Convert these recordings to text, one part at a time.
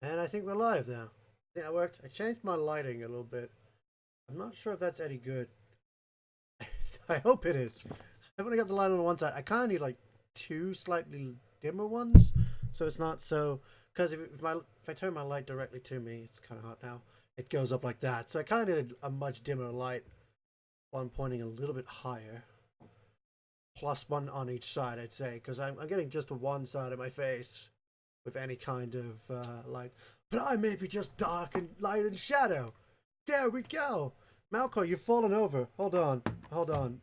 And I think we're live now. I think that worked. I changed my lighting a little bit. I'm not sure if that's any good. I hope it is. I've only got the light on one side. I kind of need like two slightly dimmer ones, so it's not so. Because if I turn my light directly to me, it's kind of hot now. It goes up like that. So I kind of need a much dimmer light. One pointing a little bit higher. Plus one on each side, I'd say, because I'm getting just one side of my face with any kind of light. But I may be just dark and light and shadow. There we go. Malco, you've fallen over. Hold on.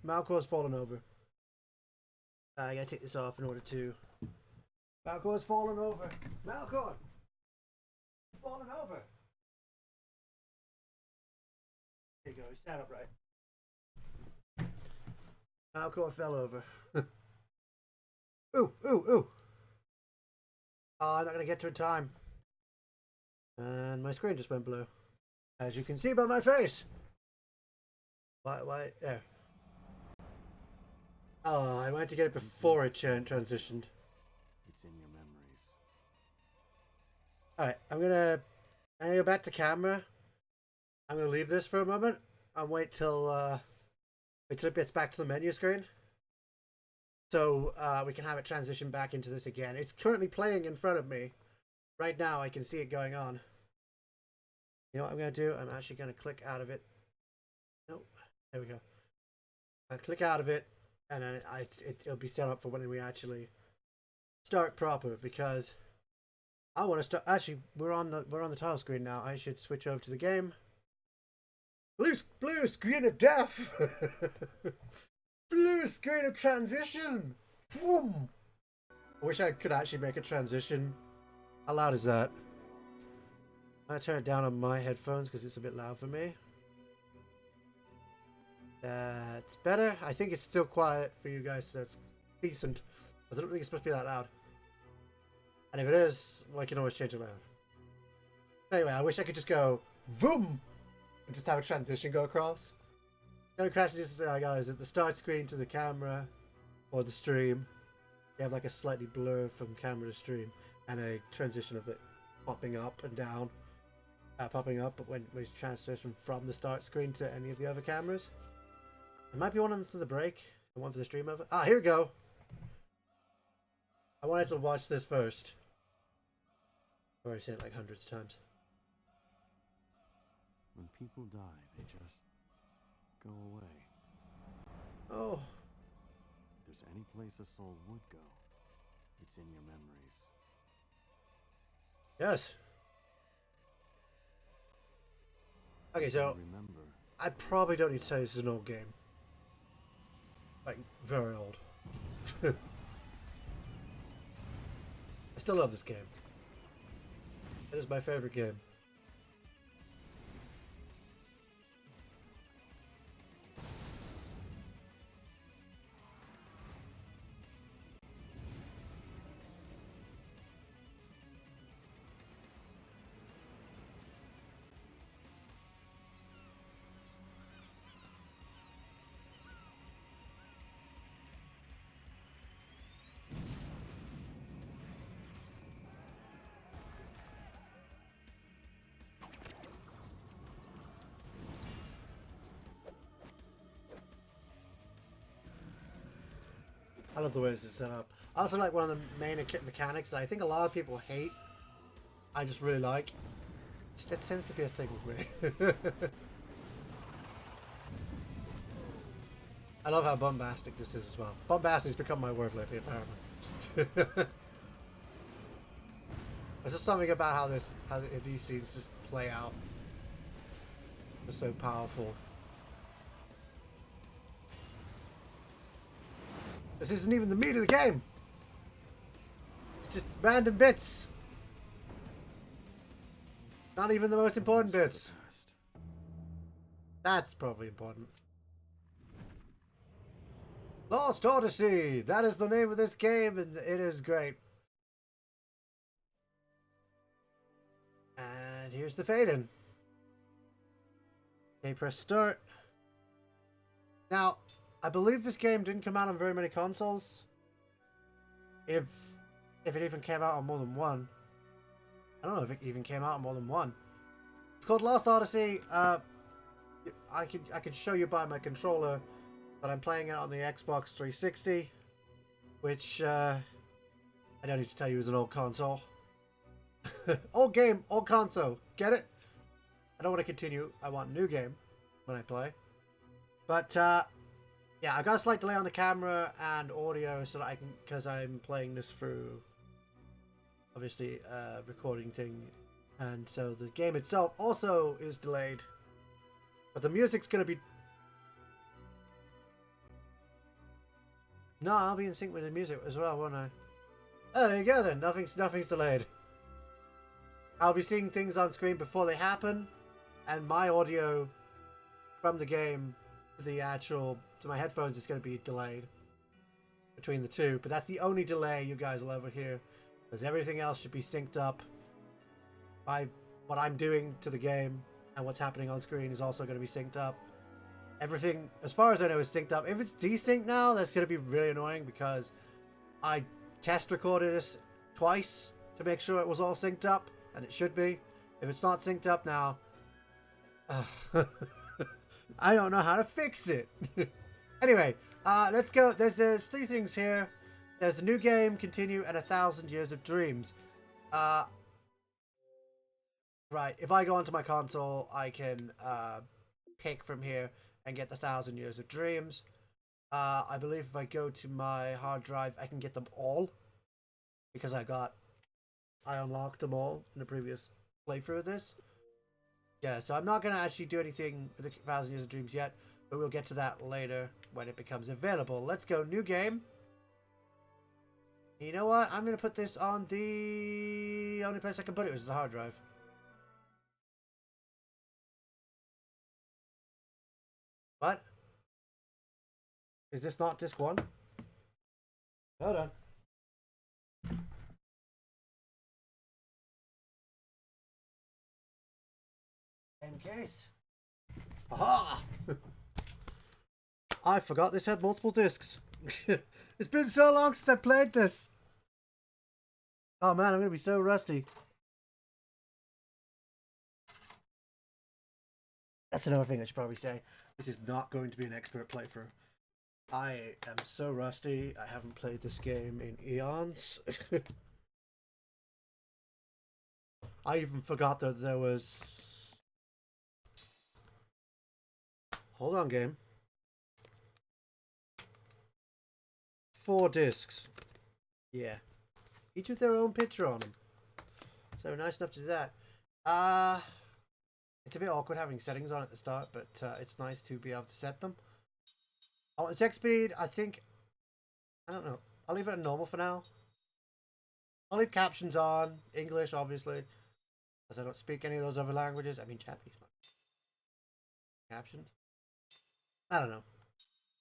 Malco's fallen over. I gotta take this off in order to... Malco has fallen over. Malco! You've fallen over. There you go, he sat upright. Malco fell over. Ooh. Oh, I'm not gonna get to it in time. And my screen just went blue. As you can see by my face. Why, there. Oh, I wanted to get it before it transitioned. It's in your memories. Alright, I'm gonna go back to camera. I'm gonna leave this for a moment and wait till it gets back to the menu screen. So we can have it transition back into this again. It's currently playing in front of me. Right now I can see it going on. You know what I'm going to do? I'm actually going to click out of it. Nope. There we go. I'll click out of it, and then it'll be set up for when we actually start proper, because I want to start. Actually, we're on the title screen now. I should switch over to the game. Blue screen of death. Blue screen of transition. Boom. I wish I could actually make a transition. How loud is that? I turn it down on my headphones because it's a bit loud for me. That's better. I think it's still quiet for you guys, so that's decent. I don't think it's supposed to be that loud. And if it is, well, I can always change it loud. Anyway, I wish I could just go boom and just have a transition go across. The only crash I got is at the start screen to the camera or the stream. You have like a slightly blur from camera to stream and a transition of it popping up and down. Popping up when we transition from the start screen to any of the other cameras. There might be one for the break and one for the stream of it. Ah, here we go. I wanted to watch this first. I've already seen it like hundreds of times. When people die, they just go away. Oh. If there's any place a soul would go, it's in your memories. Yes. Okay, so remember, I probably don't need to say this is an old game. Like, very old. I still love this game. It is my favorite game. I love the way this is set up. I also like one of the main mechanics that I think a lot of people hate. I just really like. It tends to be a thing with me. I love how bombastic this is as well. Bombastic has become my word lately, apparently. There's just something about how these scenes just play out. They're so powerful. This isn't even the meat of the game. It's just random bits. Not even the most important bits. That's probably important. Lost Odyssey. That is the name of this game, and it is great. And here's the fade-in. Okay, press start. Now, I believe this game didn't come out on very many consoles. If it even came out on more than one. I don't know if it even came out more than one. It's called Lost Odyssey. I could show you by my controller, but I'm playing it on the Xbox 360, which I don't need to tell you is an old console. Old game, old console. Get it? I don't want to continue. I want a new game when I play. But yeah, I got a slight delay on the camera and audio so that I can, because I'm playing this through obviously recording thing, and so the game itself also is delayed. But the music's gonna be... No, I'll be in sync with the music as well, won't I? Oh, there you go then. Nothing's delayed. I'll be seeing things on screen before they happen, and my audio from the game to my headphones is going to be delayed between the two. But that's the only delay you guys will ever hear, because everything else should be synced up by what I'm doing to the game, and what's happening on screen is also going to be synced up. Everything, as far as I know, is synced up. If it's desynced now, that's going to be really annoying, because I test recorded this twice to make sure it was all synced up, and it should be. If it's not synced up now, I don't know how to fix it. Anyway, let's go. There's three things here. There's a new game, continue, and 1,000 Years of Dreams. Right, if I go onto my console, I can pick from here and get the 1,000 Years of Dreams. I believe if I go to my hard drive, I can get them all, because I unlocked them all in the previous playthrough of this. Yeah, so I'm not going to actually do anything with the 1,000 Years of Dreams yet, but we'll get to that later when it becomes available. Let's go, new game. You know what? I'm going to put this on the only place I can put it, which is the hard drive. What? Is this not disc 1? Hold on. In case. Aha! I forgot this had multiple discs. It's been so long since I played this. Oh man, I'm gonna be so rusty. That's another thing I should probably say. This is not going to be an expert playthrough. I am so rusty. I haven't played this game in eons. I even forgot that there was... Hold on, game. 4 discs. Yeah. Each with their own picture on them. So nice enough to do that. It's a bit awkward having settings on at the start, but it's nice to be able to set them. On the text speed, I think... I don't know. I'll leave it at normal for now. I'll leave captions on. English, obviously. As I don't speak any of those other languages. I mean, Japanese. Captions? I don't know.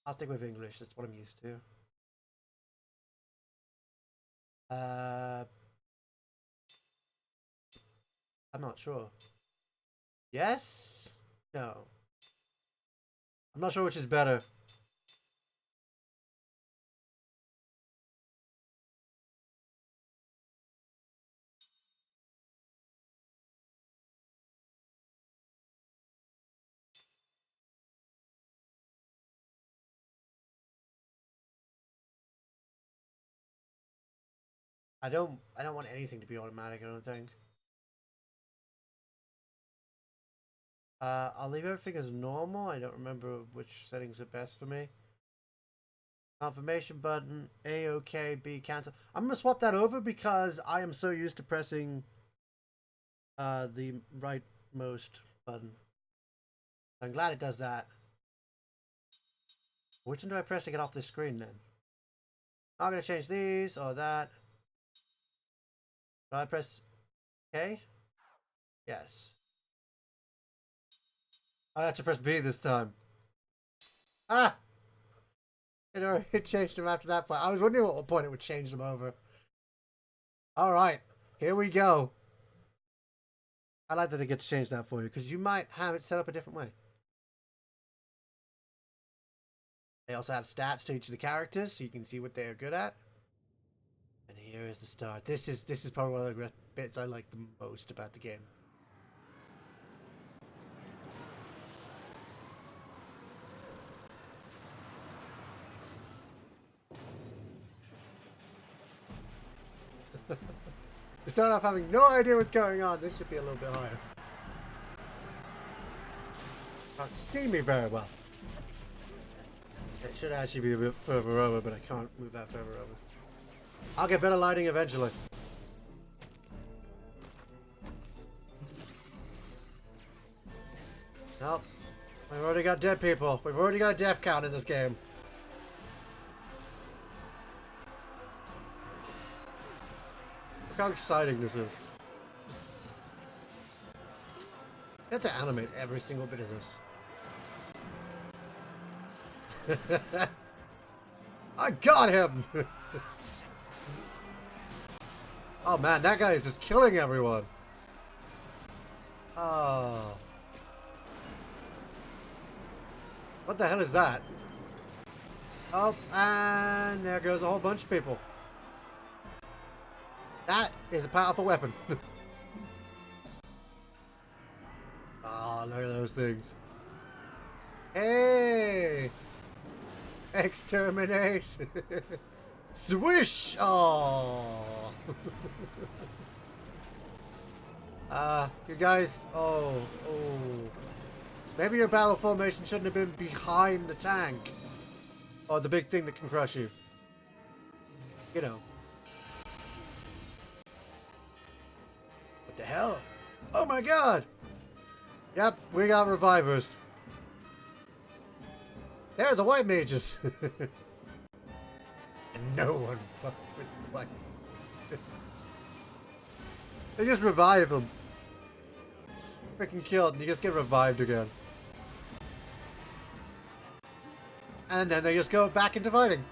I'll stick with English. That's what I'm used to. I'm not sure. Yes? No. I'm not sure which is better. I don't want anything to be automatic, I don't think. I'll leave everything as normal. I don't remember which settings are best for me. Confirmation button, A, OK, B, cancel. I'm going to swap that over because I am so used to pressing the rightmost button. I'm glad it does that. Which one do I press to get off this screen then? I'm going to change these or that. Do I press K? Yes. I have to press B this time. Ah! It changed them after that point. I was wondering at what point it would change them over. Alright, here we go. I like that they get to change that for you, because you might have it set up a different way. They also have stats to each of the characters, so you can see what they are good at. And here is the start. This is probably one of the bits I like the most about the game. You start off having no idea what's going on. This should be a little bit higher. Can't see me very well. It should actually be a bit further over, but I can't move that further over. I'll get better lighting eventually. Nope. We've already got dead people. We've already got a death count in this game. Look how exciting this is. You have to animate every single bit of this. I got him! Oh man, that guy is just killing everyone. Oh. What the hell is that? Oh, and there goes a whole bunch of people. That is a powerful weapon. Oh, look at those things. Hey! Exterminate! Swish! Oh! You guys... Oh. Maybe your battle formation shouldn't have been behind the tank. Or the big thing that can crush you. You know. What the hell? Oh my god! Yep, we got revivers. They're the white mages. And no one fucks with the white. They just revive them. Freaking killed, and you just get revived again. And then they just go back into fighting.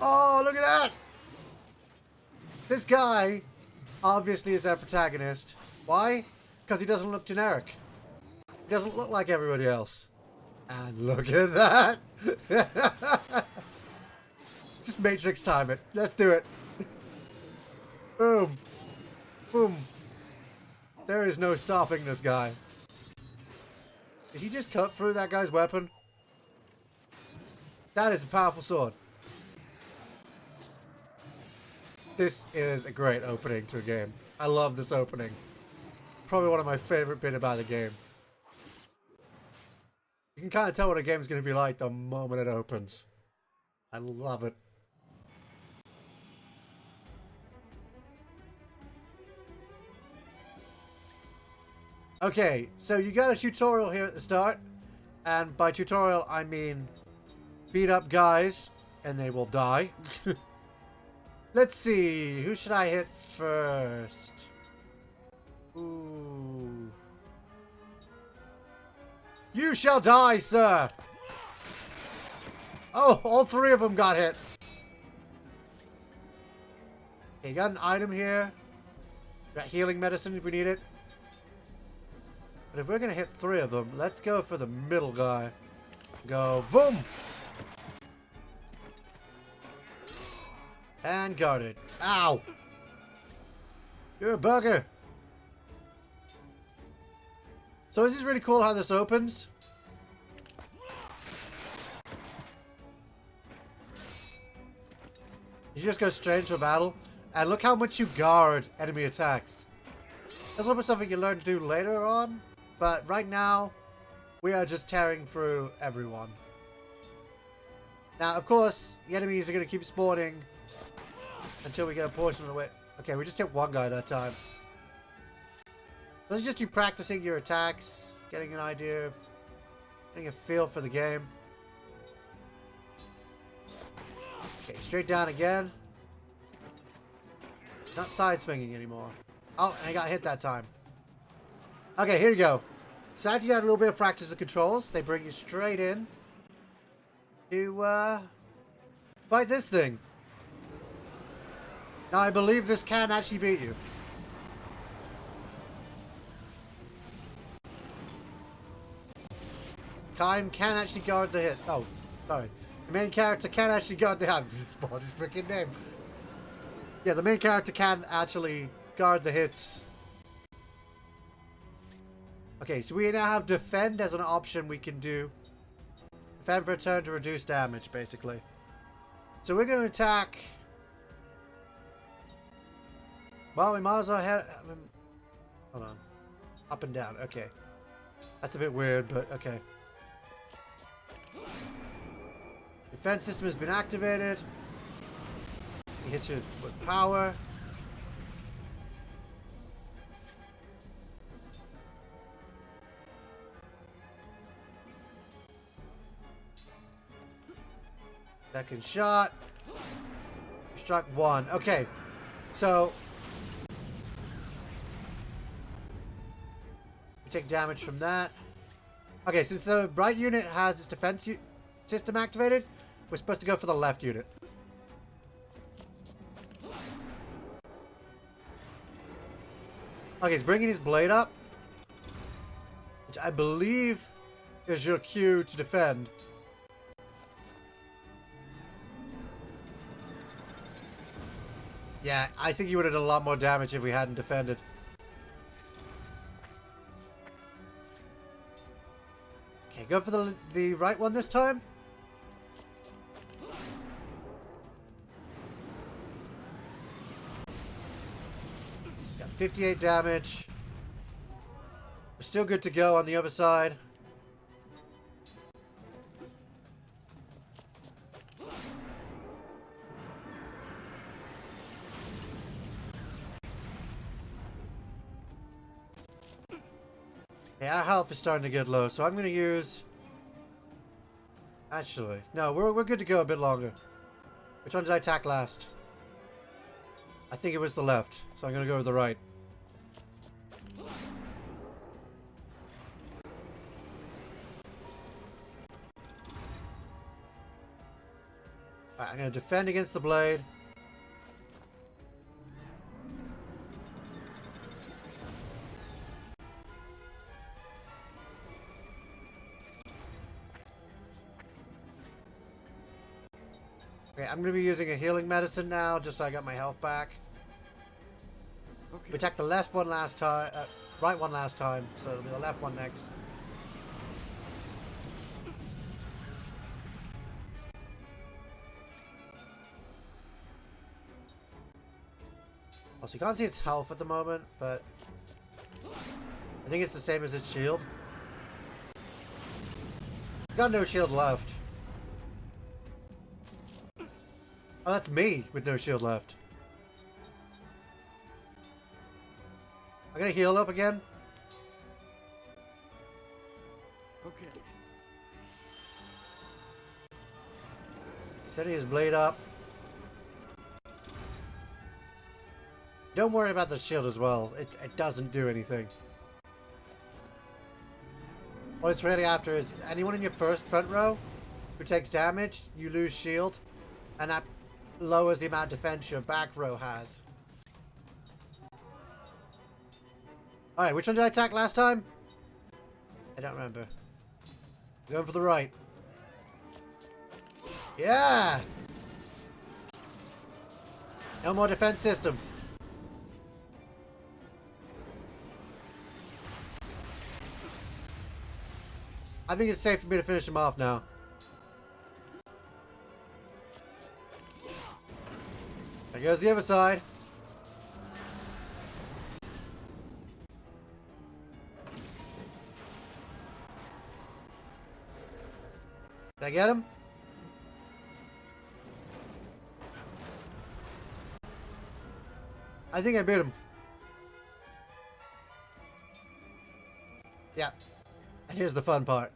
Oh, look at that! This guy obviously is our protagonist. Why? Because he doesn't look generic. He doesn't look like everybody else. And look at that! Just Matrix time it. Let's do it. Boom. Boom. There is no stopping this guy. Did he just cut through that guy's weapon? That is a powerful sword. This is a great opening to a game. I love this opening. Probably one of my favorite bits about the game. You can kind of tell what a game's going to be like the moment it opens. I love it. Okay, so you got a tutorial here at the start. And by tutorial, I mean beat up guys and they will die. Let's see, who should I hit first? Ooh. You shall die, sir! Oh, all three of them got hit. Okay, you got an item here. Got healing medicine if we need it. But if we're gonna hit three of them, let's go for the middle guy. Go, boom! And guarded. Ow! You're a bugger! So this is really cool how this opens. You just go straight into a battle. And look how much you guard enemy attacks. That's a little bit something you learn to do later on. But right now, we are just tearing through everyone. Now, of course, the enemies are going to keep spawning until we get a portion of the way. Okay, we just hit one guy that time. This is just you practicing your attacks, getting an idea, getting a feel for the game. Okay, straight down again. Not side swinging anymore. Oh, and I got hit that time. Okay, here you go. So after you had a little bit of practice with controls, they bring you straight in to fight this thing. Now I believe this can actually beat you. Kaim can actually guard the hit. Oh, sorry. The main character can actually guard the hit. I've spelled his freaking name. Yeah, the main character can actually guard the hits. Okay, so we now have defend as an option we can do. Defend for a turn to reduce damage, basically. So we're going to attack. Well, we might as well head. Hold on. Up and down. Okay. That's a bit weird, but okay. Defense system has been activated. He hits you with power. Second shot. Struck one. Okay. So we take damage from that. Okay, since the right unit has its defense system activated, we're supposed to go for the left unit. Okay, he's bringing his blade up, which I believe is your cue to defend. Yeah, I think you would have done a lot more damage if we hadn't defended. Okay, go for the right one this time. Got 58 damage. We're still good to go on the other side. Yeah, our health is starting to get low, so I'm going to use... Actually, no, we're good to go a bit longer. Which one did I attack last? I think it was the left, so I'm going to go with the right. Alright, I'm going to defend against the blade. Okay, I'm going to be using a healing medicine now, just so I got my health back. Okay. We attacked the left one last time, right one last time, so it'll be the left one next. Also, you can't see its health at the moment, but I think it's the same as its shield. It's got no shield left. Oh, that's me with no shield left. I'm gonna heal up again. Okay. Setting his blade up. Don't worry about the shield as well. It doesn't do anything. What it's really after is anyone in your front row who takes damage, you lose shield, and that lowers the amount of defense your back row has. Alright, which one did I attack last time? I don't remember. I'm going for the right. Yeah! No more defense system. I think it's safe for me to finish him off now. There goes the other side. Did I get him? I think I beat him. Yeah. And here's the fun part.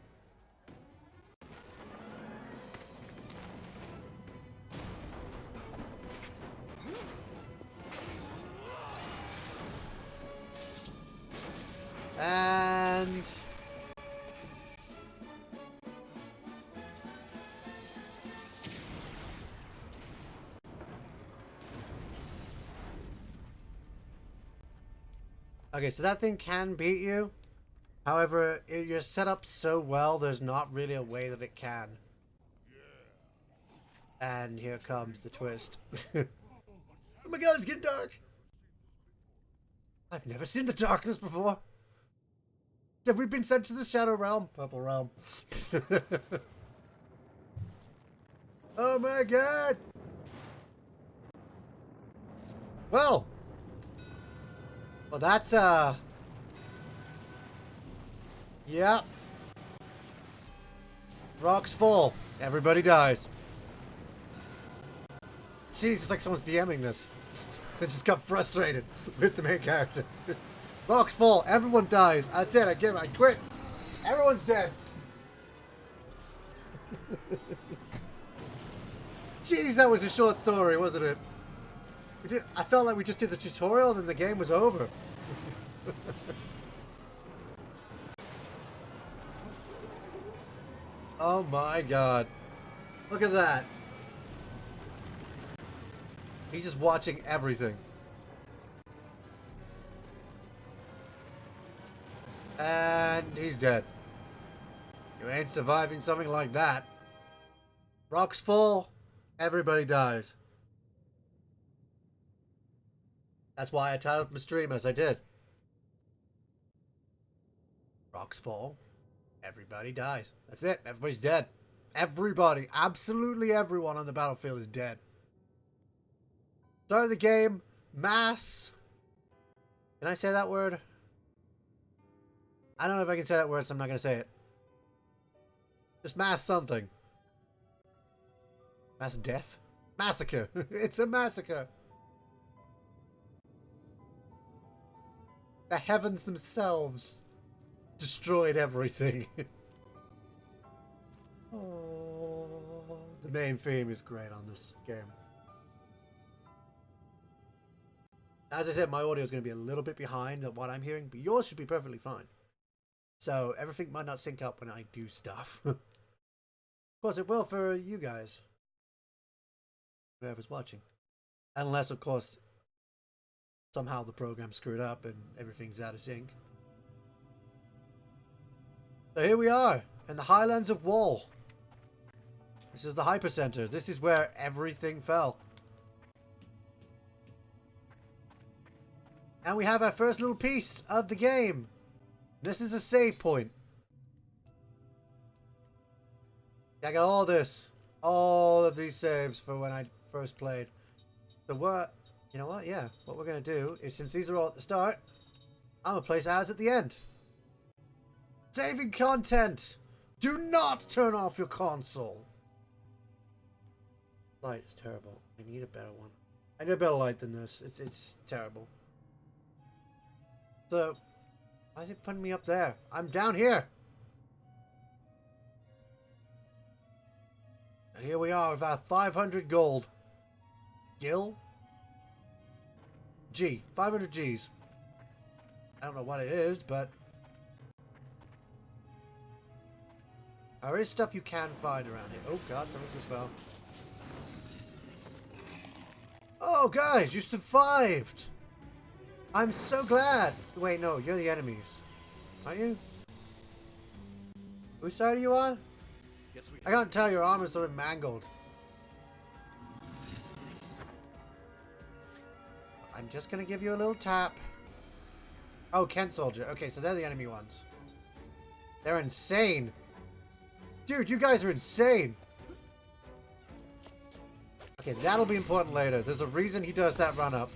And okay, so that thing can beat you. However, you're set up so well, there's not really a way that it can. And here comes the twist. my god, it's getting dark. I've never seen the darkness before. Have we been sent to the Shadow Realm? Purple Realm. Oh my god! Well, that's, yeah. Rocks fall. Everybody dies. Jeez, it's like someone's DMing this. I just got frustrated with the main character. Rocks fall. Everyone dies. That's it. I quit. Everyone's dead. Jeez, that was a short story, wasn't it? I felt like we just did the tutorial and then the game was over. Oh my god. Look at that. He's just watching everything. And he's dead. You ain't surviving something like that. Rocks fall. Everybody dies. That's why I titled my stream as I did. Rocks fall. Everybody dies. That's it. Everybody's dead. Everybody. Absolutely everyone on the battlefield is dead. Start of the game. Mass. Can I say that word? I don't know if I can say that word, so I'm not going to say it. Just mass something. Mass death? Massacre. It's a massacre. The heavens themselves destroyed everything. Oh, the main theme is great on this game. As I said, my audio is going to be a little bit behind what I'm hearing, but yours should be perfectly fine. So everything might not sync up when I do stuff. Of course, it will for you guys. Whoever's watching. Unless, of course, somehow the program screwed up and everything's out of sync. So here we are, in the Highlands of Wall. This is the Hypercenter. This is where everything fell. And we have our first little piece of the game. This is a save point. I got all this. All of these saves for when I first played. So what? You know what? Yeah. What we're going to do is, since these are all at the start, I'm going to place ours at the end. Saving content. Do not turn off your console. Light is terrible. I need a better one. I need a better light than this. It's terrible. So, why is it putting me up there? I'm down here. Here we are with our 500 gold. Gil? G. 500 Gs. I don't know what it is, but there is stuff you can find around here. Oh god, something just fell. Oh guys, you survived! I'm so glad! Wait, no, you're the enemies. Aren't you? Whose side are you on? I can't tell, your armor's so mangled. I'm just gonna give you a little tap. Oh, Kent Soldier. Okay, so they're the enemy ones. They're insane. Dude, you guys are insane. Okay, that'll be important later. There's a reason he does that run up.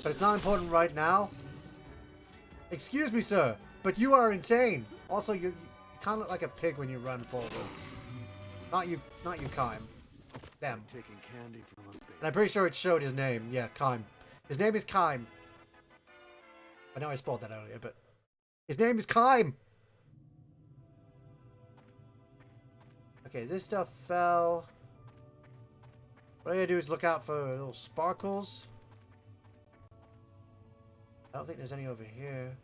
But it's not important right now. Excuse me, sir, but you are insane. Also, you kind of look like a pig when you run forward. Not you, Kaim. Them. Taking candy from a baby. And I'm pretty sure it showed his name. Yeah, Kaim. His name is Kaim. I know I spoiled that earlier, but his name is Kaim. Okay, this stuff fell. What I gotta do is look out for little sparkles. I don't think there's any over here.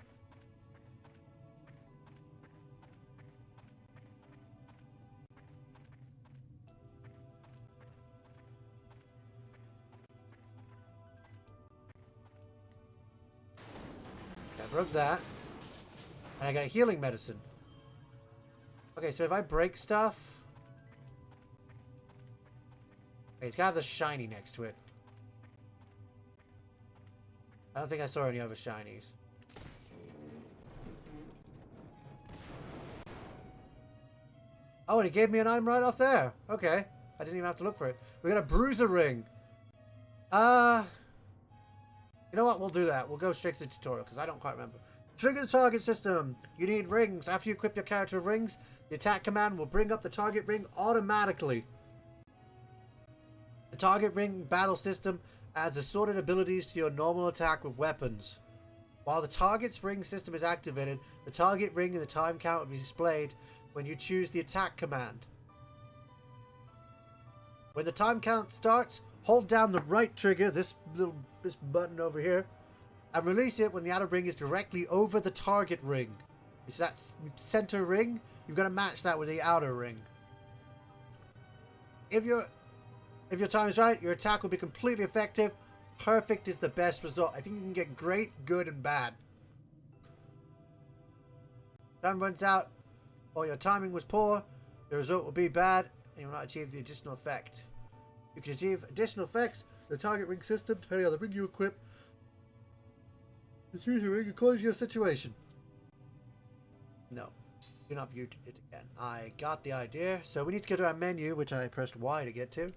I broke that. And I got a healing medicine. Okay, so if I break stuff... Okay, it's got the shiny next to it. I don't think I saw any other shinies. Oh, and he gave me an item right off there. Okay. I didn't even have to look for it. We got a bruiser ring. You know what? We'll do that. We'll go straight to the tutorial because I don't quite remember. Trigger the target system. You need rings. After you equip your character with rings, the attack command will bring up the target ring automatically. The target ring battle system adds assorted abilities to your normal attack with weapons. While the target's ring system is activated, the target ring and the time count will be displayed when you choose the attack command. When the time count starts, hold down the right trigger, this button over here, and release it when the outer ring is directly over the target ring. It's that center ring. You've got to match that with the outer ring. If your time is right, your attack will be completely effective. Perfect is the best result. I think you can get great, good, and bad. Time runs out, or your timing was poor, the result will be bad, and you will not achieve the additional effect. You can achieve additional effects in the target ring system depending on the ring you equip. Choose your ring according to your situation. No, do not view it again. I got the idea. So we need to go to our menu, which I pressed Y to get to.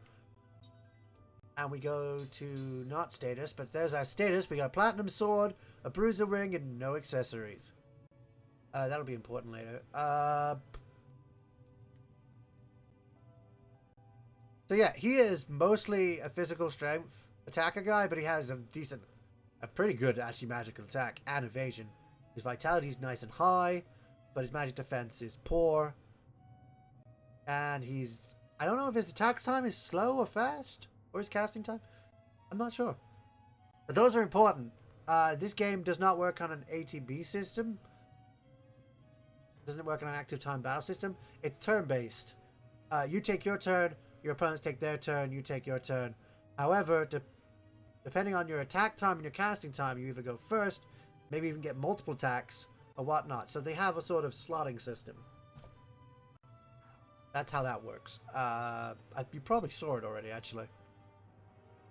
And we go to not status, but there's our status. We got platinum sword, a bruiser ring, and no accessories. That'll be important later. So yeah, he is mostly a physical strength attacker guy, but he has a pretty good actually magical attack and evasion. His vitality is nice and high, but his magic defense is poor. And I don't know if his attack time is slow or fast, or his casting time. I'm not sure. But those are important. This game does not work on an ATB system. Doesn't work on an active time battle system. It's turn-based. You take your turn, your opponents take their turn, you take your turn. However, depending on your attack time and your casting time, you either go first, maybe even get multiple attacks, or whatnot. So they have a sort of slotting system. That's how that works. You probably saw it already, actually.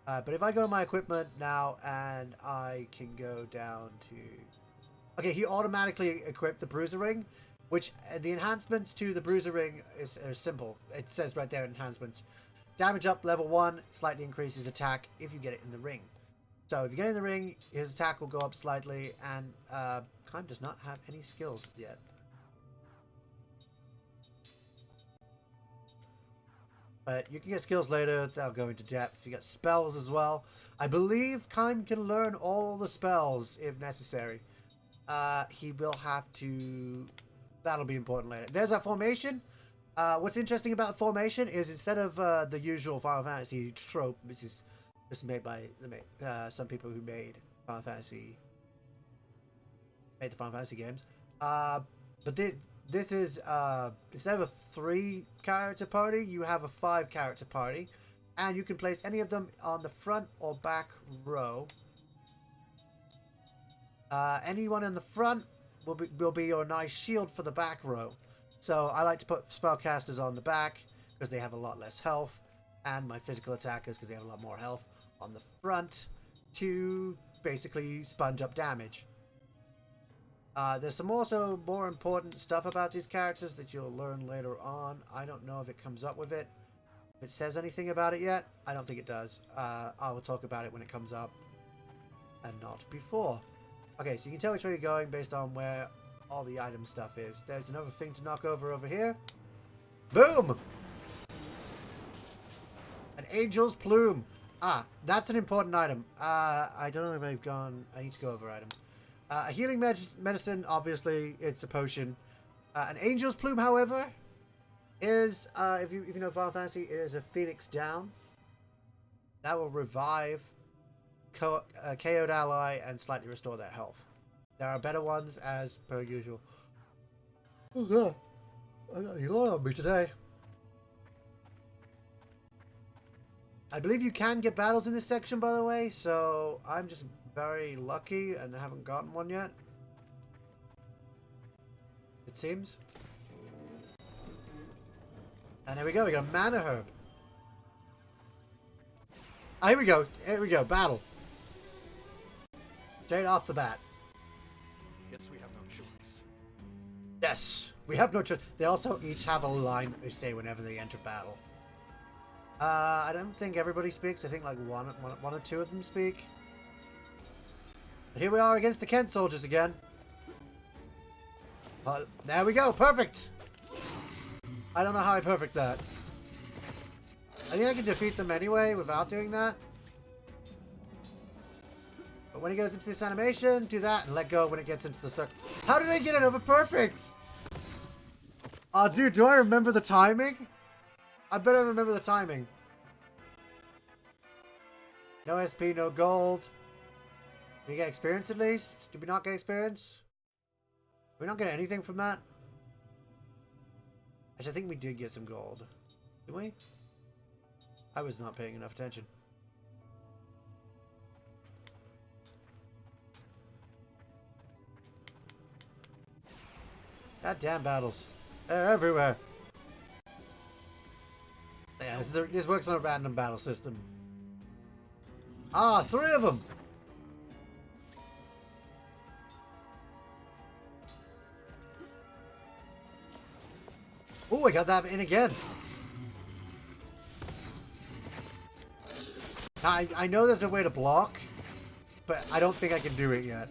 But if I go to my equipment now, and I can go down to... Okay, he automatically equipped the bruiser ring, which the enhancements to the bruiser ring are simple. It says right there, enhancements. Damage up level 1, slightly increases attack if you get it in the ring. So if you get it in the ring, his attack will go up slightly, and Kaim does not have any skills yet. But you can get skills later without going into depth. You get spells as well. I believe Kaim can learn all the spells if necessary. He will have to... That'll be important later. There's our formation. What's interesting about formation is instead of the usual Final Fantasy trope, which is just made by some people who made the Final Fantasy games. But this is instead of a 3-character party, you have a 5-character party, and you can place any of them on the front or back row. Anyone in the front will be your nice shield for the back row. So I like to put spellcasters on the back because they have a lot less health, and my physical attackers because they have a lot more health on the front to basically sponge up damage. There's some also more important stuff about these characters that you'll learn later on. I don't know if it comes up with it. If it says anything about it yet, I don't think it does. I will talk about it when it comes up and not before. Okay, so you can tell which way you're going based on where all the item stuff is. There's another thing to knock over here. Boom! An angel's plume. Ah, that's an important item. I don't know if I've gone... I need to go over items. A healing medicine, obviously, it's a potion. An angel's plume, however, is, if you know Final Fantasy, it is a phoenix down. That will revive KO'd ally and slightly restore their health. There are better ones, as per usual. Oh god, I got a lot on me today. I believe you can get battles in this section, by the way, so I'm just very lucky and haven't gotten one yet. It seems. And there we go, we got a mana herb. Ah, here we go, battle. Straight off the bat. Guess we have no choice. Yes, we have no choice. They also each have a line they say whenever they enter battle. I don't think everybody speaks. I think like one or two of them speak. But here we are against the Kent soldiers again. There we go. Perfect. I don't know how I perfect that. I think I can defeat them anyway without doing that. But when he goes into this animation, do that and let go when it gets into the circle. How did I get it over perfect? Oh, dude, do I remember the timing? I better remember the timing. No SP, no gold. Did we get experience at least? Did we not get experience? Did we not get anything from that? Actually, I think we did get some gold. Did we? I was not paying enough attention. Goddamn battles. They're everywhere. Yeah, this works on a random battle system. Ah, 3 of them! Oh, I got that in again. I know there's a way to block, but I don't think I can do it yet.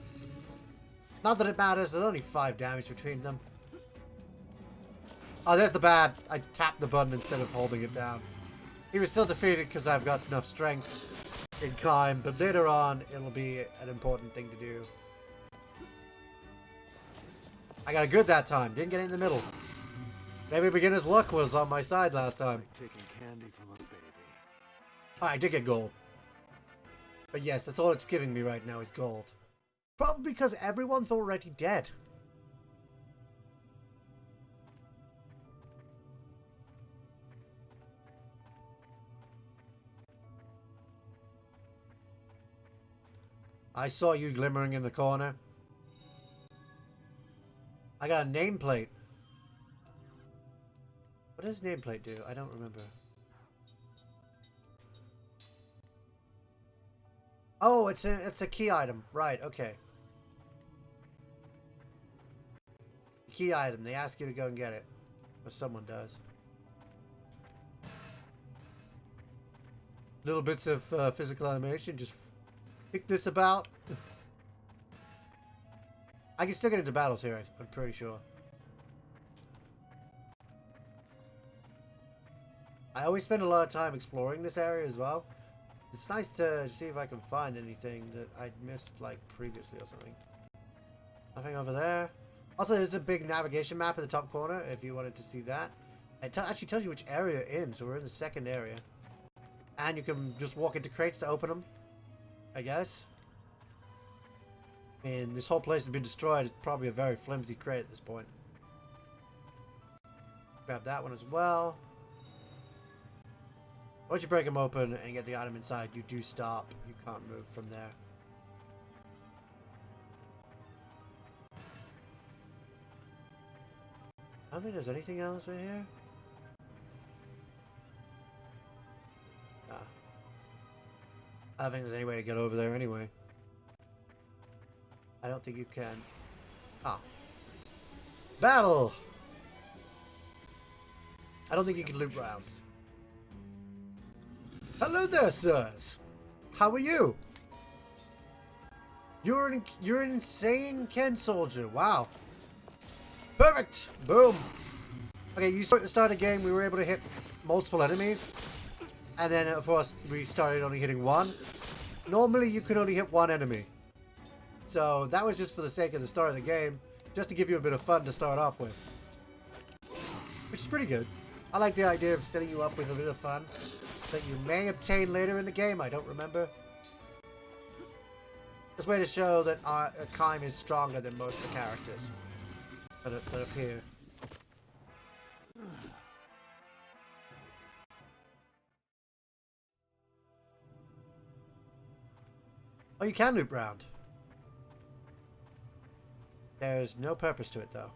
Not that it matters, there's only 5 damage between them. Oh, there's the bad. I tapped the button instead of holding it down. He was still defeated because I've got enough strength in climb, but later on it'll be an important thing to do. I got a good that time. Didn't get it in the middle. Maybe beginner's luck was on my side last time. Like taking candy from a baby. Oh, I did get gold. But yes, that's all it's giving me right now is gold. Probably because everyone's already dead. I saw you glimmering in the corner. I got a nameplate. What does nameplate do? I don't remember. Oh, it's a key item. Right, okay. Key item. They ask you to go and get it. Or someone does. Little bits of physical animation. Just pick this about. I can still get into battles here, I'm pretty sure. I always spend a lot of time exploring this area as well. It's nice to see if I can find anything that I'd missed like previously or something. Nothing over there. Also, there's a big navigation map in the top corner if you wanted to see that. It actually tells you which area you're in, so we're in the second area. And you can just walk into crates to open them, I guess. And this whole place has been destroyed. It's probably a very flimsy crate at this point. Grab that one as well. Once you break them open and get the item inside, you do stop. You can't move from there. I don't think there's anything else right here. Nah. I don't think there's any way to get over there anyway. I don't think you can. Ah. Battle! I don't think you can loot rounds. Hello there, sirs. How are you? You're an insane Ken soldier. Wow. Perfect. Boom. Okay, you saw at the start of the game we were able to hit multiple enemies, and then of course we started only hitting one. Normally you can only hit one enemy, so that was just for the sake of the start of the game, just to give you a bit of fun to start off with, which is pretty good. I like the idea of setting you up with a bit of fun that you may obtain later in the game. I don't remember. Just way to show that Kaim is stronger than most of the characters that appear. Oh, you can loop round. There's no purpose to it though.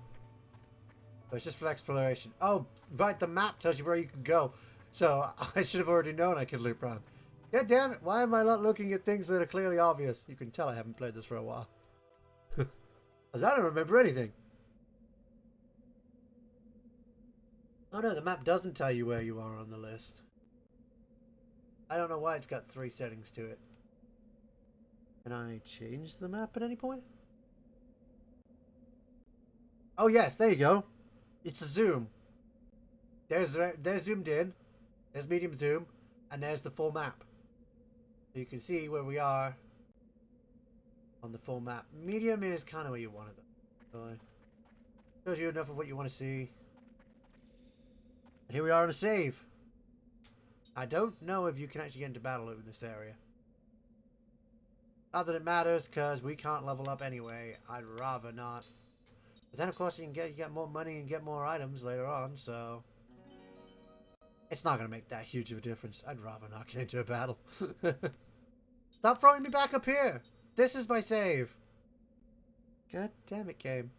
It's just for exploration. Oh, right, the map tells you where you can go. So I should have already known I could loop round. God damn it, why am I not looking at things that are clearly obvious? You can tell I haven't played this for a while. Because I don't remember anything. Oh no, the map doesn't tell you where you are on the list. I don't know why it's got 3 settings to it. Can I change the map at any point? Oh yes, there you go. It's a zoom. There's zoomed in. There's medium zoom. And there's the full map. So you can see where we are on the full map. Medium is kind of where you want it. So it shows you enough of what you want to see. And here we are in a save. I don't know if you can actually get into battle in this area. Not that it matters, because we can't level up anyway. I'd rather not. But then, of course, you get more money and get more items later on, so... It's not going to make that huge of a difference. I'd rather not get into a battle. Stop throwing me back up here! This is my save! God damn it, game.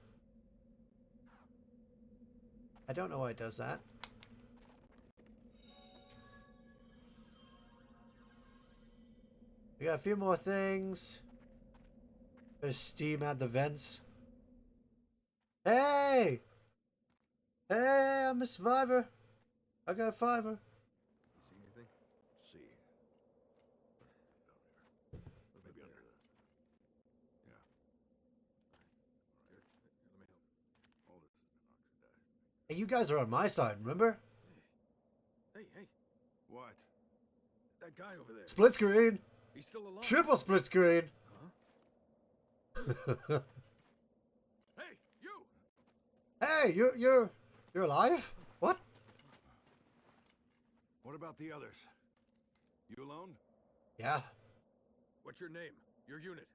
I don't know why it does that. We got a few more things. There's steam at the vents. Hey! Hey, I'm a survivor. I got a 5er. You see anything? See. Maybe under the. Yeah. All right. Let me help. All this has been oxidized. Hey, you guys are on my side, remember? Hey. What? That guy over there. Split screen. He's still alive. Triple split screen. Huh? Hey, you! Hey, you're alive? What? What about the others? You alone? Yeah. What's your name? Your unit?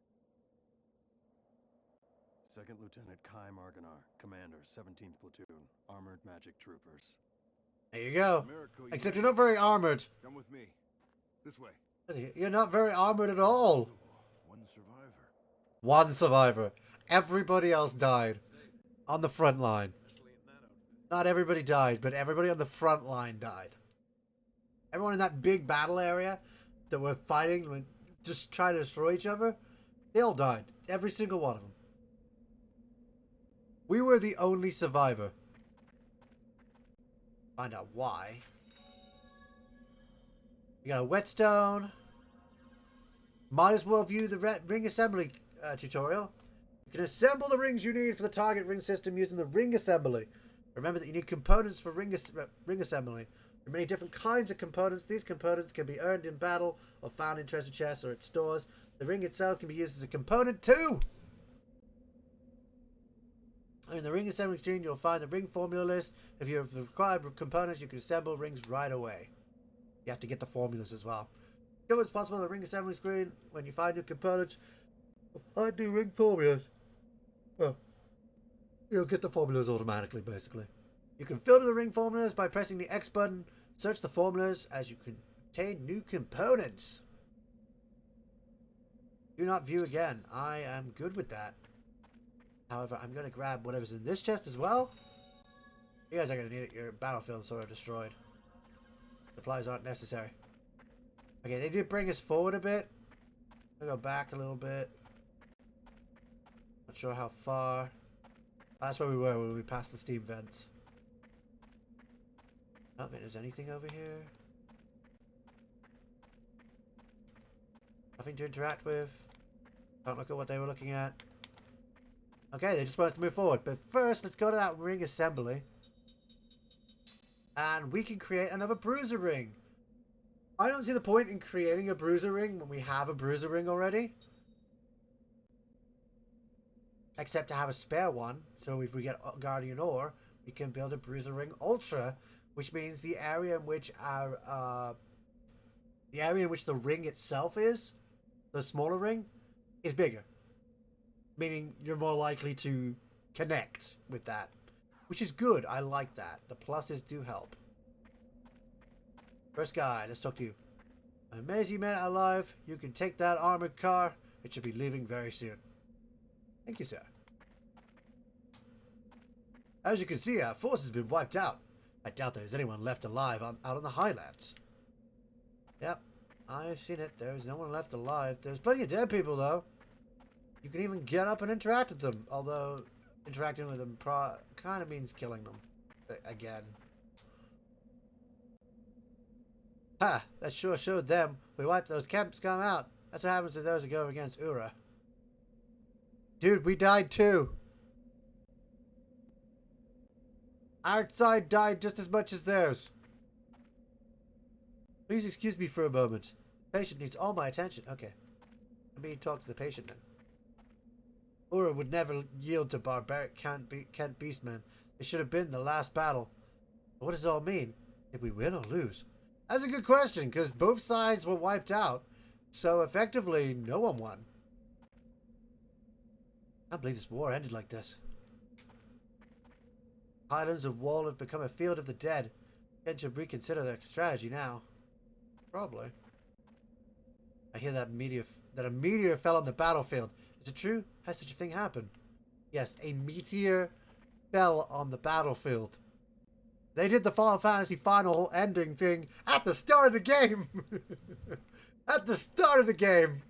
Second Lieutenant Kaim Argonar, Commander, 17th Platoon, Armored Magic Troopers. There you go. Miracle, Except you're not very armored. Come with me. This way. You're not very armored at all. One survivor. One survivor. Everybody else died. On the front line. Not everybody died, but everybody on the front line died. Everyone in that big battle area that were fighting, just trying to destroy each other, they all died. Every single one of them. We were the only survivor. Find out why. You got a whetstone. Might as well view the ring assembly tutorial. You can assemble the rings you need for the target ring system using the ring assembly. Remember that you need components for ring assembly. There are many different kinds of components. These components can be earned in battle or found in treasure chests or at stores. The ring itself can be used as a component too. In the ring assembly screen, you'll find the ring formula list. If you have the required components, you can assemble rings right away. You have to get the formulas as well. Give what's possible on the ring assembly screen. When you find new components, find new ring formulas. Well, you'll get the formulas automatically, basically. You can filter the ring formulas by pressing the X button. Search the formulas as you contain new components. Do not view again. I am good with that. However, I'm going to grab whatever's in this chest as well. You guys are going to need it. Your battlefield's sort of destroyed. Supplies aren't necessary. Okay, they did bring us forward a bit. I'll go back a little bit. Not sure how far. That's where we were when we passed the steam vents. I don't think there's anything over here. Nothing to interact with. Don't look at what they were looking at. Okay, they just want us to move forward. But first, let's go to that ring assembly. And we can create another bruiser ring. I don't see the point in creating a bruiser ring when we have a bruiser ring already. Except to have a spare one. So if we get Guardian Ore, we can build a bruiser ring ultra. Which means the area in which our the ring itself is, the smaller ring, is bigger. Meaning you're more likely to connect with that. Which is good. I like that. The pluses do help. First guy, let's talk to you. I'm amazed you made it alive. You can take that armored car. It should be leaving very soon. Thank you, sir. As you can see, our force has been wiped out. I doubt there's anyone left alive out on the highlands. Yep. I've seen it. There's no one left alive. There's plenty of dead people, though. You can even get up and interact with them. Although, interacting with them kind of means killing them. Again. Ha! That sure showed them. We wiped those camps scum out. That's what happens to those who go against Ura. Dude, we died too. Our side died just as much as theirs. Please excuse me for a moment. The patient needs all my attention. Okay. Let me talk to the patient then. Ura would never yield to barbaric Kent Beastmen. It should have been the last battle. But what does it all mean? Did we win or lose? That's a good question, because both sides were wiped out. So effectively, no one won. I can't believe this war ended like this. Highlands of Wall have become a field of the dead. Kent should reconsider their strategy now. Probably. I hear that a meteor fell on the battlefield. Is it true? Has such a thing happened? Yes, a meteor fell on the battlefield. They did the Final Fantasy final ending thing at the start of the game. At the start of the game.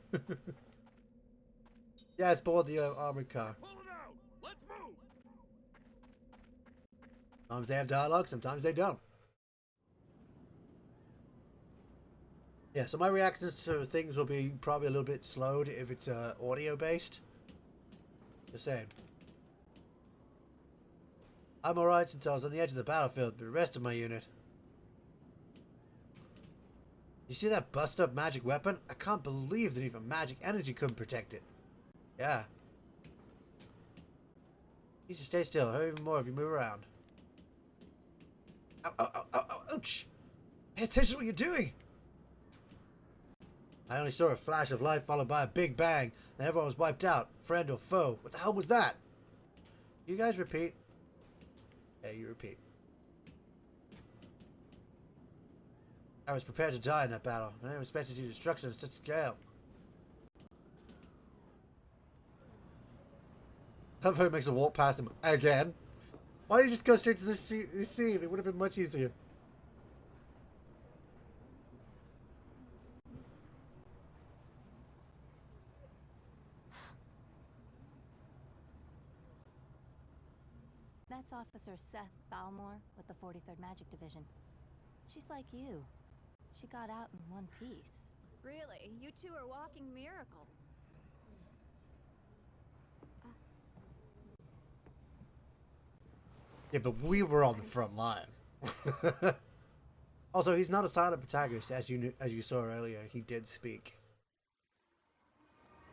Yeah, it's aboard the armored car. Pull it out! Let's move! Sometimes they have dialogue, sometimes they don't. Yeah, so my reactions to things will be probably a little bit slowed if it's audio based. Just saying. I'm alright since I was on the edge of the battlefield, but the rest of my unit. You see that bust up magic weapon? I can't believe that even magic energy couldn't protect it. Yeah. You should stay still. Hurt even more if you move around. Ow, ow, ow, ow, ouch! Pay attention to what you're doing! I only saw a flash of light followed by a big bang, and everyone was wiped out, friend or foe. What the hell was that? You guys repeat? Yeah, you repeat. I was prepared to die in that battle. I never expected to see destruction on such a scale. However, it makes a walk past him again. Why don't you just go straight to this scene? It would have been much easier. That's Officer Seth Balmore with the 43rd Magic Division. She's like you. She got out in one piece. Really? You two are walking miracles. Yeah, but we were on the front line. Also, he's not a silent protagonist, as you saw earlier. He did speak.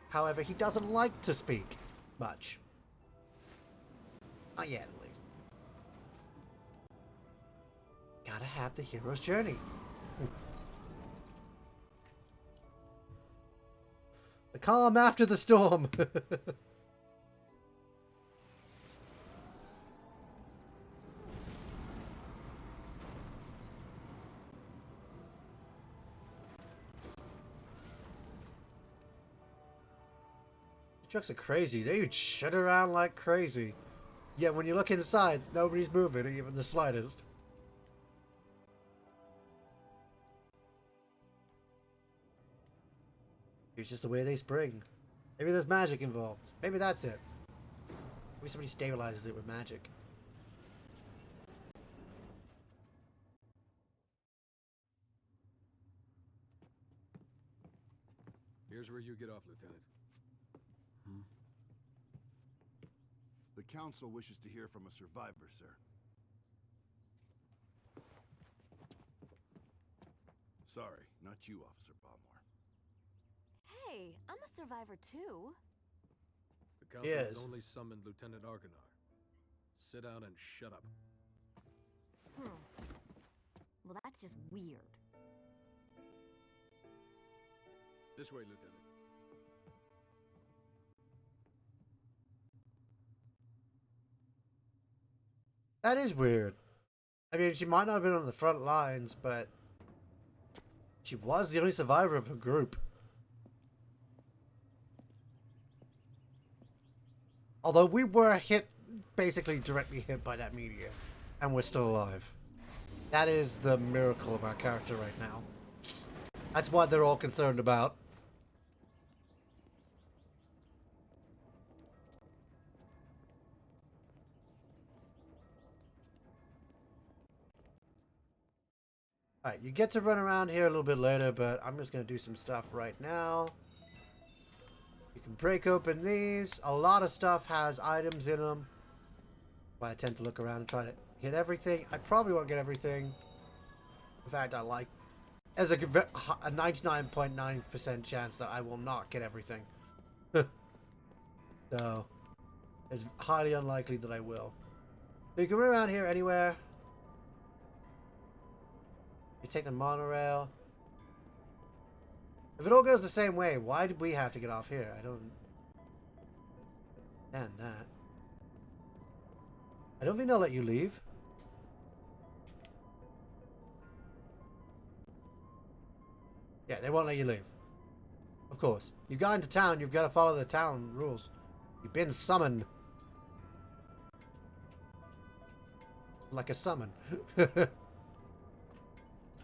However, he doesn't like to speak much. Not yet, at least. Gotta have the hero's journey. The calm after the storm. Trucks are crazy. They would shut around like crazy. Yet when you look inside, nobody's moving, even the slightest. It's just the way they spring. Maybe there's magic involved. Maybe that's it. Maybe somebody stabilizes it with magic. Here's where you get off, Lieutenant. The Council wishes to hear from a survivor, sir. Sorry, not you, Officer Balmore. Hey, I'm a survivor too. The Council has only summoned Lieutenant Argonar. Sit down and shut up. Well, that's just weird. This way, Lieutenant. That is weird. I mean, she might not have been on the front lines, but she was the only survivor of her group. Although we were hit, basically directly hit by that meteor, and we're still alive. That is the miracle of our character right now. That's what they're all concerned about. Alright, you get to run around here a little bit later, but I'm just going to do some stuff right now. You can break open these. A lot of stuff has items in them. But I tend to look around and try to hit everything. I probably won't get everything. In fact, I like... There's a 99.9% chance that I will not get everything. So, it's highly unlikely that I will. So you can run around here anywhere. You take the monorail. If it all goes the same way, why did we have to get off here? I don't understand that. I don't think they'll let you leave. Yeah, they won't let you leave. Of course. You got into town, you've got to follow the town rules. You've been summoned. Like a summon.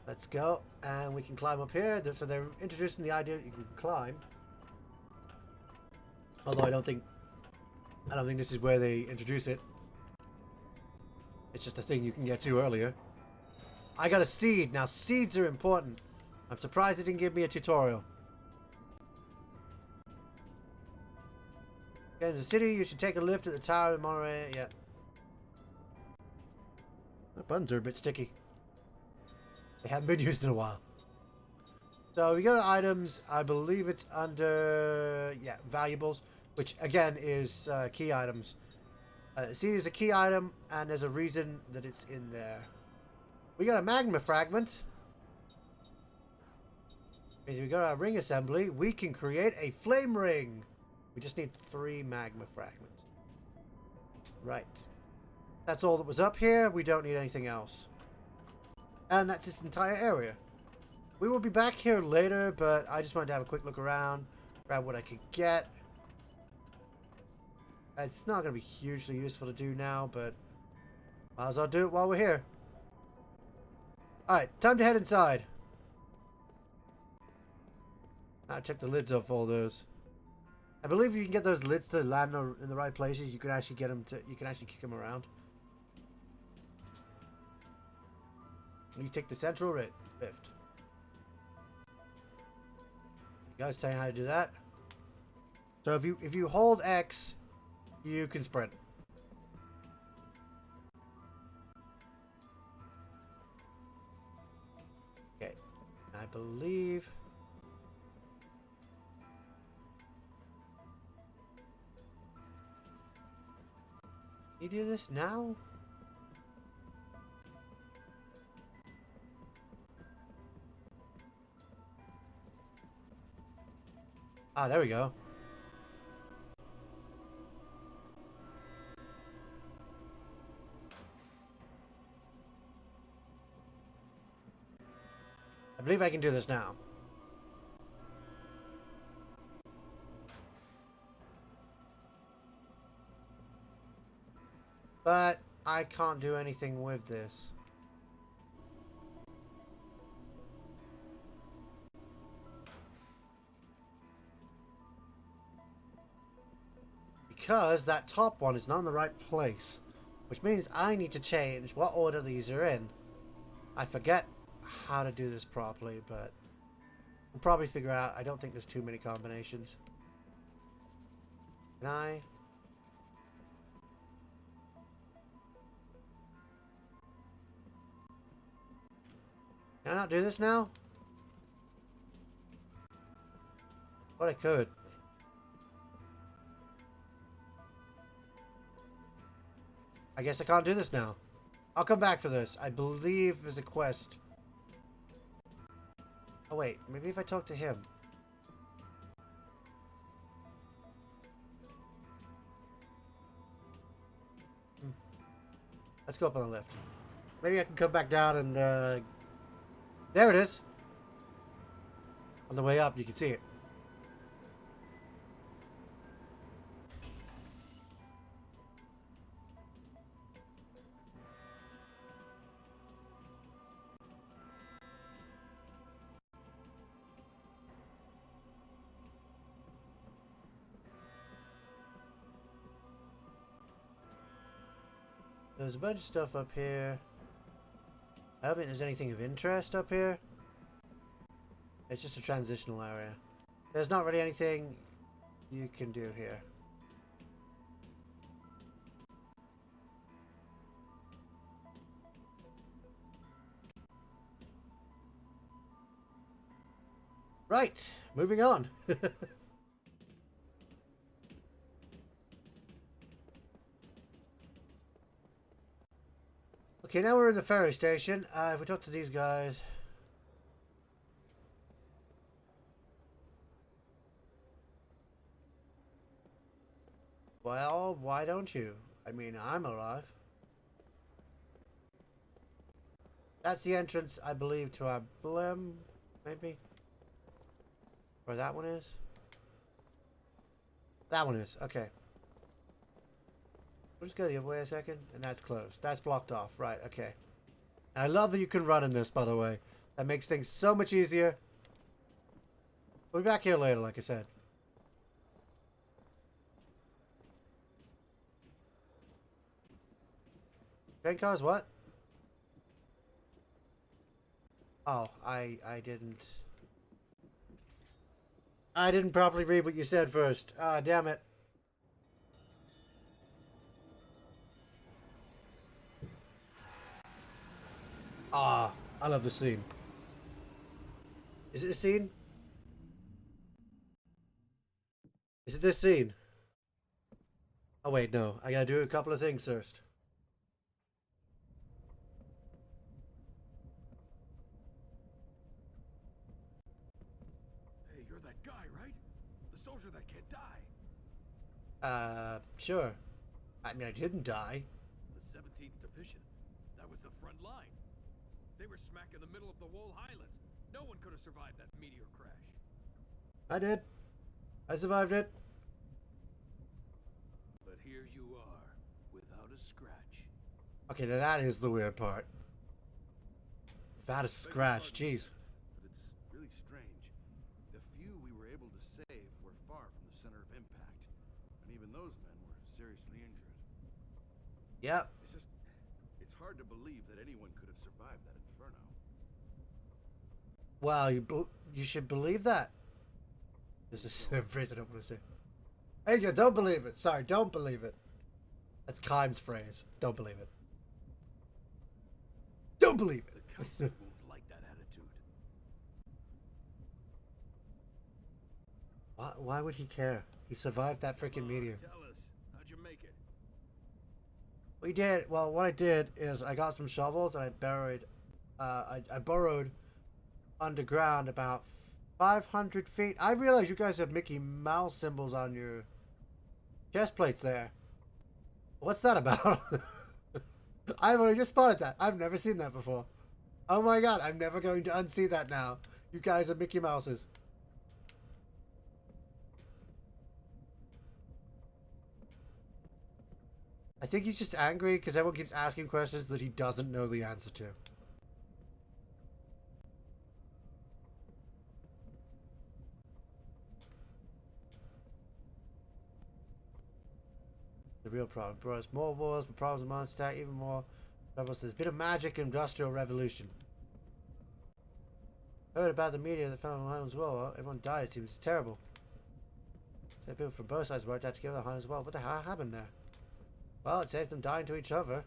Let's go, and we can climb up here. So they're introducing the idea that you can climb. Although I don't think this is where they introduce it. It's just a thing you can get to earlier. I got a seed. Now seeds are important. I'm surprised they didn't give me a tutorial. Get into the city. You should take a lift at the tower of Monterey. Yeah. The buttons are a bit sticky. They haven't been used in a while. So we go to items. I believe it's under, yeah, valuables, which again is key items. See, there's a key item, and there's a reason that it's in there. We got a magma fragment. If we go to our ring assembly, we can create a flame ring. We just need 3 magma fragments. Right. That's all that was up here. We don't need anything else. And that's this entire area. We will be back here later, but I just wanted to have a quick look around, grab what I could get. It's not going to be hugely useful to do now, but might as well do it while we're here. Alright, time to head inside. I took the lids off all those. I believe you can get those lids to land in the right places. You can actually get them to. You can actually kick them around. You take the central lift. You guys tell you how to do that. So if you hold X, you can sprint. Okay, I believe. You do this now? Ah, there we go. I believe I can do this now. But I can't do anything with this. Because that top one is not in the right place. Which means I need to change what order these are in. I forget how to do this properly, but we'll probably figure out. I don't think there's too many combinations. Can I? Can I not do this now? But I could. I guess I can't do this now. I'll come back for this. I believe there's a quest. Oh wait, maybe if I talk to him. Let's go up on the lift. Maybe I can come back down and there it is. On the way up, you can see it. There's a bunch of stuff up here. I don't think there's anything of interest up here. It's just a transitional area. There's not really anything you can do here. Right, moving on. Okay, now we're in the ferry station. If we talk to these guys... Well, why don't you? I mean, I'm alive. That's the entrance, I believe, to our blim, maybe? Where that one is? That one is, okay. We'll just go the other way a second, and that's closed. That's blocked off, right, okay. And I love that you can run in this, by the way. That makes things so much easier. We'll be back here later, like I said. Train cars, what? Oh, I didn't properly read what you said first. Ah, damn it. Ah, I love this scene. Is it a scene? Is it this scene? Oh wait, no. I gotta do a couple of things first. Hey, you're that guy, right? The soldier that can't die. Sure. I mean, I didn't die. The 17th Division. That was the front line. They were smack in the middle of the Wool Highlands. No one could have survived that meteor crash. I did. I survived it. But here you are, without a scratch. Okay, now that is the weird part. Without a scratch, jeez. But it's really strange. The few we were able to save were far from the center of impact. And even those men were seriously injured. Yep. It's hard to believe that anyone could have survived that inferno. Well, you should believe that. This is a phrase I don't want to say. Hey, you don't believe it. Sorry, don't believe it. That's Kaim's phrase. Don't believe it. Don't believe it. The council won't like that attitude. Why would he care? He survived that freaking meteor. Tell us, how'd you make it? We did. Well, what I did is I got some shovels and I buried. I burrowed underground about 500 feet. I realize you guys have Mickey Mouse symbols on your chest plates there. What's that about? I've only just spotted that. I've never seen that before. Oh my god, I'm never going to unsee that now. You guys are Mickey Mouses. I think he's just angry because everyone keeps asking questions that he doesn't know the answer to. The real problem brought us more wars, but problems of monster attack, even more troubles. There's a bit of magic industrial revolution. Heard about the meteor that fell on the island as well. Everyone died, it seems terrible. So people from both sides worked out together on as well. What the hell happened there? Well, it saves them dying to each other.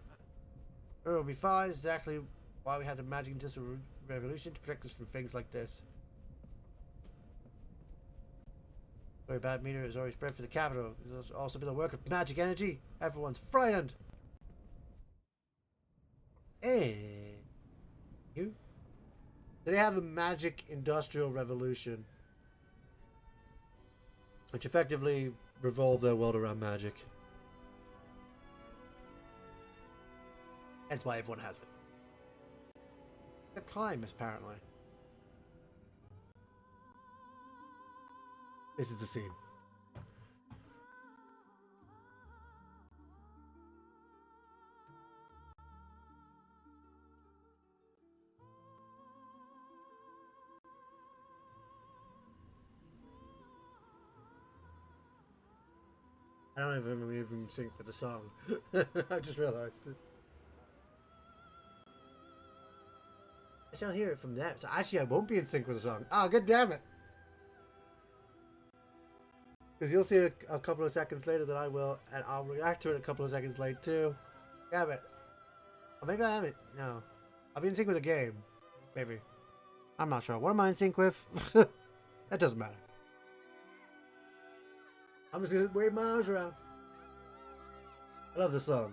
Everyone will be fine. It's exactly why we had the magic industrial revolution, to protect us from things like this. Very bad meteor is already spread for the capital. There's also been a work of magic energy. Everyone's frightened. Hey. You? They have a magic industrial revolution, which effectively revolved their world around magic. That's why everyone has it. Except Kaim, apparently. This is the scene. I don't even sync with the song. I just realized it. Actually, I'll hear it from them. So actually, I won't be in sync with the song. Ah, god damn it! Because you'll see a couple of seconds later that I will, and I'll react to it a couple of seconds late too. Damn it. Or maybe I haven't. No. I'll be in sync with the game. Maybe. I'm not sure. What am I in sync with? That doesn't matter. I'm just gonna wave my arms around. I love this song.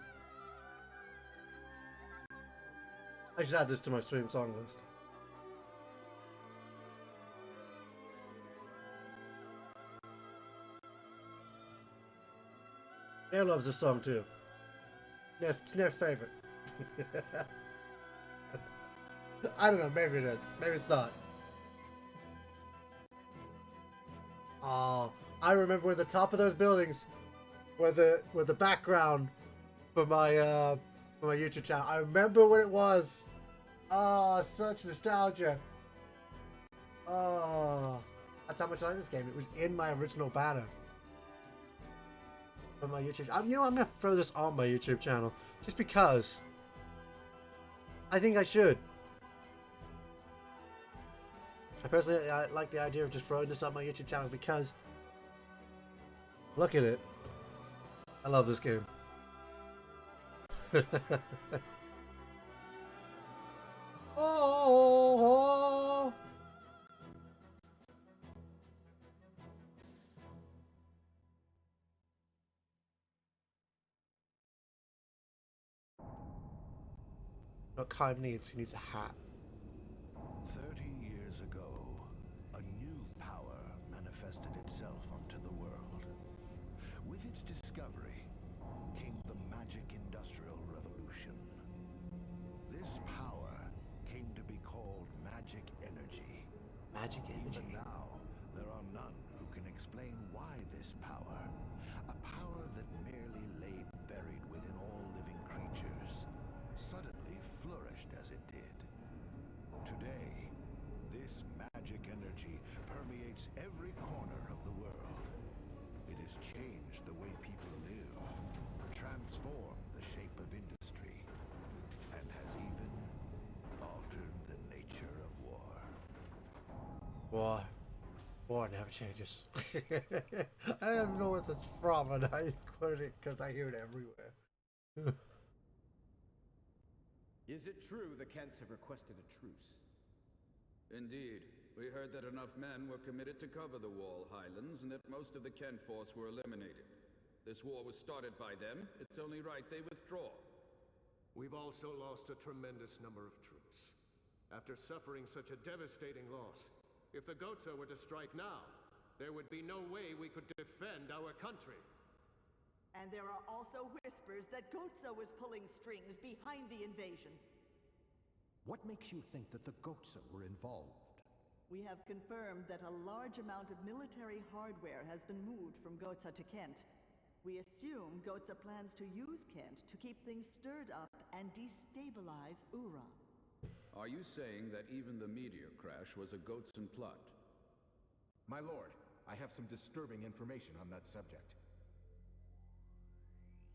I should add this to my stream song list. Nair loves this song too. It's Nair's favorite. I don't know, maybe it is. Maybe it's not. Oh, I remember when the top of those buildings were the background for my YouTube channel. I remember what it was. Oh, such nostalgia. Oh, that's how much I like this game. It was in my original banner for my YouTube. I'm gonna throw this on my YouTube channel just because I think I should. I personally like the idea of just throwing this on my YouTube channel because look at it. I love this game. Oh. What Kaim needs? He needs a hat. 30 years ago, a new power manifested itself onto the world. With its discovery came the magic industrial revolution. This power came to be called magic energy. Magic energy. Even now, there are none who can explain why this power, a power that merely lay buried within all living creatures, suddenly flourished as it did. Today, this magic energy permeates every corner of the world. It has changed the way people live, transformed the shape of industry, and has even altered the nature of war. War never changes. I don't even know what that's from, and I quote it because I hear it everywhere. Is it true the Kents have requested a truce? Indeed. We heard that enough men were committed to cover the Wall Highlands and that most of the Kent force were eliminated. This war was started by them. It's only right they withdraw. We've also lost a tremendous number of troops. After suffering such a devastating loss, if the Goatsa were to strike now, there would be no way we could defend our country. And there are also whispers that Goatsa was pulling strings behind the invasion. What makes you think that the Goatsa were involved? We have confirmed that a large amount of military hardware has been moved from Goatsa to Kent. We assume Goatsa plans to use Kent to keep things stirred up and destabilize Ura. Are you saying that even the meteor crash was a Goatsan plot? My lord, I have some disturbing information on that subject.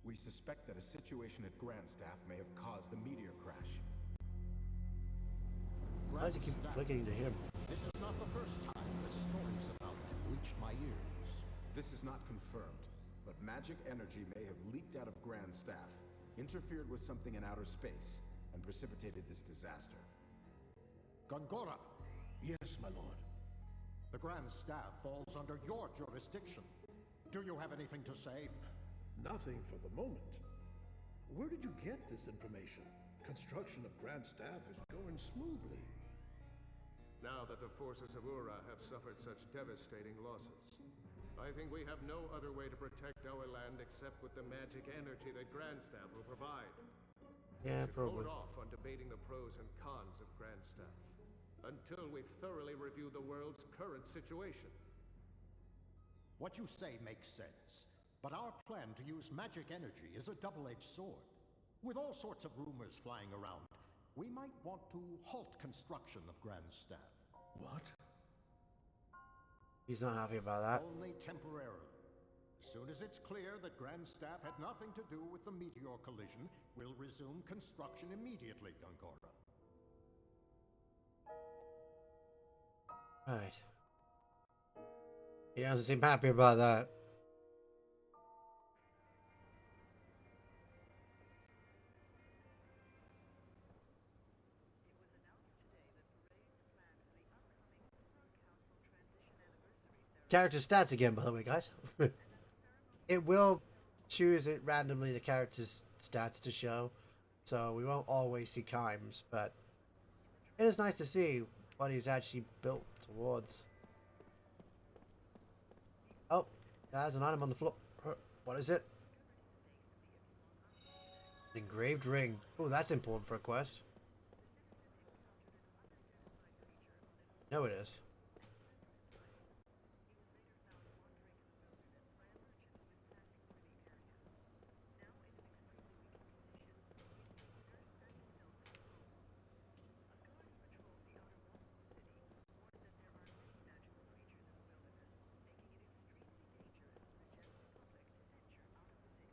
We suspect that a situation at Grandstaff may have caused the meteor crash. Why does he keep flicking to him? This is not the first time that stories about them reached my ears. This is not confirmed, but magic energy may have leaked out of Grandstaff, interfered with something in outer space, and precipitated this disaster. Gongora, Yes, my lord. the Grand Staff falls under your jurisdiction. Do you have anything to say? Nothing for the moment. Where did you get this information? Construction of Grand Staff is going smoothly. Now that the forces of Ura have suffered such devastating losses, I think we have no other way to protect our land except with the magic energy that Grandstaff will provide. Yeah, We should probably. hold off on debating the pros and cons of Grandstaff until we've thoroughly reviewed the world's current situation. What you say makes sense, but our plan to use magic energy is a double-edged sword. With all sorts of rumors flying around, we might want to halt construction of Grand Staff. What? He's not happy about that. Only temporarily. As soon as it's clear that Grand Staff had nothing to do with the meteor collision, we'll resume construction immediately, Gongora. Right. He doesn't seem happy about that. Character stats again, by the way, guys. It will choose it randomly, the character's stats to show. So we won't always see Kaim's, but it is nice to see what he's actually built towards. Oh, there's an item on the floor. What is it? An engraved ring. Oh, that's important for a quest. No, it is.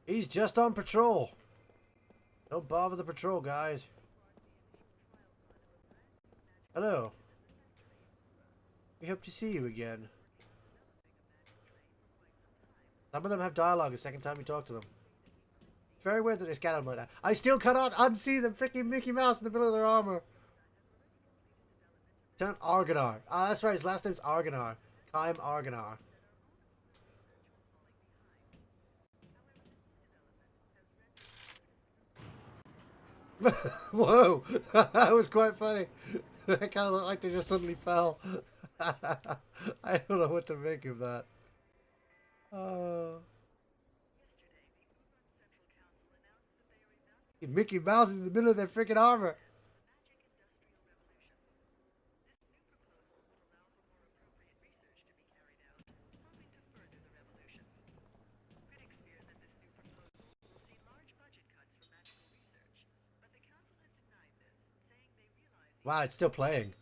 He's just on patrol. Don't bother the patrol, guys. Hello. We hope to see you again. Some of them have dialogue the second time you talk to them. It's very weird that they scan them like that. I still cannot unsee the freaking Mickey Mouse in the middle of their armor. Turn Argonar. Ah, that's right. His last name's Argonar. Kaim Argonar. Whoa! That was quite funny. That kind of looked like they just suddenly fell. I don't know what to make of that. Mickey Mouse is in the middle of their freaking armor. Wow, it's still playing.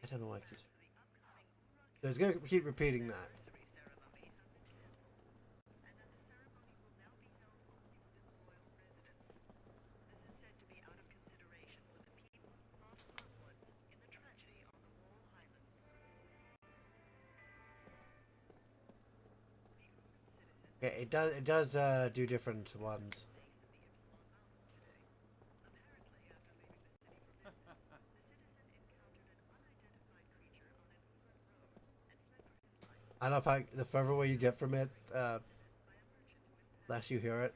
I don't know why he's... So he's going to keep repeating that. Okay, it does do different ones. I don't know if the further away you get from it, less you hear it.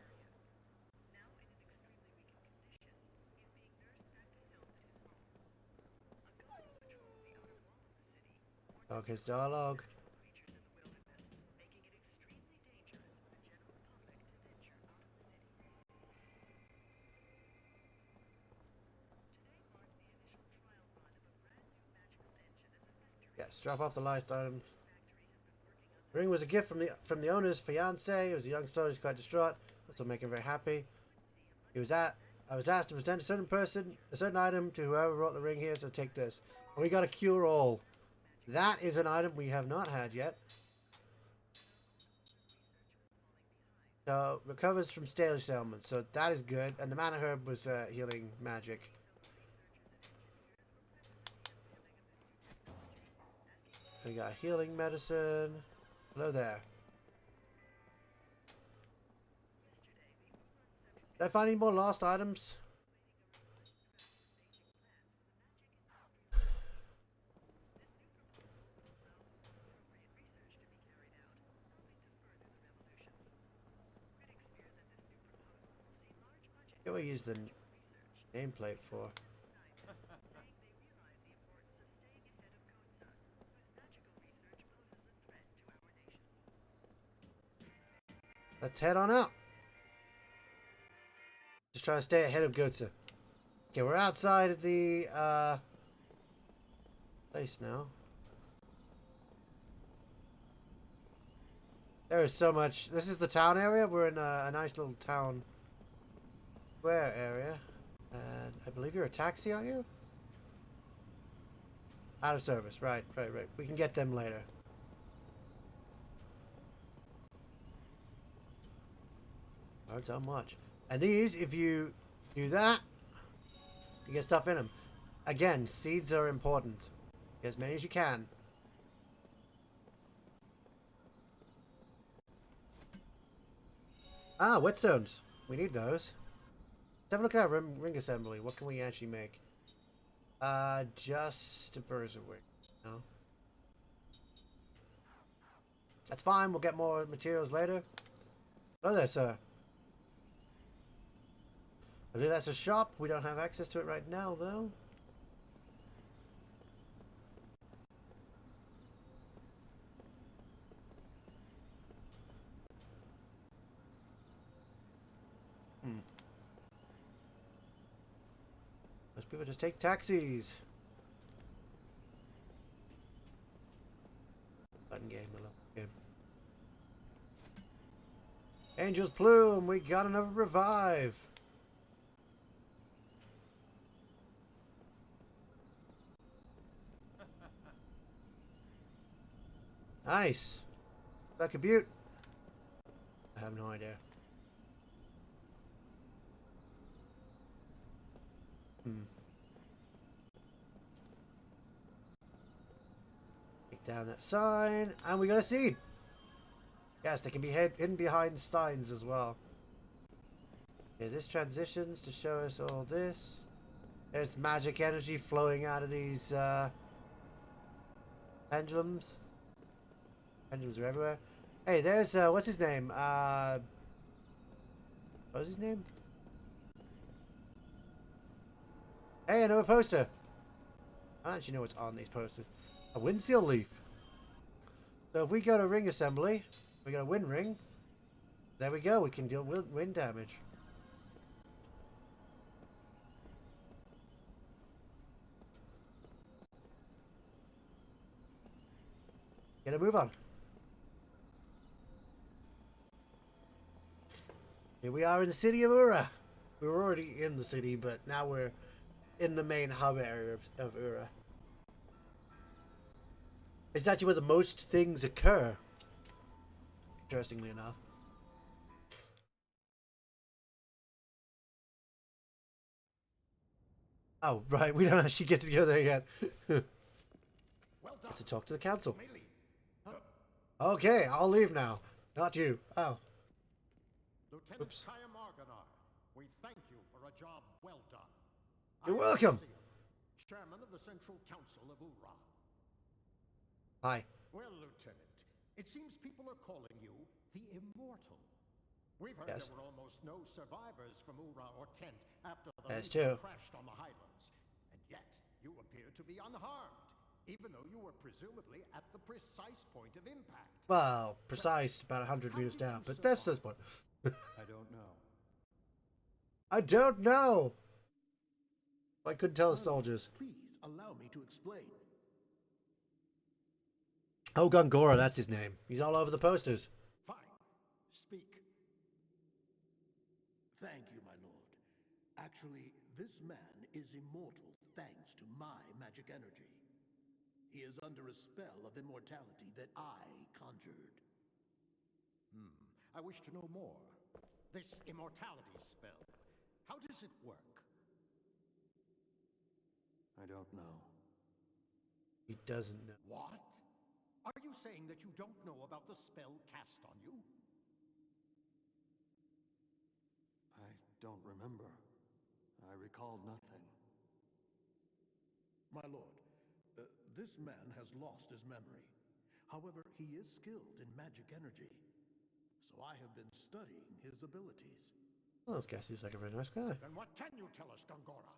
Okay, it's dialogue. Yes, drop off the last item. The ring was a gift from the owner's fiance. He was a young soldier, quite distraught. Also making him very happy. I was asked to present a certain item to whoever brought the ring here, so take this. And we got a cure all. That is an item we have not had yet. So recovers from stage ailments, so that is good. And the mana herb was healing magic. We got healing medicine. Hello there. Did I find any more lost items? What do I use the nameplate for? Let's head on out. Just trying to stay ahead of Gotza. Okay, we're outside of the place now. There is so much. This is the town area. We're in a nice little town square area. And I believe you're a taxi, aren't you? Out of service. Right. We can get them later. Not so much. And these, if you do that, you get stuff in them. Again, seeds are important. Get as many as you can. Ah, whetstones. We need those. Let's have a look at our ring assembly. What can we actually make? Just a bird's wing. No. That's fine. We'll get more materials later. Oh, there, sir. I believe that's a shop. We don't have access to it right now, though. Most people just take taxis. Fun game, I love the game. Angel's Plume, we got another revive. Nice. Back a butte. I have no idea. Take down that sign, and we got a seed. Yes, they can be hidden behind steins as well. Okay, this transitions to show us all this. There's magic energy flowing out of these pendulums. Pendulums are everywhere. Hey, there's what's his name? What's his name? Hey, another poster. I don't actually know what's on these posters. A wind seal leaf. So if we go to ring assembly, we got a wind ring. There we go. We can deal with wind damage. Get a move on. Here we are in the city of Ura. We were already in the city, but now we're in the main hub area of Ura. It's actually where the most things occur. Interestingly enough. Oh, right. We don't actually get to go there yet. To talk to the council. Okay, I'll leave now. Not you. Oh. Lieutenant Kaim Argonar, we thank you for a job well done. You're welcome. Chairman of the Central Council of Ura. Hi. Well, Lieutenant, it seems people are calling you the Immortal. We've heard there were almost no survivors from Ura or Kent after the meteor crashed on the Highlands. And yet, you appear to be unharmed, even though you were presumably at the precise point of impact. Well, precise, about 100 meters down, but that's this point. I don't know. I don't know. I couldn't tell the soldiers. Please allow me to explain. Oh, Gongora, that's his name. He's all over the posters. Fine. Speak. Thank you, my lord. Actually, this man is immortal thanks to my magic energy. He is under a spell of immortality that I conjured. I wish to know more. This immortality spell, how does it work? I don't know. He doesn't know. What? Are you saying that you don't know about the spell cast on you? I don't remember. I recall nothing. My lord, this man has lost his memory. However, he is skilled in magic energy. So I have been studying his abilities. Well, this guy seems like a very nice guy. Then what can you tell us, Gongora?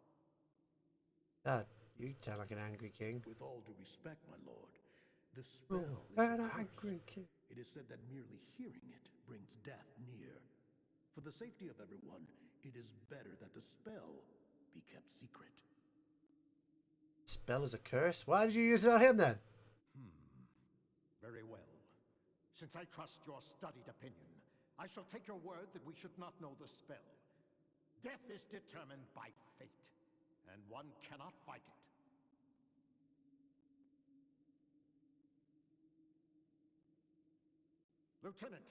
God, you sound like an angry king. With all due respect, my lord, the spell is a curse. It is said that merely hearing it brings death near. For the safety of everyone, it is better that the spell be kept secret. Spell is a curse? Why did you use it on him then? Very well. Since I trust your studied opinion, I shall take your word that we should not know the spell. Death is determined by fate, and one cannot fight it. Lieutenant,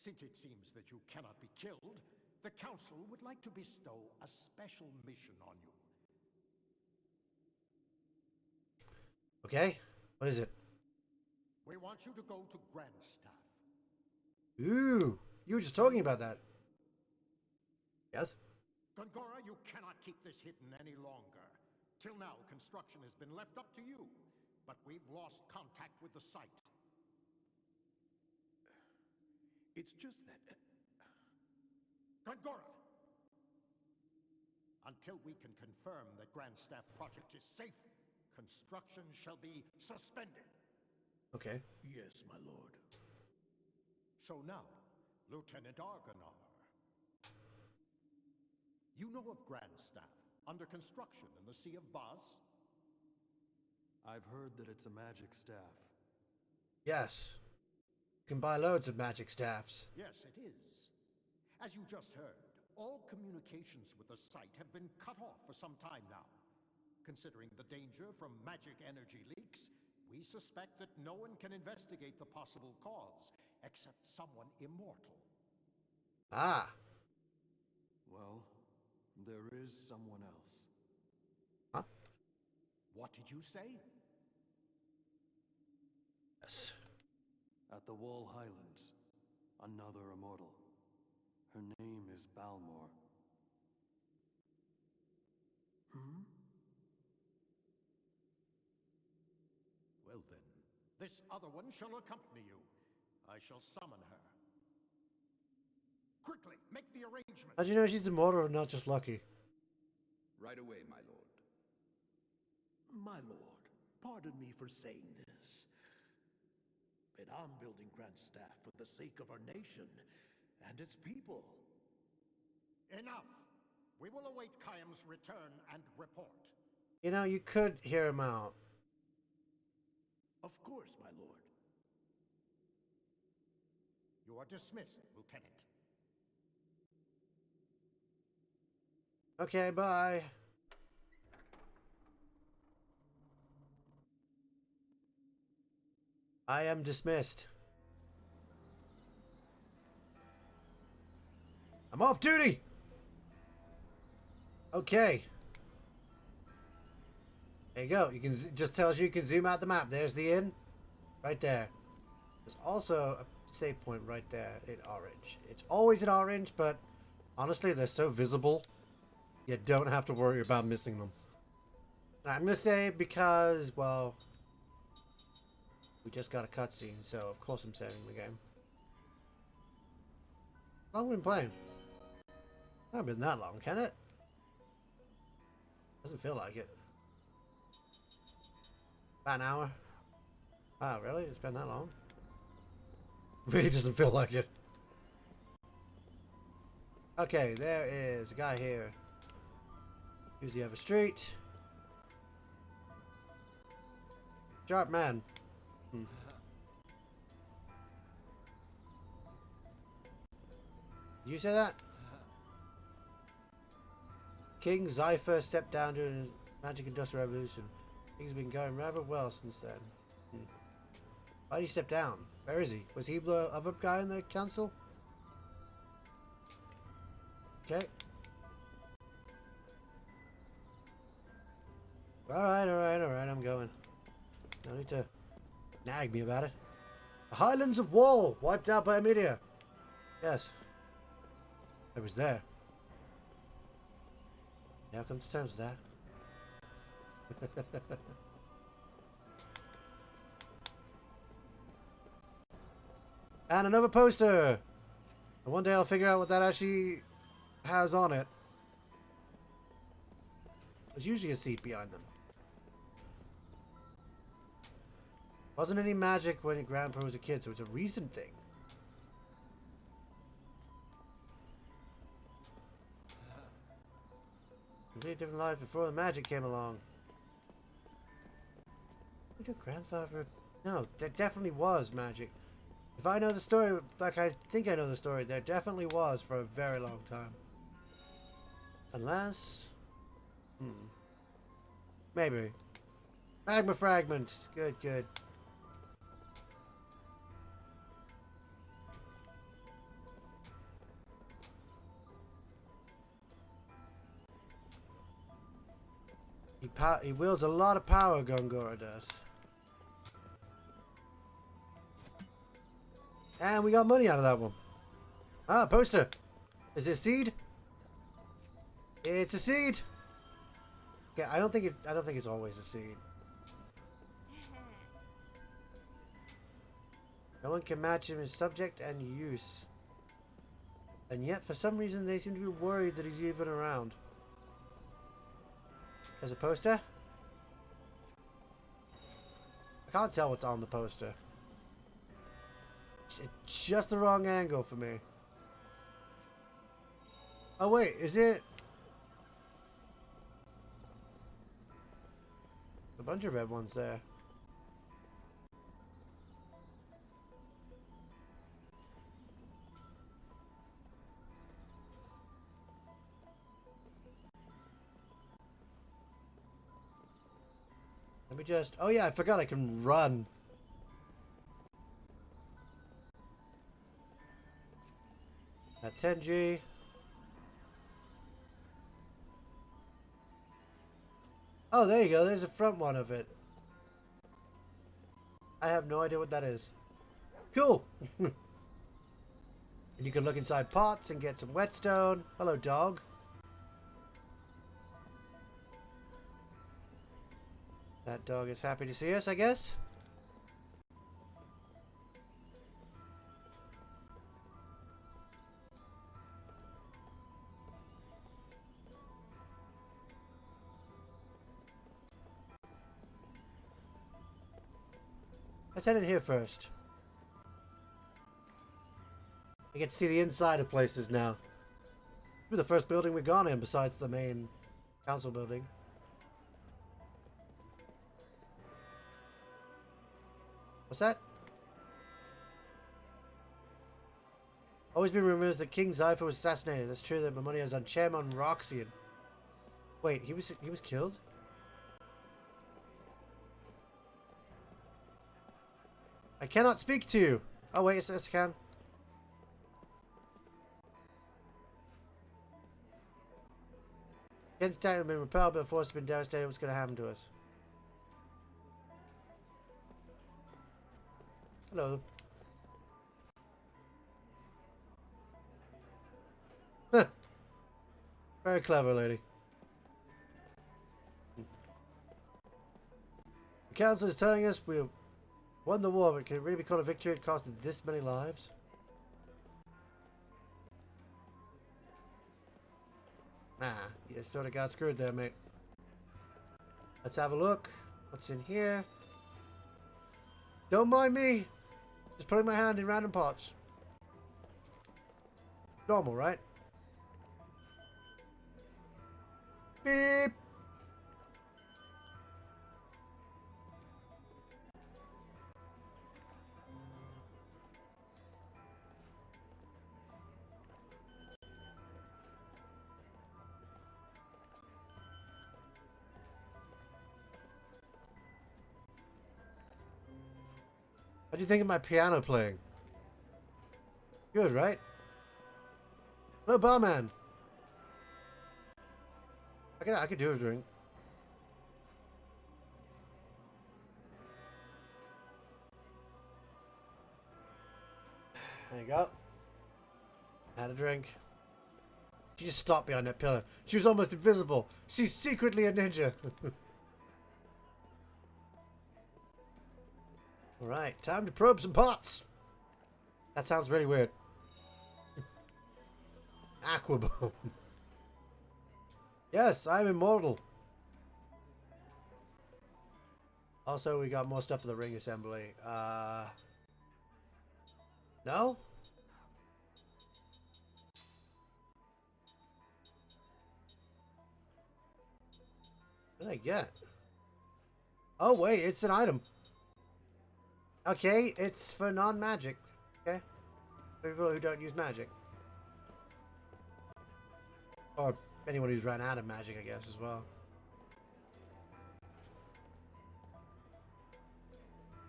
Since it seems that you cannot be killed, the Council would like to bestow a special mission on you. Okay, what is it? We want you to go to Grandstaff. Ooh, you were just talking about that. Yes? Gongora, you cannot keep this hidden any longer. Till now, construction has been left up to you, but we've lost contact with the site. It's just that... Gongora! Until we can confirm that Grandstaff project is safe, construction shall be suspended. Okay. Yes, my lord. So now, Lieutenant Argonar. You know of Grandstaff, under construction in the Sea of Baz? I've heard that it's a magic staff. Yes. You can buy loads of magic staffs. Yes, it is. As you just heard, all communications with the site have been cut off for some time now. Considering the danger from magic energy leaks, we suspect that no one can investigate the possible cause, except someone immortal. Ah. Well, there is someone else. Huh? What did you say? Yes. At the Wall Highlands, another immortal. Her name is Balmor. Well then, this other one shall accompany you. I shall summon her. Quickly, make the arrangements. How'd you know she's immortal or not just lucky? Right away, my lord. My lord, pardon me for saying this, but I'm building Grandstaff for the sake of our nation and its people. Enough! We will await Kaim's return and report. You know, you could hear him out. Of course, my lord. You are dismissed, Lieutenant. Okay, bye. I am dismissed. I'm off duty! Okay. There you go. You can just tells you can zoom out the map. There's the inn. Right there. There's also a save point right there in orange. It's always in orange, but honestly, they're so visible. You don't have to worry about missing them. I'm going to say because, well, we just got a cutscene, so of course I'm saving the game. How long have we been playing? Not been that long, can it? Doesn't feel like it. About an hour. Ah, really? It's been that long? Really doesn't feel like it. Okay, there is a guy here. Who's the other street? Sharp man. You say that? King Zypher stepped down during the Magic Industrial Revolution. Things have been going rather well since then. Why did he step down? Where is he? Was he the other guy in the council? Okay. Alright, I'm going. No need to nag me about it. The Highlands of Wall, wiped out by a meteor. Yes. I was there. Now come to terms with that. And another poster! And one day I'll figure out what that actually has on it. There's usually a seat behind them. Wasn't any magic when Grandpa was a kid, so it's a recent thing. Completely different life before the magic came along. What did your grandfather... No, there definitely was magic. If I know the story, like I think I know the story, there definitely was for a very long time. Unless... Maybe. Magma fragment. Good, good. He wields a lot of power, Gongora does. And we got money out of that one. Ah, poster. Is it a seed? It's a seed. Okay, I don't think it's always a seed. No one can match him as subject and use. And yet, for some reason, they seem to be worried that he's even around. There's a poster. I can't tell what's on the poster. It's just the wrong angle for me. Oh wait, is it? A bunch of red ones there. Let me just... Oh yeah, I forgot I can run. At 10G. Oh, there you go. There's a front one of it. I have no idea what that is. Cool. And you can look inside pots and get some whetstone. Hello, dog. That dog is happy to see us, I guess. Let's head in here first. We get to see the inside of places now. This will be the first building we've gone in besides the main council building. What's that? Always been rumors that King Zypher was assassinated. That's true that Mamonia is on Chairman Roxian. Wait, he was killed? I cannot speak to you. Oh wait, yes, I can. Kent's attack has been repelled, but the force has been devastated. What's going to happen to us? Hello. Huh. Very clever, lady. The council is telling us we won the war, but can it really be called a victory? It costed this many lives? Nah, you sort of got screwed there, mate. Let's have a look. What's in here? Don't mind me. Just putting my hand in random pots. Normal, right? Beep. What do you think of my piano playing? Good, right? Hello, barman. I could do a drink. There you go. Had a drink. She just stopped behind that pillar. She was almost invisible. She's secretly a ninja. Alright, time to probe some pots. That sounds really weird. Aquabone. Yes, I'm immortal. Also, we got more stuff for the ring assembly. No? What did I get? Oh, wait, it's an item. Okay, it's for non-magic. Okay? For people who don't use magic. Or anyone who's run out of magic, I guess, as well.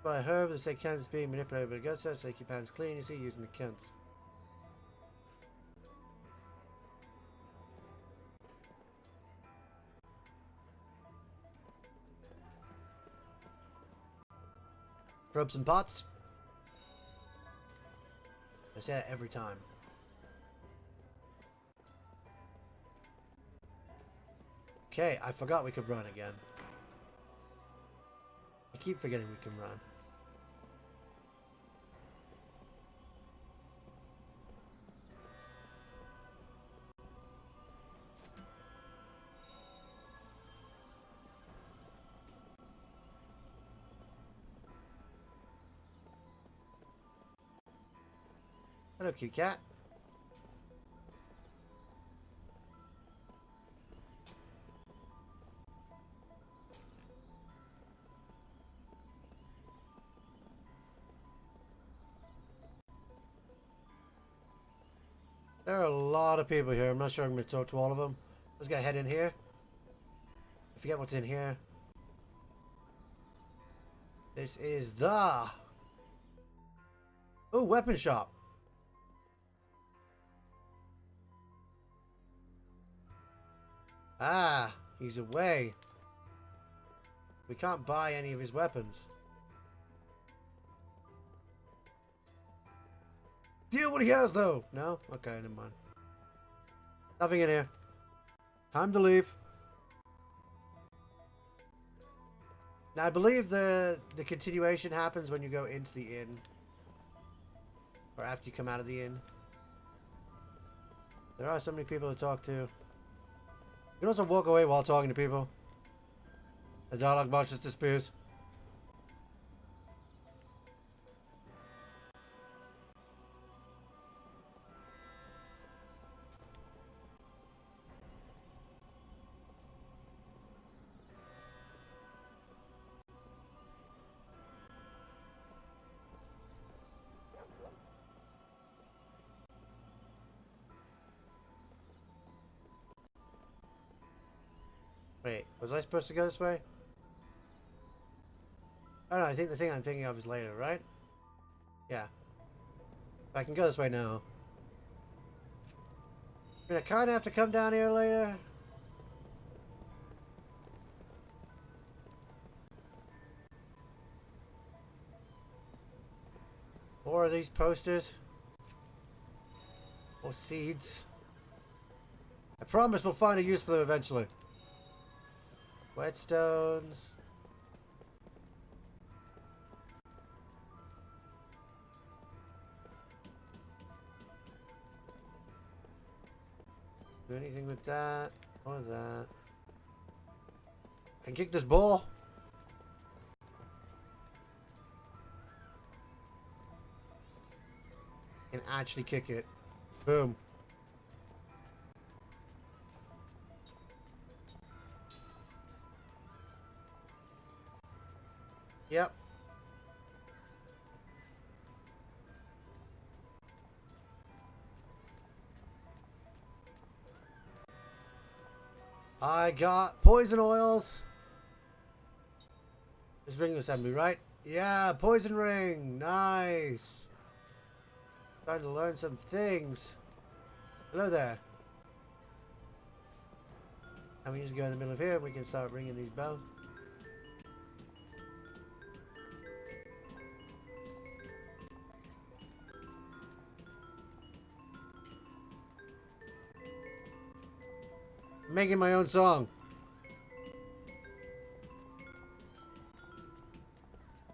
By a herb that say Kent's being manipulated by the gut set, so they keep hands clean, you see, using the Kent. Probe some pots. I say that every time. Okay, I forgot we could run again. I keep forgetting we can run. Hello, cute cat. There are a lot of people here. I'm not sure I'm going to talk to all of them. Let's go head in here. I forget what's in here. This is the... Oh, weapon shop. Ah, he's away. We can't buy any of his weapons. Deal what he has, though. No? Okay, never mind. Nothing in here. Time to leave. Now, I believe the continuation happens when you go into the inn. Or after you come out of the inn. There are so many people to talk to. You can also walk away while talking to people. The dialogue box just disappears. Wait, was I supposed to go this way? Oh no, I think the thing I'm thinking of is later, right? Yeah. I can go this way now. I'm gonna kinda have to come down here later. More of these posters. More seeds. I promise we'll find a use for them eventually. Whetstones. Do anything with that or that. I can kick this ball. I can actually kick it. Boom. Yep. I got poison oils. This ring was sent me, right? Yeah, poison ring. Nice. Starting to learn some things. Hello there. And we just go in the middle of here. We can start ringing these bells. Making my own song.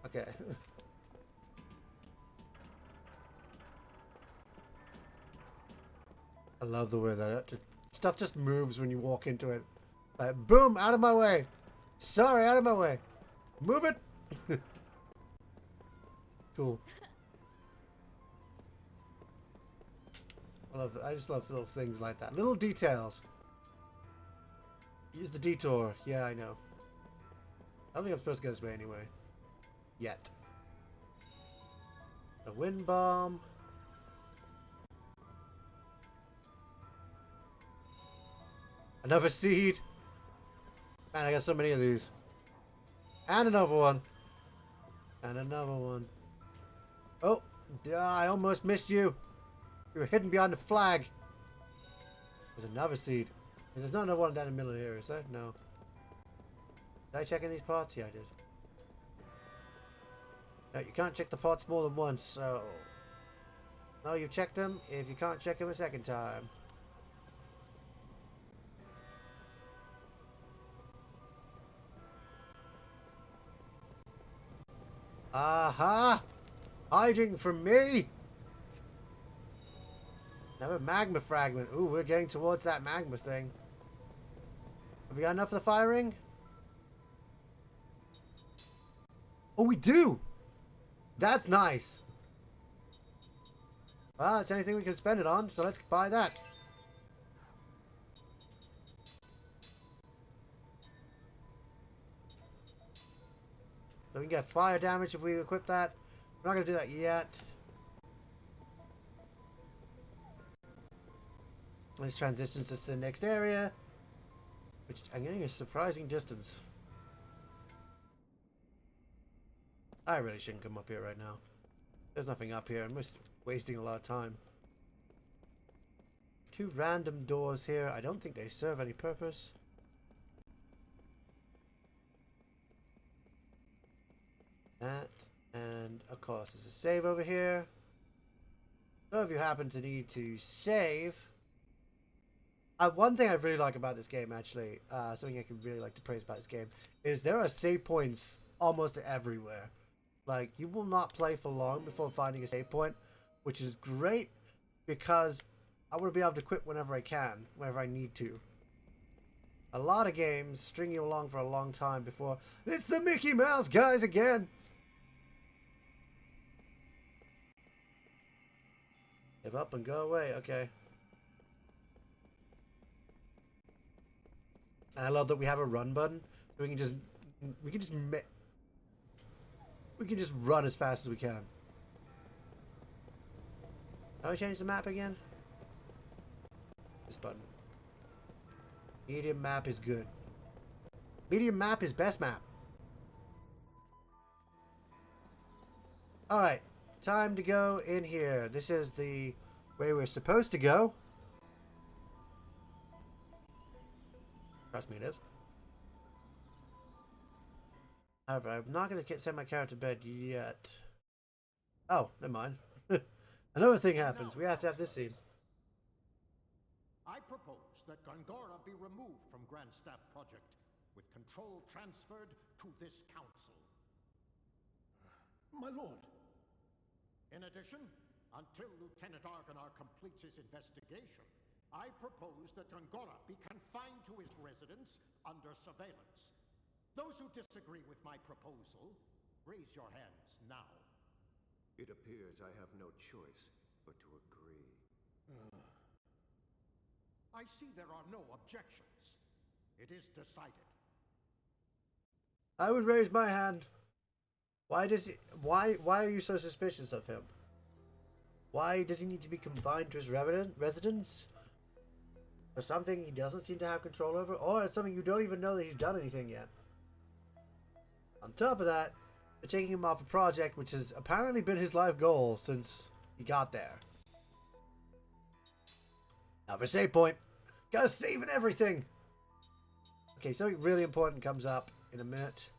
Okay. I love the way that stuff just moves when you walk into it. Like, boom, out of my way. Sorry, out of my way. Move it. Cool. I just love little things like that. Little details. Use the detour. Yeah, I know. I don't think I'm supposed to go this way anyway. Yet. A wind bomb. Another seed. Man, I got so many of these. And another one. And another one. Oh, I almost missed you. You were hidden behind the flag. There's another seed. There's not another one down the middle here, is there? No. Did I check in these parts? Yeah, I did. No, you can't check the pots more than once, so... No, you've checked them if you can't check them a second time. Aha! Hiding from me! Another magma fragment. Ooh, we're getting towards that magma thing. Have we got enough for the firing? Oh, we do! That's nice. Well, that's anything we can spend it on, so let's buy that. So we can get fire damage if we equip that. We're not going to do that yet. This transitions us to the next area, which I'm getting a surprising distance. I really shouldn't come up here right now. There's nothing up here. I'm just wasting a lot of time. 2 random doors here. I don't think they serve any purpose. That, and of course there's a save over here. So if you happen to need to save... one thing I really like about this game, actually, something I can really like to praise about this game, is there are save points almost everywhere. Like, you will not play for long before finding a save point, which is great because I want to be able to quit whenever I can, whenever I need to. A lot of games string you along for a long time before, it's the Mickey Mouse guys again! Give up and go away, okay. And I love that we have a run button. So we can just run as fast as we can. How do we change the map again? This button. Medium map is good. Medium map is best map. Alright. Time to go in here. This is the way we're supposed to go. Trust me, it is. However, I'm not going to send my character to bed yet. Oh, never mind. Another thing happens. We have to have this scene. I propose that Argonar be removed from Grand Staff Project, with control transferred to this council. My lord. In addition, until Lieutenant Argonar completes his investigation, I propose that Argonar be confined to his residence under surveillance. Those who disagree with my proposal, raise your hands now. It appears I have no choice but to agree. I see there are no objections. It is decided. I would raise my hand. Why are you so suspicious of him? Why does he need to be confined to his residence? For something he doesn't seem to have control over? Or it's something you don't even know that he's done anything yet? On top of that, they're taking him off a project which has apparently been his life goal since he got there. Now for save point. Gotta save and everything! Okay, something really important comes up in a minute.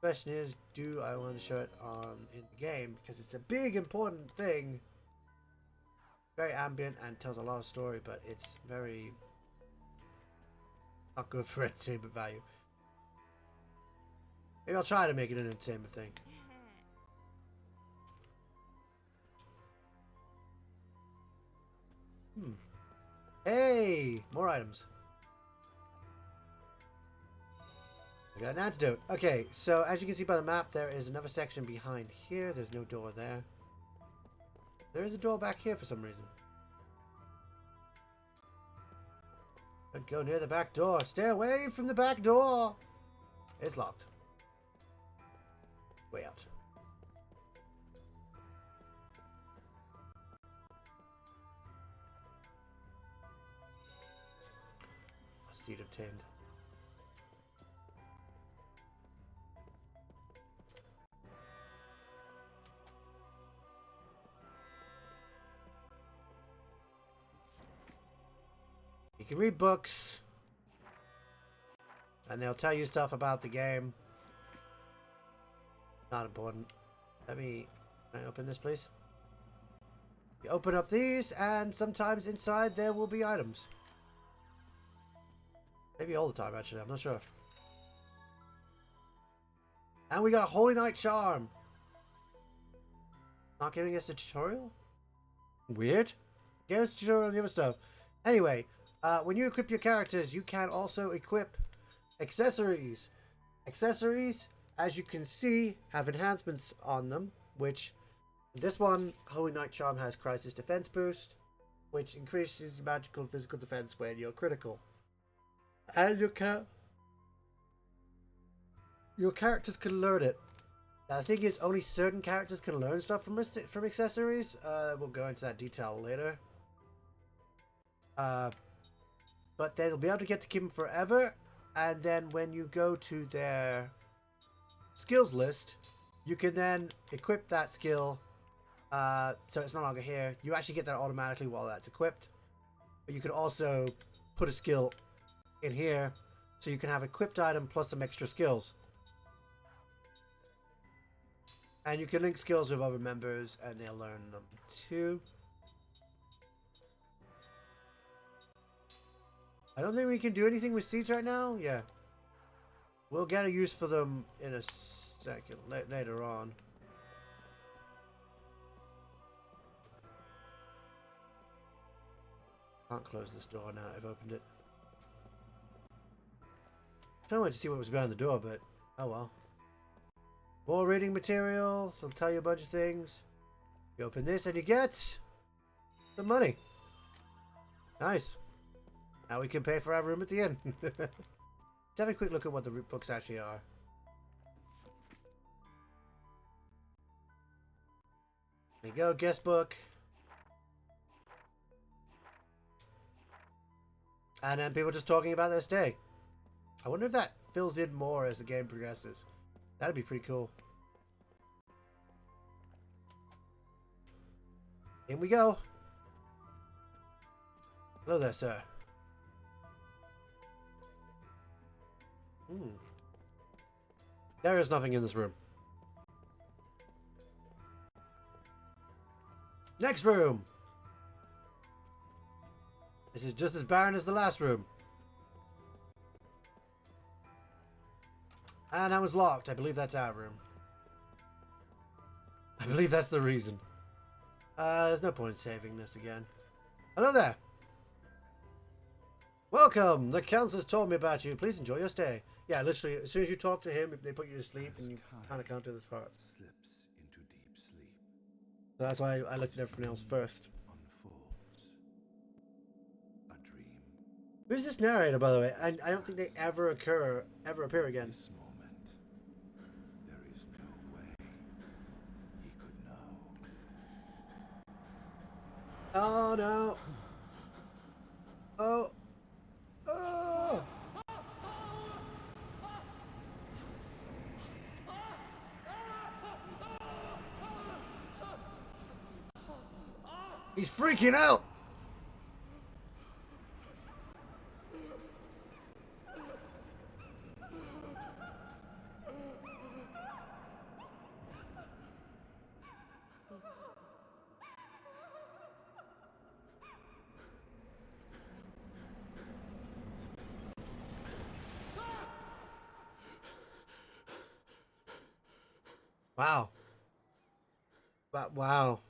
Question is, do I want to show it on in the game? Because it's a big important thing. Very ambient and tells a lot of story, but it's very not good for entertainment value. Maybe I'll try to make it an entertainment thing. Hey! More items. We got an antidote. Okay, so as you can see by the map, there is another section behind here. There's no door there. There is a door back here for some reason. Don't go near the back door. Stay away from the back door. It's locked. Way out. A seat obtained. You can read books, and they'll tell you stuff about the game. Not important. Can I open this, please? You open up these, and sometimes inside there will be items. Maybe all the time, actually. I'm not sure. And we got a Holy Knight Charm. Not giving us a tutorial? Weird. Give us a tutorial on the other stuff. Anyway, when you equip your characters, you can also equip accessories. Accessories, as you can see, have enhancements on them, which this one, Holy Knight Charm, has Crisis Defense Boost, which increases magical and physical defense when you're critical. And your characters can learn it. Now, the thing is, only certain characters can learn stuff from accessories. We'll go into that detail later. But they'll be able to get to keep them forever. And then when you go to their skills list, you can then equip that skill. So it's no longer here. You actually get that automatically while that's equipped. But you can also put a skill in here, so you can have equipped item plus some extra skills. And you can link skills with other members, and they'll learn them too. I don't think we can do anything with seeds right now. Yeah. We'll get a use for them in a second, later on. Can't close this door now. I've opened it. Can't wait to see what was behind the door, but oh well. More reading material. So it'll tell you a bunch of things. You open this and you get the money. Nice. Now we can pay for our room at the inn. Let's have a quick look at what the books actually are. There you go, guest book. And then people just talking about their stay. I wonder if that fills in more as the game progresses. That'd be pretty cool. In we go. Hello there, sir. There is nothing in this room. Next room. This is just as barren as the last room. And that was locked. I believe that's our room. I believe that's the reason. There's no point in saving this again. Hello there. Welcome. The council's told me about you. Please enjoy your stay. Yeah, literally, as soon as you talk to him, they put you to sleep, and you kind of can't do this part. Slips into deep sleep. So that's why I looked at everything else first. Unfolds. A dream. Who's this narrator, by the way? I don't think they ever appear again. This moment, there is no way he could know. Oh no! Oh! Oh! He's freaking out! Wow. Wow.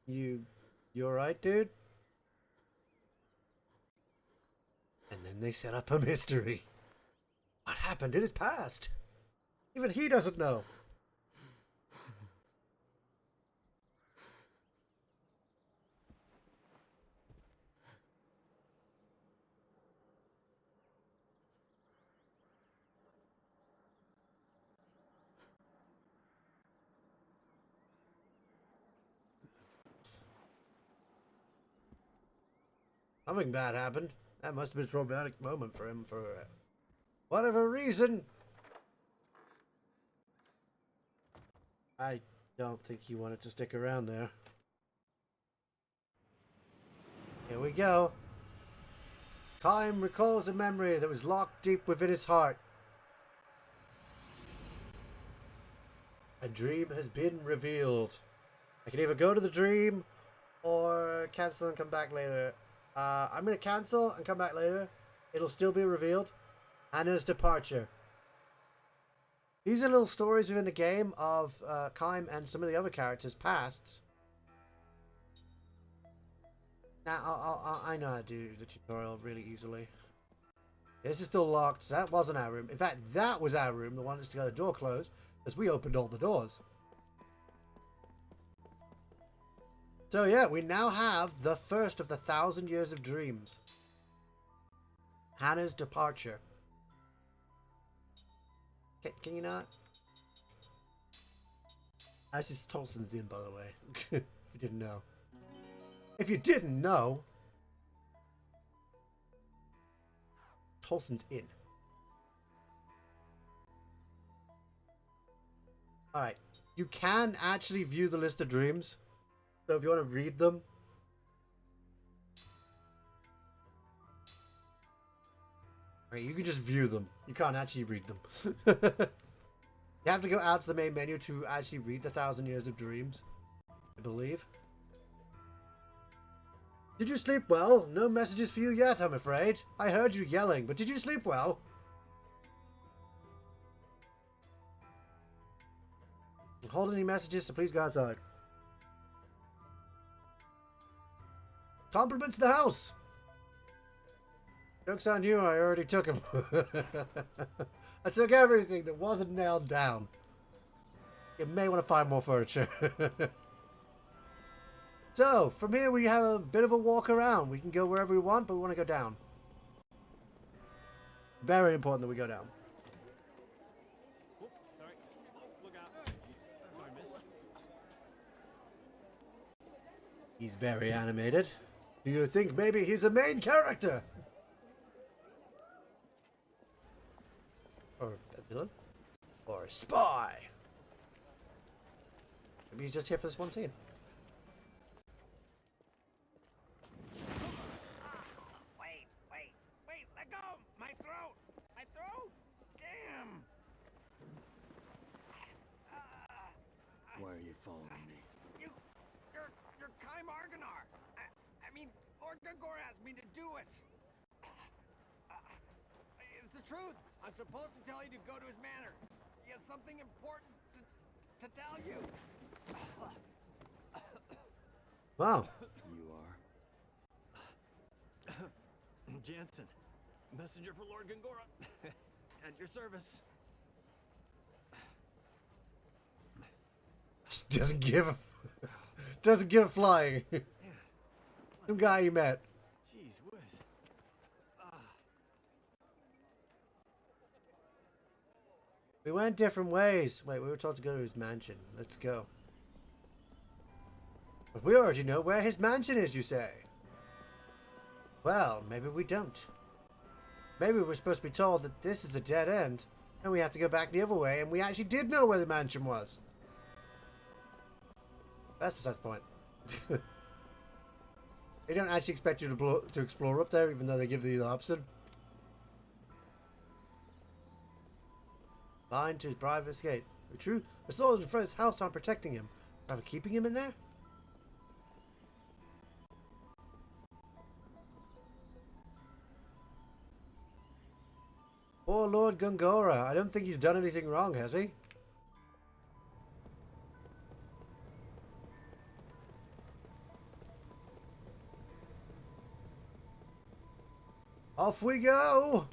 You alright, dude? And then they set up a mystery. What happened in his past? Even he doesn't know. Something bad happened. That must have been a traumatic moment for him for whatever reason. I don't think he wanted to stick around there. Here we go. Kaim recalls a memory that was locked deep within his heart. dream has been revealed. I can either go to the dream or cancel and come back later. I'm going to cancel and come back later. It'll still be revealed. Anna's departure. These are little stories within the game of Kaim and some of the other characters' pasts. Now, I know how to do the tutorial really easily. This is still locked. So that wasn't our room. In fact, that was our room. The one that's got the door closed. Because we opened all the doors. So yeah, we now have the first of the 1,000 Years of Dreams. Hannah's departure. Can you not? This is Tolson's in, by the way. If you didn't know. If you didn't know, Tolson's in. Alright. You can actually view the list of dreams. So if you want to read them. Alright, you can just view them. You can't actually read them. You have to go out to the main menu to actually read the 1,000 Years of Dreams. I believe. Did you sleep well? No messages for you yet, I'm afraid. I heard you yelling, but did you sleep well? Hold any messages, so please go outside. Compliments to the house. Joke's on you, I already took him. I took everything that wasn't nailed down. You may want to find more furniture. So, from here we have a bit of a walk around. We can go wherever we want, but we want to go down. Very important that we go down. Oh, sorry. Oh, look out. Sorry, miss. He's very animated. Do you think maybe he's a main character? Or a villain? Or a spy? Maybe he's just here for this one scene. Wait, let go! My throat! Damn! Why are you following me? You're Kaim Argonar! I mean, Lord Gungor asked me to do it! It's the truth! I'm supposed to tell you to go to his manor. He has something important to tell you. Wow. You are? Jansen, messenger for Lord Gungora. At your service. Doesn't give a flying. Some guy you met. Jeez whiz. We went different ways. Wait, we were told to go to his mansion. Let's go. But we already know where his mansion is, you say? Well, maybe we don't. Maybe we're supposed to be told that this is a dead end, and we have to go back the other way, and we actually did know where the mansion was. That's besides the point. They don't actually expect you to explore up there, even though they give you the option. Bind to his private escape. True, the soldiers in front of his house aren't protecting him. Are we keeping him in there? Poor Lord Gungora. I don't think he's done anything wrong, has he? Off we go!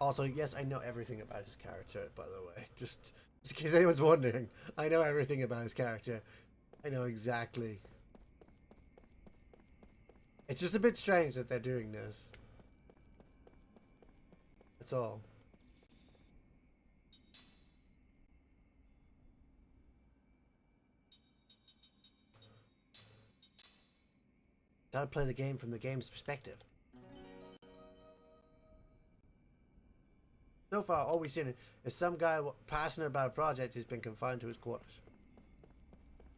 Also, yes, I know everything about his character, by the way. Just in case anyone's wondering. I know everything about his character. I know exactly. It's just a bit strange that they're doing this. That's all. Gotta play the game from the game's perspective. So far, all we've seen is some guy passionate about a project who's been confined to his quarters.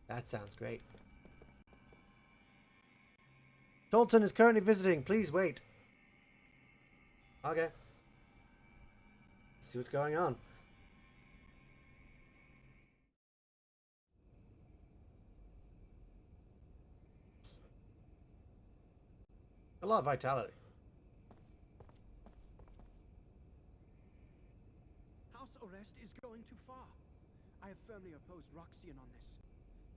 That sounds great. Dalton is currently visiting. Please wait. Okay. See what's going on. A lot of vitality. House Orest is going too far. I have firmly opposed Roxian on this.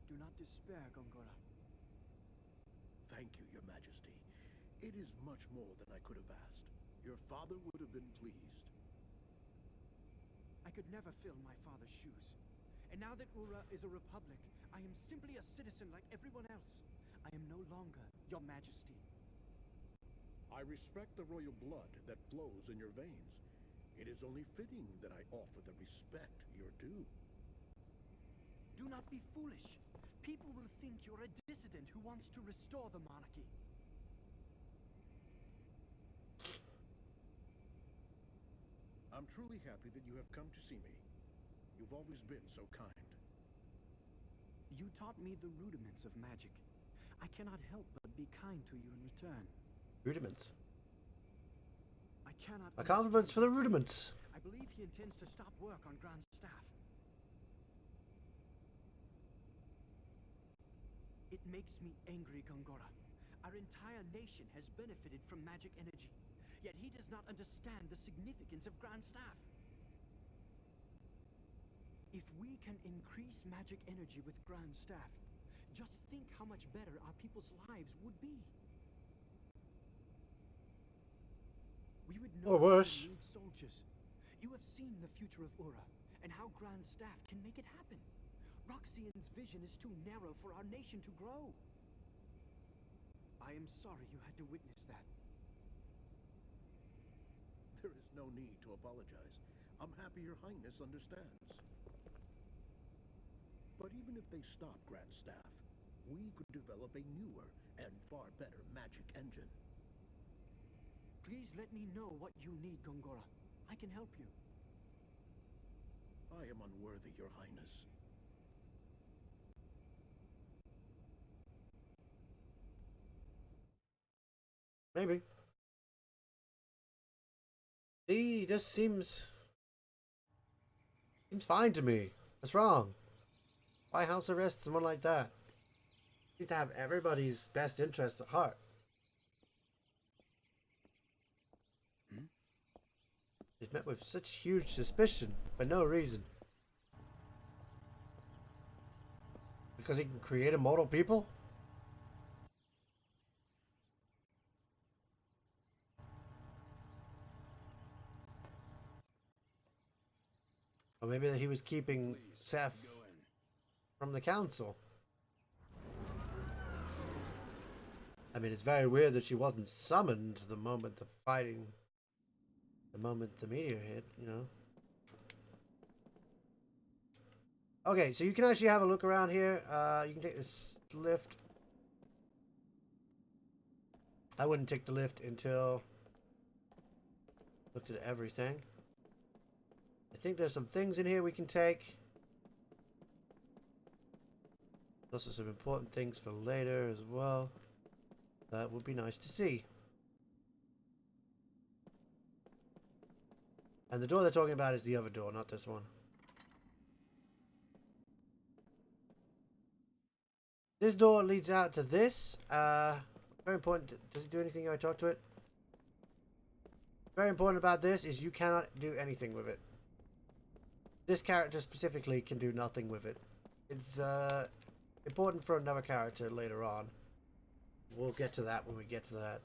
Do not despair, Gongora. Thank you, Your Majesty. It is much more than I could have asked. Your father would have been pleased. I could never fill my father's shoes. And now that Ura is a republic, I am simply a citizen like everyone else. I am no longer Your Majesty. I respect the royal blood that flows in your veins. It is only fitting that I offer the respect you're due. Do not be foolish. People will think you're a dissident who wants to restore the monarchy. I'm truly happy that you have come to see me. You've always been so kind. You taught me the rudiments of magic. I cannot help but be kind to you in return. Rudiments. I cannot. A compliments for the rudiments. I believe he intends to stop work on Grand Staff. It makes me angry, Gongora. Our entire nation has benefited from magic energy, yet he does not understand the significance of Grand Staff. If we can increase magic energy with Grand Staff, just think how much better our people's lives would be. We would Or worse. need soldiers. You have seen the future of Ura, and how Grand Staff can make it happen. Roxian's vision is too narrow for our nation to grow. I am sorry you had to witness that. There is no need to apologize. I'm happy Your Highness understands. But even if they stop Grand Staff, we could develop a newer and far better magic engine. Please let me know what you need, Gongora. I can help you. I am unworthy, Your Highness. Maybe. See, this seems fine to me. What's wrong? Why house arrest someone like that? You need to have everybody's best interest at heart. He's met with such huge suspicion for no reason. Because he can create immortal people? Or maybe that he was keeping Seth from the council. I mean, it's very weird that she wasn't summoned the moment the fighting, the moment the meteor hit, you know. Okay, so you can actually have a look around here. You can take this lift. I wouldn't take the lift until looked at everything. I think there's some things in here we can take. Also some important things for later as well. That would be nice to see. And the door they're talking about is the other door, not this one. This door leads out to this. Very important. Does it do anything when I talk to it? Very important about this is you cannot do anything with it. This character specifically can do nothing with it. It's important for another character later on. We'll get to that when we get to that.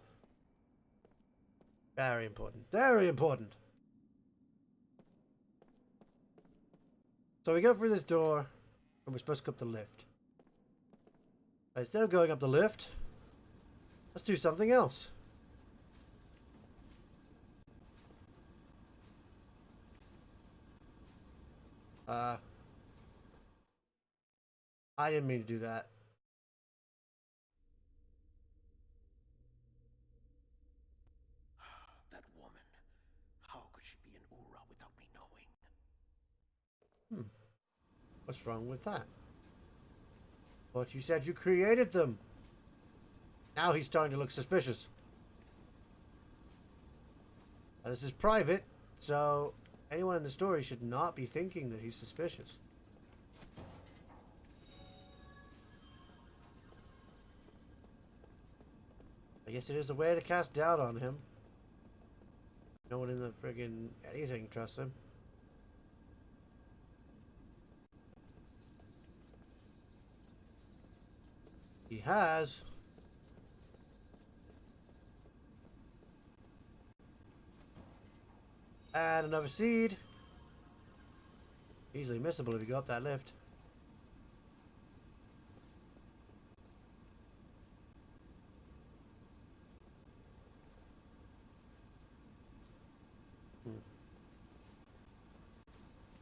Very important. Very important. So we go through this door, and we're supposed to go up the lift. But instead of going up the lift, let's do something else. I didn't mean to do that. That woman. How could she be in Ura without me knowing? What's wrong with that? But you said you created them. Now he's starting to look suspicious. Now, this is private, so anyone in the story should not be thinking that he's suspicious. I guess it is a way to cast doubt on him. No one in the friggin' anything trusts him. He has. And another seed. Easily missable if you go up that lift.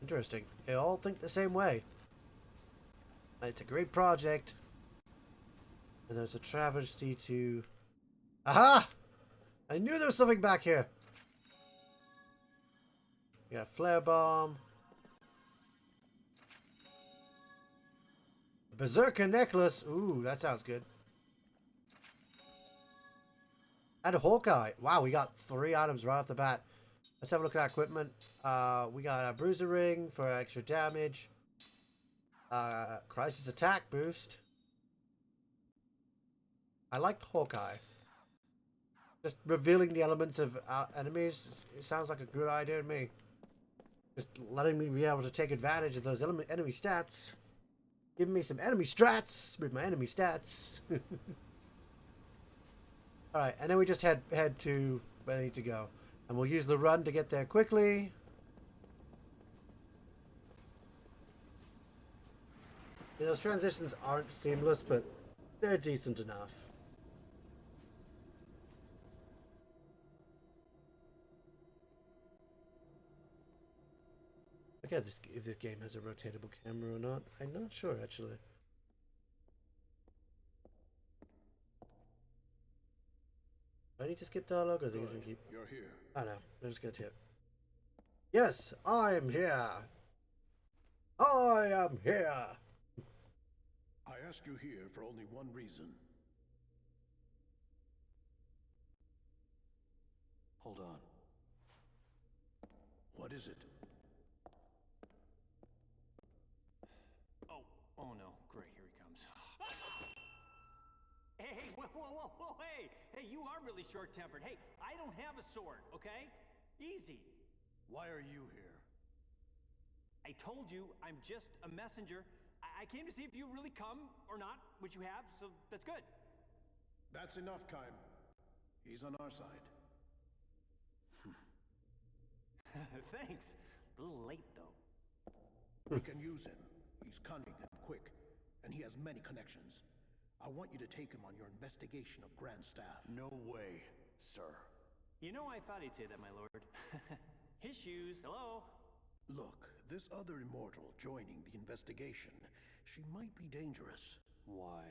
Interesting. They all think the same way. It's a great project. And there's a travesty to... Aha! I knew there was something back here. We got a flare bomb. A berserker necklace. Ooh, that sounds good. And a Hawkeye. Wow, we got 3 items right off the bat. Let's have a look at our equipment. We got a bruiser ring for extra damage. Crisis attack boost. I like Hawkeye. Just revealing the elements of enemies, it sounds like a good idea to me. Just letting me be able to take advantage of those enemy stats. Giving me some enemy strats with my enemy stats. Alright, and then we just head to where they need to go. And we'll use the run to get there quickly. Yeah, those transitions aren't seamless, but they're decent enough. I forget if this game has a rotatable camera or not. I'm not sure, actually. Do I need to skip dialogue, or do I keep? You're here. I know. I'm just gonna tip. Yes, I'm here. I am here. I asked you here for only one reason. Hold on. What is it? Oh no, great, here he comes. Hey, whoa, hey! Hey, you are really short-tempered. Hey, I don't have a sword, okay? Easy. Why are you here? I told you, I'm just a messenger. I came to see if you really come or not, which you have, so that's good. That's enough, Kaim. He's on our side. Thanks. A little late, though. We can use him. He's cunning and quick, and he has many connections. I want you to take him on your investigation of Grand Staff. No way, sir. You know, I thought he'd say that, my lord. His shoes, hello? Look, this other immortal joining the investigation, she might be dangerous. Why?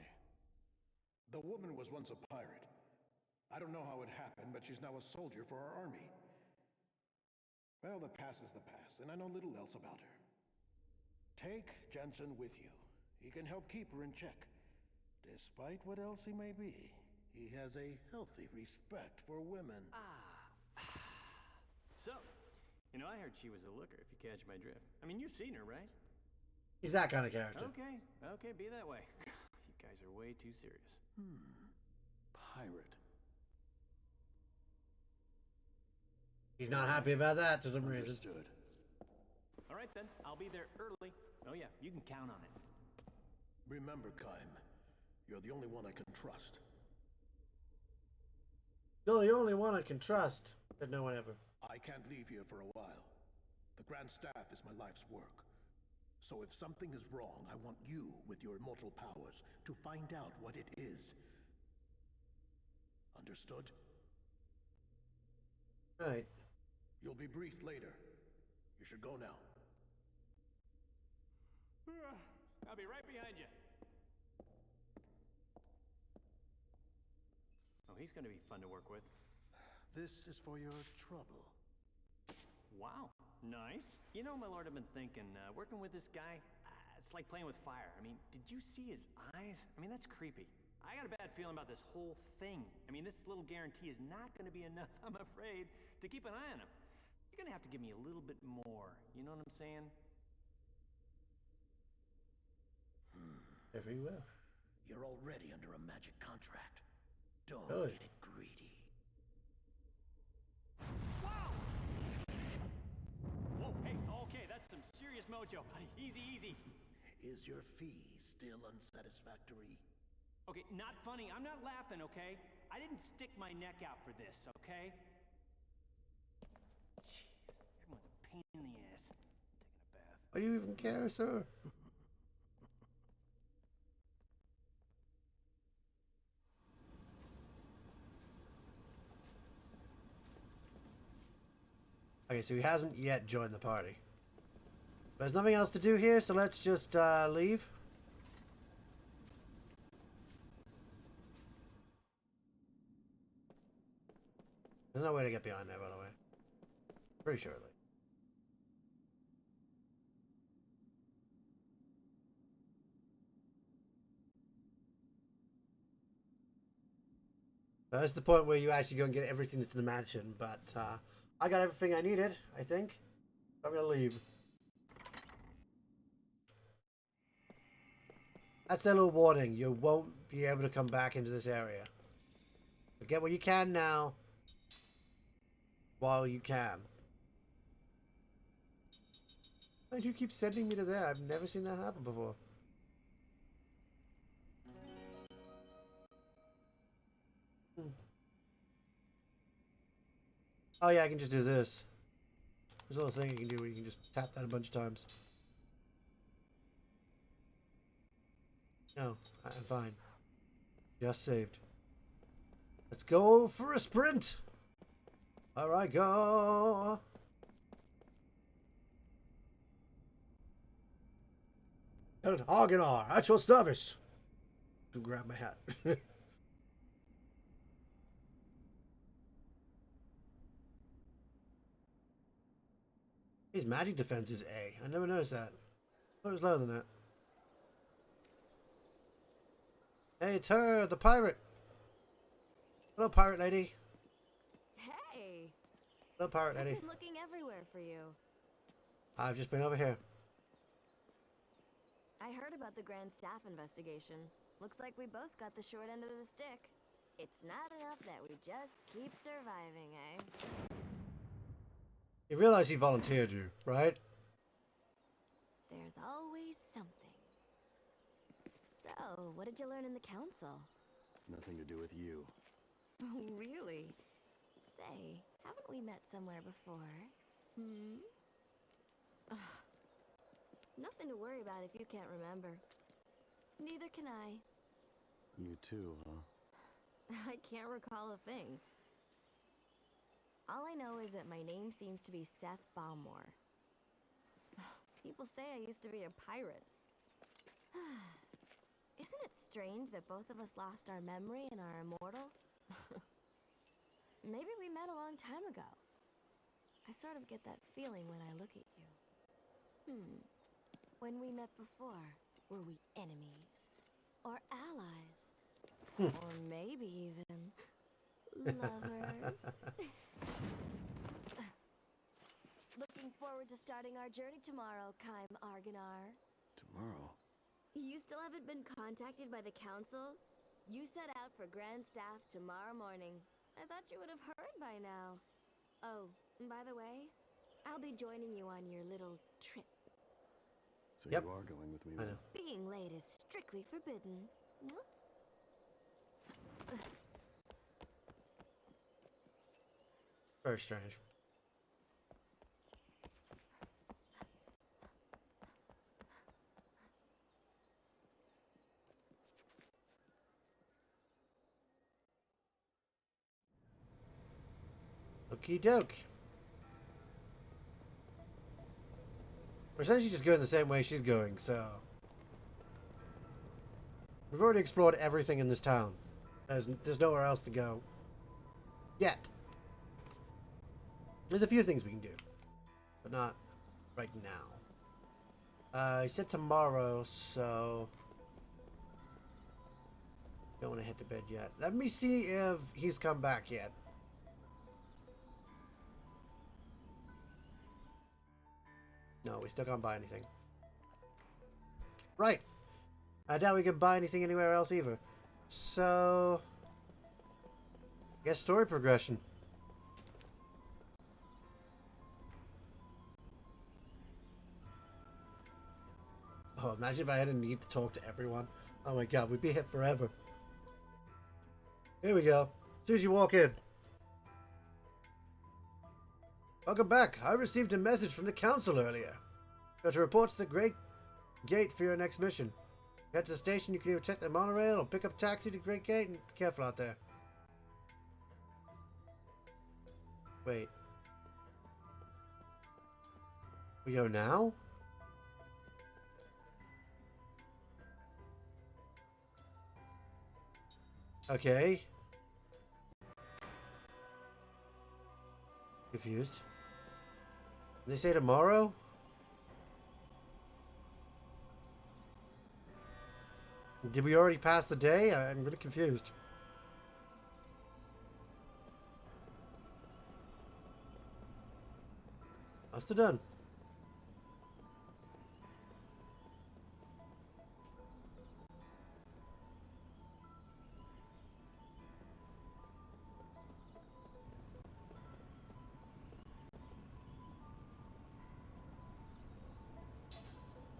The woman was once a pirate. I don't know how it happened, but she's now a soldier for our army. Well, the past is the past, and I know little else about her. Take Jensen with you. He can help keep her in check. Despite what else he may be, he has a healthy respect for women. So, you know, I heard she was a looker, if you catch my drift. I mean, you've seen her, right? He's that kind of character. Okay, be that way. You guys are way too serious. Pirate. He's not happy about that for some reason. Understood. All right, then. I'll be there early. Oh, yeah, you can count on it. Remember, Kaim, you're the only one I can trust. You're the only one I can trust. But no one ever. I can't leave here for a while. The Grand Staff is my life's work. So if something is wrong, I want you, with your immortal powers, to find out what it is. Understood? Right. You'll be briefed later. You should go now. I'll be right behind you. Oh, he's gonna be fun to work with. This is for your trouble. Wow, nice. You know, my lord, I've been thinking, working with this guy, it's like playing with fire. I mean, did you see his eyes? I mean, that's creepy. I got a bad feeling about this whole thing. I mean, this little guarantee is not going to be enough, I'm afraid, to keep an eye on him. You're gonna have to give me a little bit more. You know what I'm saying? Very well. You're already under a magic contract. Don't Good. get greedy. Whoa, hey, okay, that's some serious mojo, buddy. Easy, easy. Is your fee still unsatisfactory? Okay, not funny. I'm not laughing, okay? I didn't stick my neck out for this, okay? Jeez, everyone's a pain in the ass. I'm taking a bath. Why do you even care, sir? Okay, so he hasn't yet joined the party. There's nothing else to do here, so let's just leave. There's no way to get behind there, by the way. Pretty surely. That's the point where you actually go and get everything that's in the mansion, but I got everything I needed, I think. I'm gonna leave. That's their little warning. You won't be able to come back into this area. But get what you can now, while you can. Why do you keep sending me to there? I've never seen that happen before. Oh yeah, I can just do this. There's a little thing you can do where you can just tap that a bunch of times. No, I'm fine. Just saved. Let's go for a sprint! All right, go! Lieutenant Argonar, at your service! Go grab my hat. His magic defense is A. I never noticed that. I thought it was lower than that. Hey, it's her, the pirate. Hello, pirate lady. Hey! Hello, pirate lady. I've been looking everywhere for you. I've just been over here. I heard about the Grand Staff investigation. Looks like we both got the short end of the stick. It's not enough that we just keep surviving, eh? You realize he volunteered you, right? There's always something. So, what did you learn in the council? Nothing to do with you. Oh, really? Say, haven't we met somewhere before? Hmm? Ugh. Nothing to worry about if you can't remember. Neither can I. You too, huh? I can't recall a thing. All I know is that my name seems to be Seth Balmore. People say I used to be a pirate. Isn't it strange that both of us lost our memory and are immortal? Maybe we met a long time ago. I sort of get that feeling when I look at you. When we met before, were we enemies? Or allies? Or maybe even lovers? Looking forward to starting our journey tomorrow, Kaim Argonar. Tomorrow? You still haven't been contacted by the council? You set out for Grand Staff tomorrow morning. I thought you would have heard by now. Oh, by the way, I'll be joining you on your little trip. So you are going with me then? Being late is strictly forbidden. Very strange. Okie doke. We're essentially just going the same way she's going, so... We've already explored everything in this town. There's nowhere else to go. Yet. There's a few things we can do. But not right now. He said tomorrow, so... Don't want to head to bed yet. Let me see if he's come back yet. No, we still can't buy anything. Right. I doubt we can buy anything anywhere else either. So... I guess story progression. Oh, imagine if I had a need to talk to everyone. Oh my god, we'd be here forever. Here we go. As soon as you walk in. Welcome back. I received a message from the council earlier. Got to report to the Great Gate for your next mission. Head to the station, you can either check the monorail or pick up a taxi to Great Gate, and be careful out there. Wait. We go now? Okay. Confused. Did they say tomorrow? Did we already pass the day? I'm really confused. Must have done.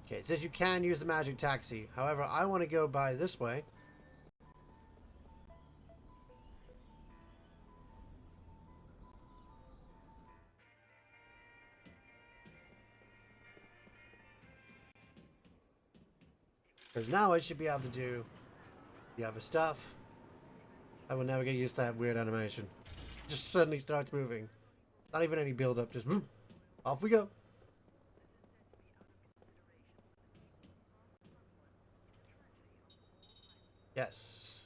Okay, it says you can use the magic taxi. However, I want to go by this way. Because now I should be able to do the other stuff. I will never get used to that weird animation. Just suddenly starts moving. Not even any build up, just off we go. Yes.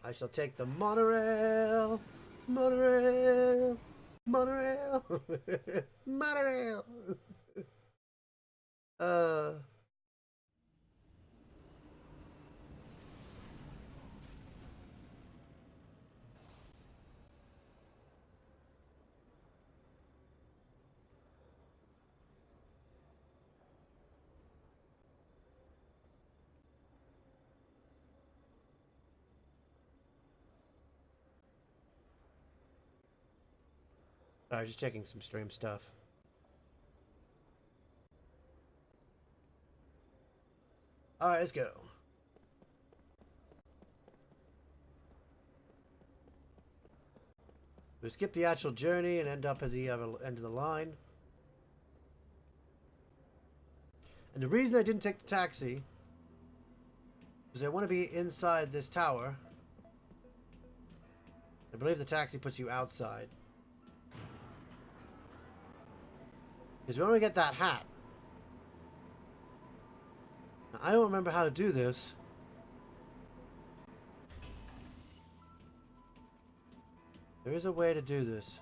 I shall take the monorail. Monorail. Monorail. Monorail. Sorry, just checking some stream stuff. Alright, let's go. We skip the actual journey and end up at the other end of the line. And the reason I didn't take the taxi is I want to be inside this tower. I believe the taxi puts you outside. Because we want to get that hat. Now, I don't remember how to do this. There is a way to do this.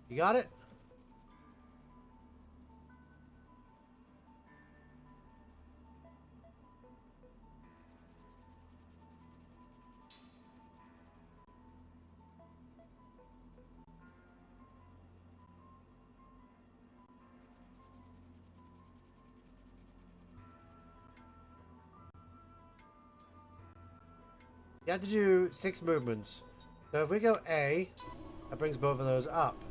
You got it? You have to do 6 movements. So if we go A, that brings both of those up.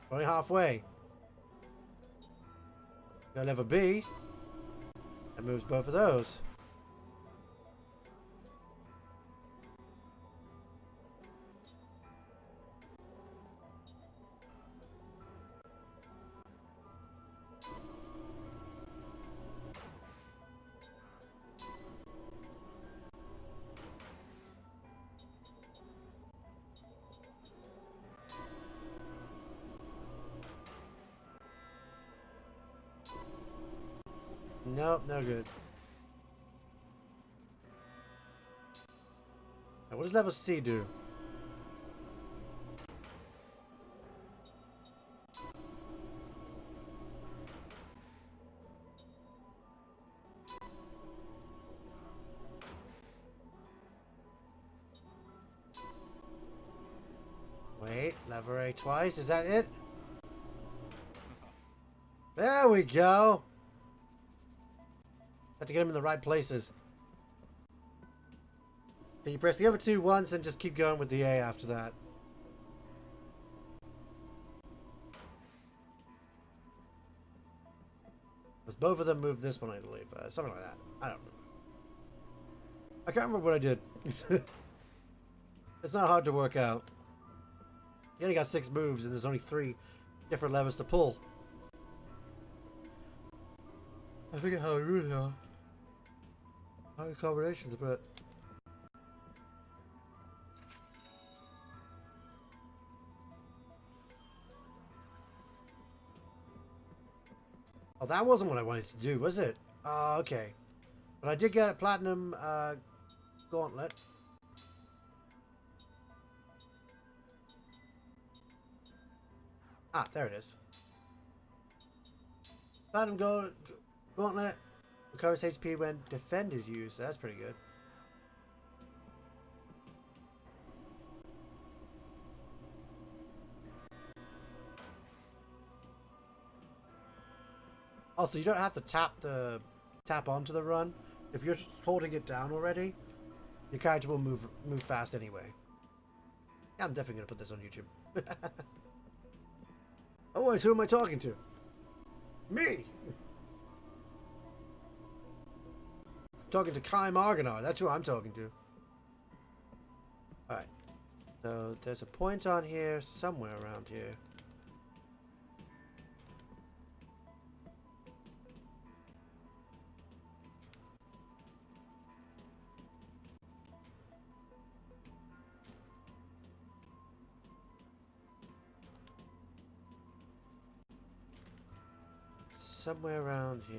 We're only halfway. Go lever B, that moves both of those. Nope, no good. Now, what does level C do? Elaborate twice. Is that it? There we go. Have to get them in the right places. So you press the other two once and just keep going with the A after that. Because both of them move this one, I believe. Something like that. I don't remember. I can't remember what I did. It's not hard to work out. You only got 6 moves and there's only 3 different levers to pull. I forget how we really are. How many combinations, but... Oh, that wasn't what I wanted to do, was it? Oh, okay. But I did get a platinum gauntlet. Ah, there it is. Platinum gauntlet recovers HP when defend is used. That's pretty good. Also, you don't have to tap onto the run. If you're holding it down already, your character will move fast anyway. Yeah, I'm definitely gonna put this on YouTube. Otherwise, who am I talking to? Me! I'm talking to Kaim Argonar. That's who I'm talking to. Alright. So, there's a point on here, somewhere around here. Somewhere around here.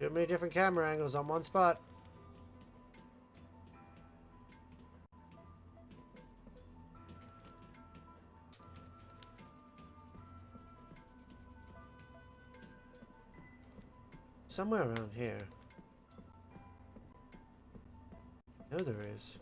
Too many different camera angles on one spot. Somewhere around here. No, there is.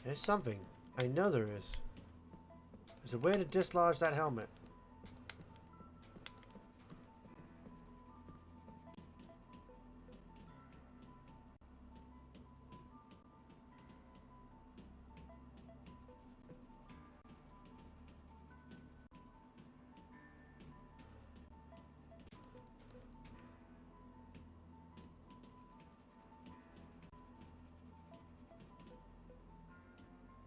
There's something. I know there is. There's a way to dislodge that helmet.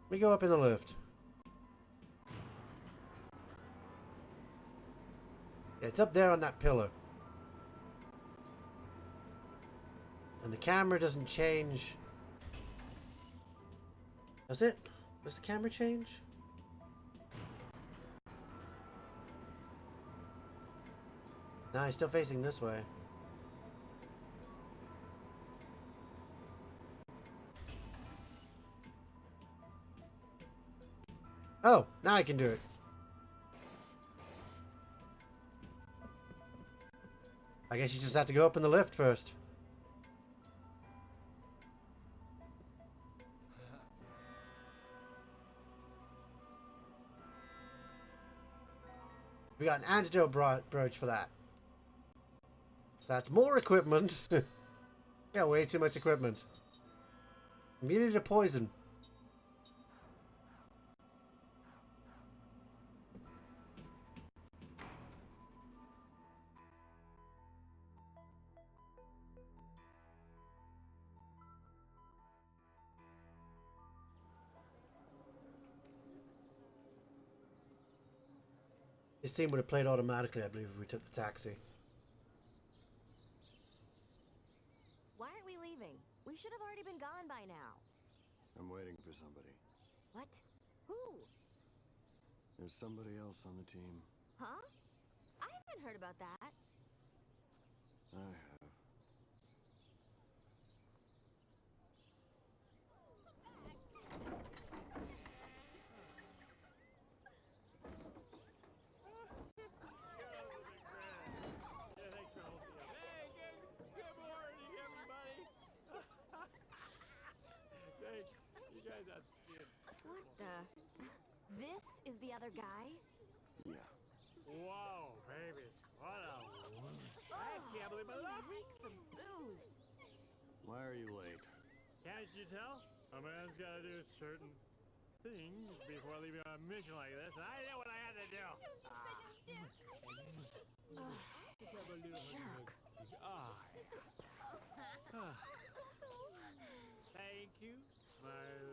Let me go up in the lift. Yeah, it's up there on that pillar. And the camera doesn't change. Does it? Does the camera change? Nah, he's still facing this way. Oh, now I can do it. I guess you just have to go up in the lift first. We got an antidote brooch for that. So that's more equipment. Yeah, way too much equipment. Immunity to poison. This scene would have played automatically, I believe, if we took the taxi. Why aren't we leaving? We should have already been gone by now. I'm waiting for somebody. What? Who? There's somebody else on the team. Huh? I haven't heard about that. I have. What the? This is the other guy? Yeah. Whoa, baby. What a... I can't believe my luck. Reeks of booze. Why are you late? Can't you tell? A man's got to do certain things before leaving on a mission like this. I know what I had to do. Jerk. Thank you, my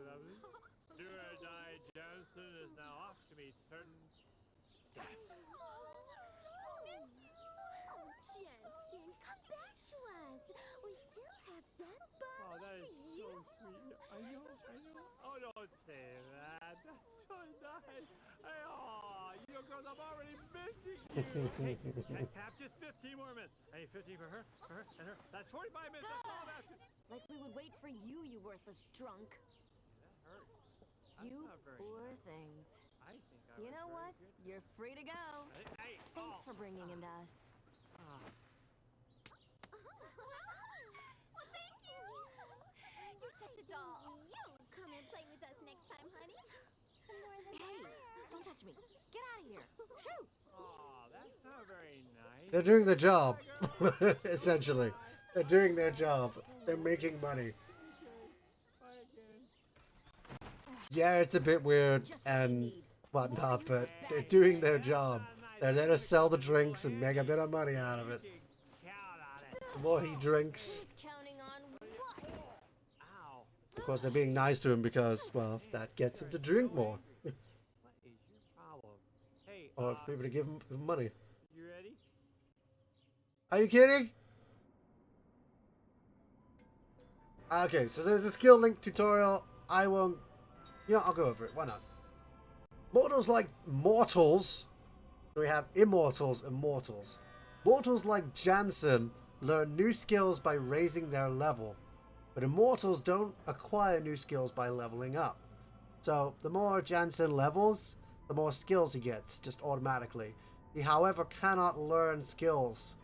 lovely. Do or die Johnson is now off to meet certain death. Miss you. Oh, Jensen, come back to us. We still have that bug Oh, that is for so you. sweet. I know. Oh, don't say that. That's so nice. Oh, you know, girls, I'm already missing you. Hey, I have just 15 more minutes. Hey, 15 for her, and her. That's 45 minutes. That's all I'm asking. Like we would wait for you, you worthless drunk. That hurt. You not very poor nice. things. I think I You was know very what? good. You're free to go. Hey, Thanks for bringing him to us. Ah. Well, thank you. You're such a doll. You'll come and play with us next time, honey. More than Hey, don't touch me. Get out of here. Shoot. Oh, that's not very nice. They're doing their job, essentially. They're doing their job. They're making money. Yeah, it's a bit weird and whatnot, but they're doing their job. They're there to sell the drinks and make a bit of money out of it. The more he drinks, Counting on what? of course, they're being nice to him because, well, that gets him to drink more. What is your problem? Hey, Or if people to give him money. you ready? Are you kidding? Okay, so there's a skill link tutorial. I won't... Yeah, I'll go over it. Why not? Mortals like mortals. We have immortals and mortals. Mortals like Jansen learn new skills by raising their level. But immortals don't acquire new skills by leveling up. So the more Jansen levels, the more skills he gets, just automatically. He, however, cannot learn skills.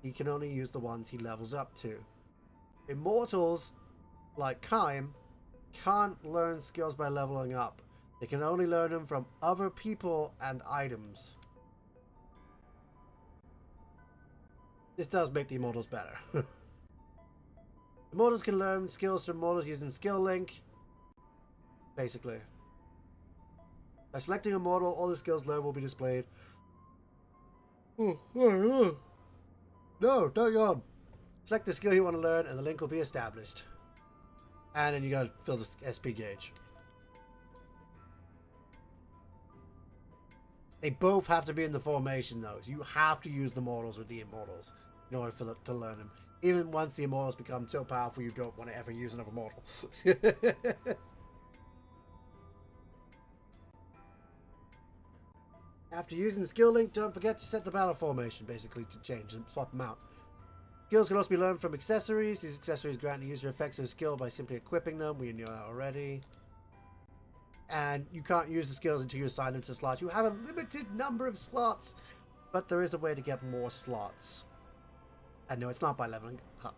He can only use the ones he levels up to. Immortals, like Kaim, can't learn skills by leveling up. They can only learn them from other people and items. This does make the immortals better. Immortals can learn skills from mortals using skill link. Basically. By selecting a mortal, all the skills learned will be displayed. No, don't yawn. Select the skill you want to learn and the link will be established. And then you gotta fill the SP gauge. They both have to be in the formation though. So you have to use the mortals with the immortals in order to learn them. Even once the immortals become so powerful you don't want to ever use another mortal. After using the skill link, don't forget to set the battle formation basically to change and swap them out. Skills can also be learned from accessories. These accessories grant the user effects of a skill by simply equipping them. We know that already. And you can't use the skills until you assign them to slots. You have a limited number of slots, but there is a way to get more slots. And no, it's not by leveling up.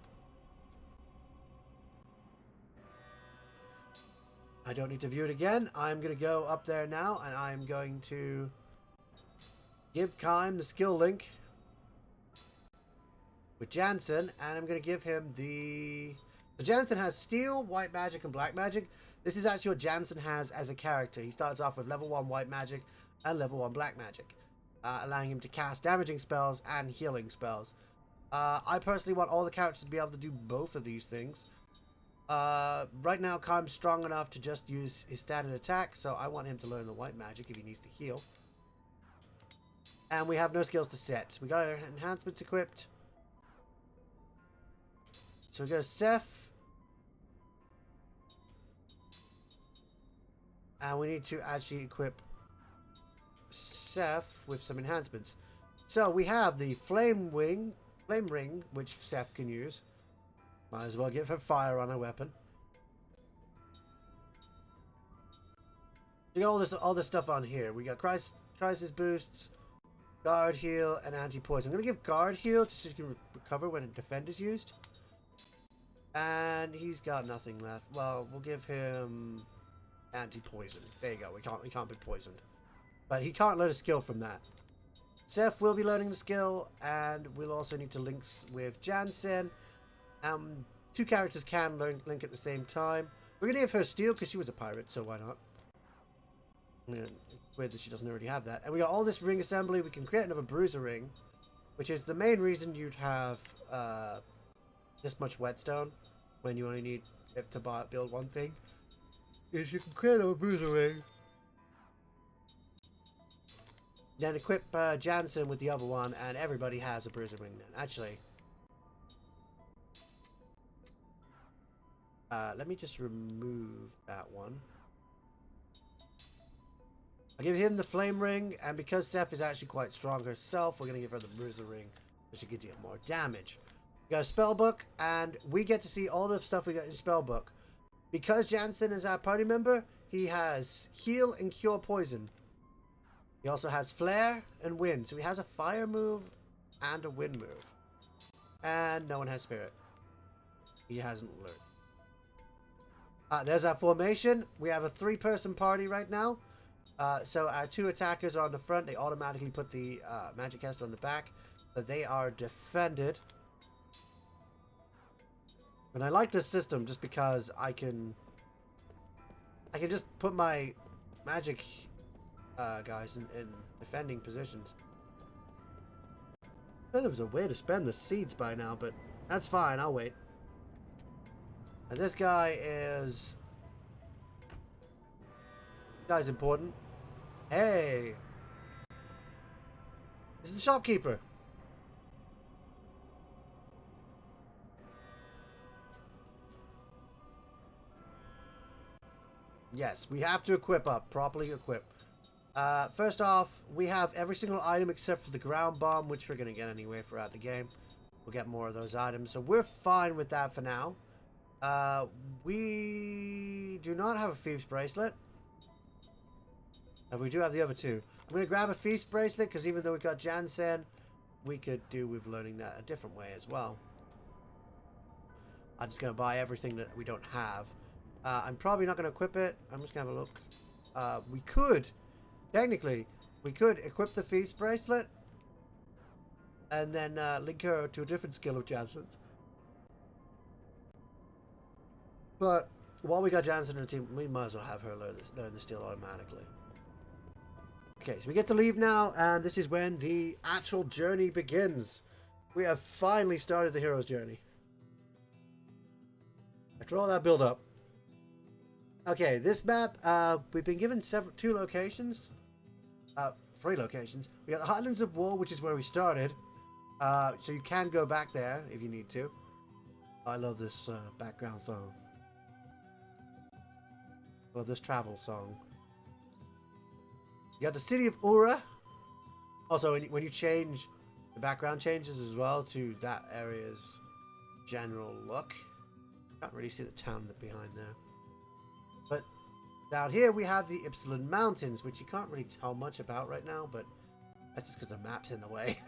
I don't need to view it again. I'm going to go up there now, and I'm going to give Kaim the skill link with Jansen, and I'm going to give him the... So Jansen has steel, white magic, and black magic. This is actually what Jansen has as a character. He starts off with level 1 white magic and level 1 black magic, allowing him to cast damaging spells and healing spells. I personally want all the characters to be able to do both of these things. Right now, Kaim's strong enough to just use his standard attack, so I want him to learn the white magic if he needs to heal. And we have no skills to set. We got our enhancements equipped. So we go Seth, And we need to actually equip Seth with some enhancements. So we have the flame ring, which Seth can use. Might as well give her fire on her weapon. We got all this stuff on here. We got crisis boosts, guard heal, and anti-poison. I'm gonna give guard heal just so you can recover when a defend is used. And he's got nothing left. Well, we'll give him anti-poison. There you go. We can't be poisoned, but he can't learn a skill from that. Seth will be learning the skill, and we'll also need to link with Jansen. Two characters can link at the same time. We're gonna give her steel because she was a pirate, so why not? Yeah, it's weird that she doesn't already have that. And we got all this ring assembly. We can create another bruiser ring, which is the main reason you'd have this much whetstone when you only need it to build one thing. Is you can create another bruiser ring, then equip Jansen with the other one, and everybody has a bruiser ring then. Actually, let me just remove that one. I'll give him the flame ring, and because Seth is actually quite strong herself, we're going to give her the bruiser ring so she can deal more damage. We got a spell book, and we get to see all the stuff we got in spell book. Because Jansen is our party member, he has heal and cure poison. He also has flare and wind, so he has a fire move and a wind move. And no one has spirit. He hasn't learned. There's our formation. We have a 3-person party right now. So our 2 attackers are on the front. They automatically put the magic caster on the back, but they are defended. And I like this system just because I can just put my magic guys in defending positions. I thought there was a way to spend the seeds by now, but that's fine. I'll wait. And this guy is... guy's important. Hey! This is the shopkeeper. Yes, we have to equip up. Properly equip. First off, we have every single item except for the ground bomb, which we're going to get anyway throughout the game. We'll get more of those items. So we're fine with that for now. We do not have a Thief's Bracelet. And we do have the other 2. I'm going to grab a Thief's Bracelet because even though we've got Jansen, we could do with learning that a different way as well. I'm just going to buy everything that we don't have. I'm probably not going to equip it. I'm just going to have a look. We could, technically, we could equip the Thief's Bracelet and then link her to a different skill of Jansen's. But while we got Jansen in the team, we might as well have her learn the skill automatically. Okay, so we get to leave now, and this is when the actual journey begins. We have finally started the hero's journey. After all that build up. Okay, this map, we've been given 2 locations. 3 locations. We got the Highlands of War, which is where we started. So you can go back there if you need to. I love this background song. I love this travel song. You got the city of Ura. Also, when you change, the background changes as well to that area's general look. Can't really see the town behind there. But down here we have the Ypsilon Mountains, which you can't really tell much about right now, but that's just because the map's in the way.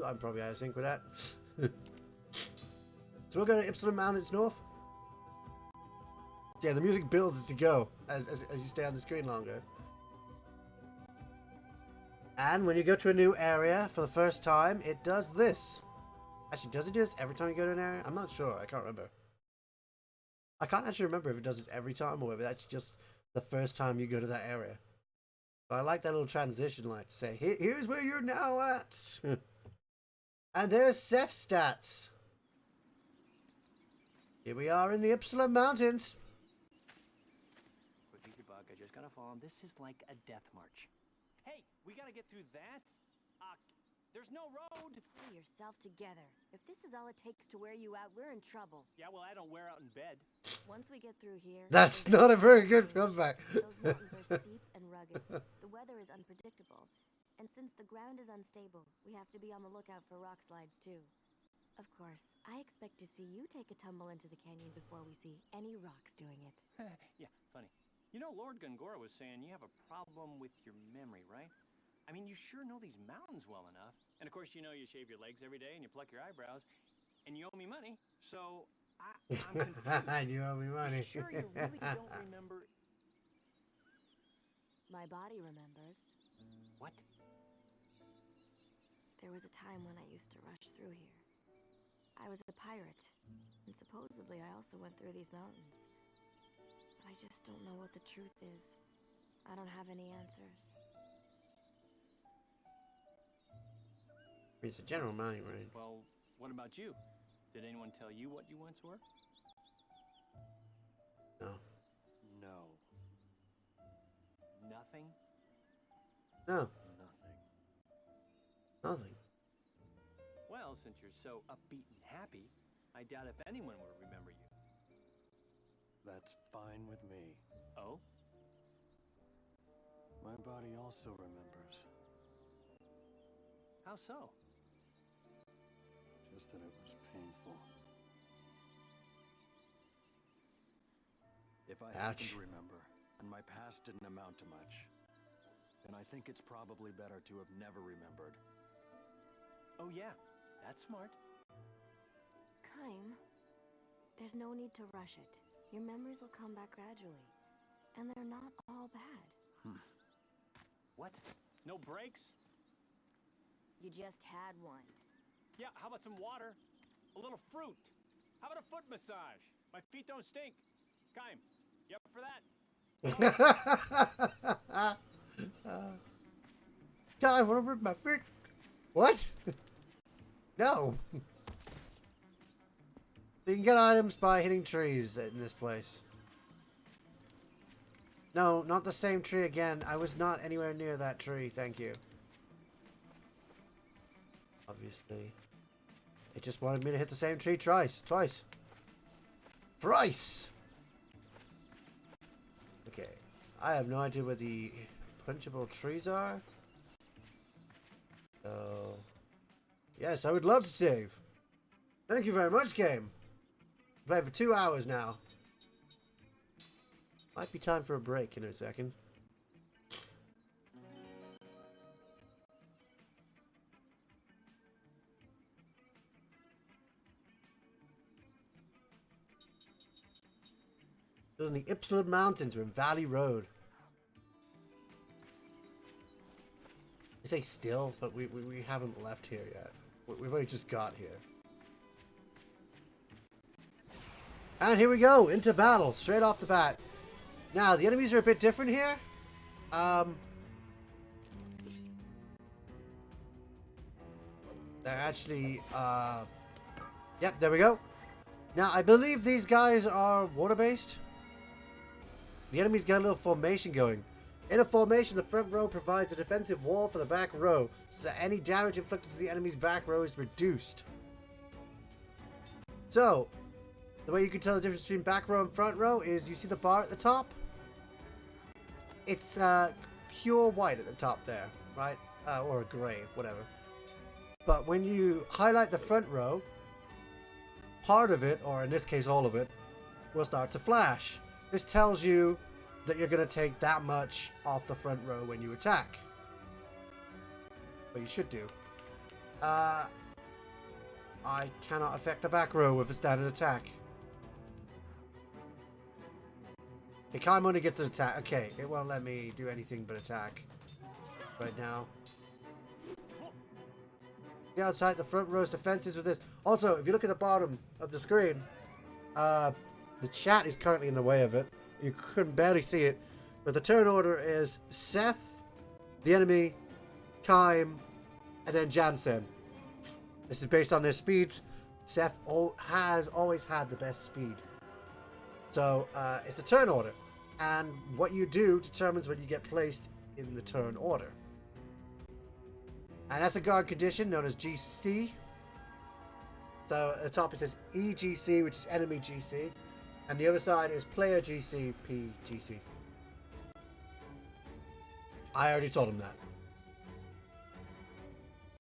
I'm probably out of sync with that. So we'll go to Ypsilon Mountains north. Yeah, the music builds as you go, as you stay on the screen longer. And when you go to a new area for the first time, it does this. Actually, does it do this every time you go to an area? I'm not sure. I can't remember. I can't actually remember if it does this every time or if it's just the first time you go to that area. But I like that little transition, like to say, here's where you're now at. And there's Seth's stats. Here we are in the Ypsilon Mountains. Quick, easy bug. I just gotta follow him. This is like a death march. Hey, we gotta get through that. There's no road. Pull yourself together. If this is all it takes to wear you out, we're in trouble. Yeah, well, I don't wear out in bed. Once we get through here... That's not a very good comeback. Those mountains are steep and rugged. The weather is unpredictable. And since the ground is unstable, we have to be on the lookout for rock slides, too. Of course, I expect to see you take a tumble into the canyon before we see any rocks doing it. Yeah, funny. You know, Lord Gongora was saying you have a problem with your memory, right? I mean, you sure know these mountains well enough. And of course, you know you shave your legs every day and you pluck your eyebrows. And you owe me money, so I'm confused. And you owe me money. Sure you really don't remember... My body remembers. What? There was a time when I used to rush through here. I was a pirate, and supposedly I also went through these mountains. But I just don't know what the truth is. I don't have any answers. It's a general money, right? Well, what about you? Did anyone tell you what you once were? No. No. Nothing? No. Nothing. Nothing. Well, since you're so upbeat and happy, I doubt if anyone will remember you. That's fine with me. Oh? My body also remembers. How so? Just that it was painful. If I happen to remember, and my past didn't amount to much, then I think it's probably better to have never remembered. Oh yeah, that's smart. Kaim, there's no need to rush it. Your memories will come back gradually. And they're not all bad. What? No breaks? You just had one. Yeah, how about some water? A little fruit? How about a foot massage? My feet don't stink. Kaim, you up for that? God, I want to rip my feet. What? No. So you can get items by hitting trees in this place. No, not the same tree again. I was not anywhere near that tree, thank you. Obviously. It just wanted me to hit the same tree twice. Thrice. Okay. I have no idea where the punchable trees are. So... yes, I would love to save. Thank you very much, game. Played for 2 hours now. Might be time for a break in a second. Still in the Ypsilon Mountains, we're in Valley Road. I say still, but we haven't left here yet. We've only just got here. And here we go, into battle, straight off the bat. Now, the enemies are a bit different here. They're actually, yep, there we go. Now, I believe these guys are water-based. The enemy's got a little formation going. In a formation, the front row provides a defensive wall for the back row, so that any damage inflicted to the enemy's back row is reduced. So, the way you can tell the difference between back row and front row is you see the bar at the top? It's pure white at the top there, right? Or a grey, whatever. But when you highlight the front row, part of it, or in this case all of it, will start to flash. This tells you that you're going to take that much off the front row when you attack. But you should do. I cannot affect the back row with a standard attack. Okay, Kaim only gets an attack. Okay, it won't let me do anything but attack right now. The outside, the front row's defenses with this. Also, if you look at the bottom of the screen, the chat is currently in the way of it. You couldn't barely see it. But the turn order is Seth, the enemy, Kaim, and then Jansen. This is based on their speed. Seth has always had the best speed. So, it's a turn order. And what you do determines when you get placed in the turn order. And that's a guard condition known as GC. So at the top it says EGC, which is enemy GC. And the other side is player GC, PGC. I already told him that.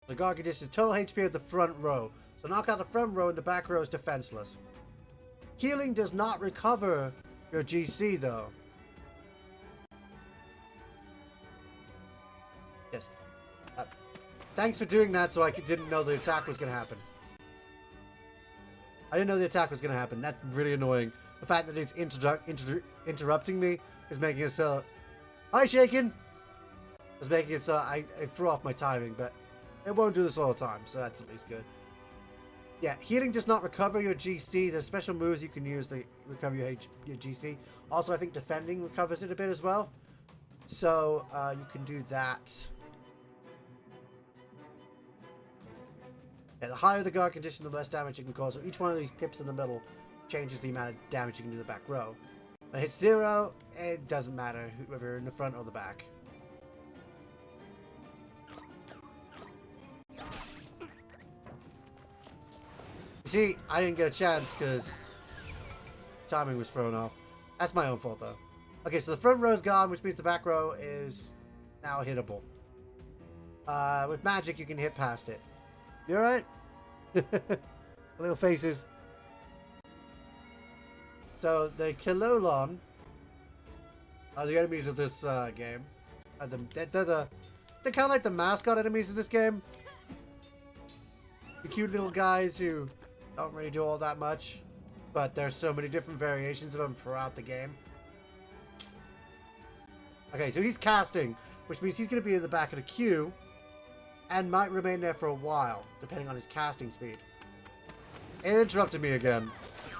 The guard condition is total HP of the front row. So knock out the front row and the back row is defenseless. Healing does not recover your GC though. Yes. Thanks for doing that so I didn't know the attack was going to happen. I didn't know the attack was going to happen. That's really annoying. The fact that it's interrupting me is making it so... Hi, Shaken! It's making it so I threw off my timing, but it won't do this all the time, so that's at least good. Yeah, healing does not recover your GC. There's special moves you can use to recover your GC. Also, I think defending recovers it a bit as well. So, you can do that. Yeah, the higher the guard condition, the less damage you can cause. So each one of these pips in the middle changes the amount of damage you can do to the back row. When it hits 0, it doesn't matter whether you're in the front or the back. You see, I didn't get a chance because timing was thrown off. That's my own fault, though. Okay, so the front row is gone, which means the back row is now hittable. With magic, you can hit past it. You alright? Little faces. So, the Kilolon are the enemies of this game. They're kind of like the mascot enemies in this game. The cute little guys who don't really do all that much. But there's so many different variations of them throughout the game. Okay, so he's casting, which means he's going to be in the back of the queue. And might remain there for a while, depending on his casting speed. It interrupted me again.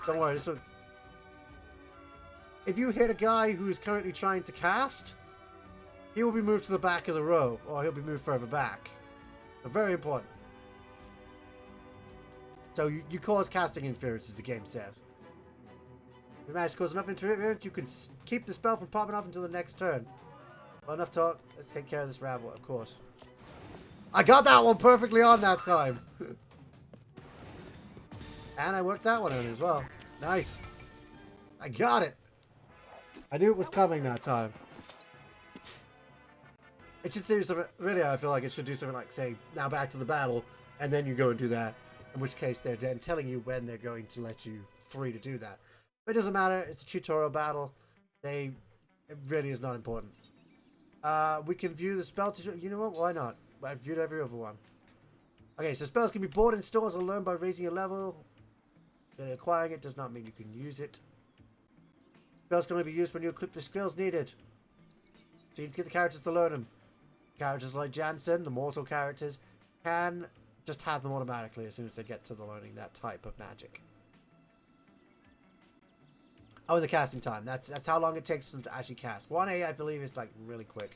Don't worry, this one... If you hit a guy who is currently trying to cast, he will be moved to the back of the row, or he'll be moved further back. So very important. So you cause casting interference, as the game says. If you manage to cause enough interference, you can keep the spell from popping off until the next turn. Well, enough talk. Let's take care of this rabble, of course. I got that one perfectly on that time. And I worked that one out as well. Nice. I got it. I knew it was coming that time. It should do something. Really, I feel like it should do something like, say, now back to the battle, and then you go and do that. In which case, they're then telling you when they're going to let you free to do that. But it doesn't matter. It's a tutorial battle. It really is not important. We can view the spell. You know what? Why not? I've viewed every other one. Okay, so spells can be bought in stores or learned by raising your level. Acquiring it does not mean you can use it. Spells can only be used when you equip the skills needed. So you need to get the characters to learn them. Characters like Jansen, the mortal characters, can just have them automatically as soon as they get to the learning that type of magic. Oh, and the casting time. That's how long it takes them to actually cast. 1A, I believe, is like really quick.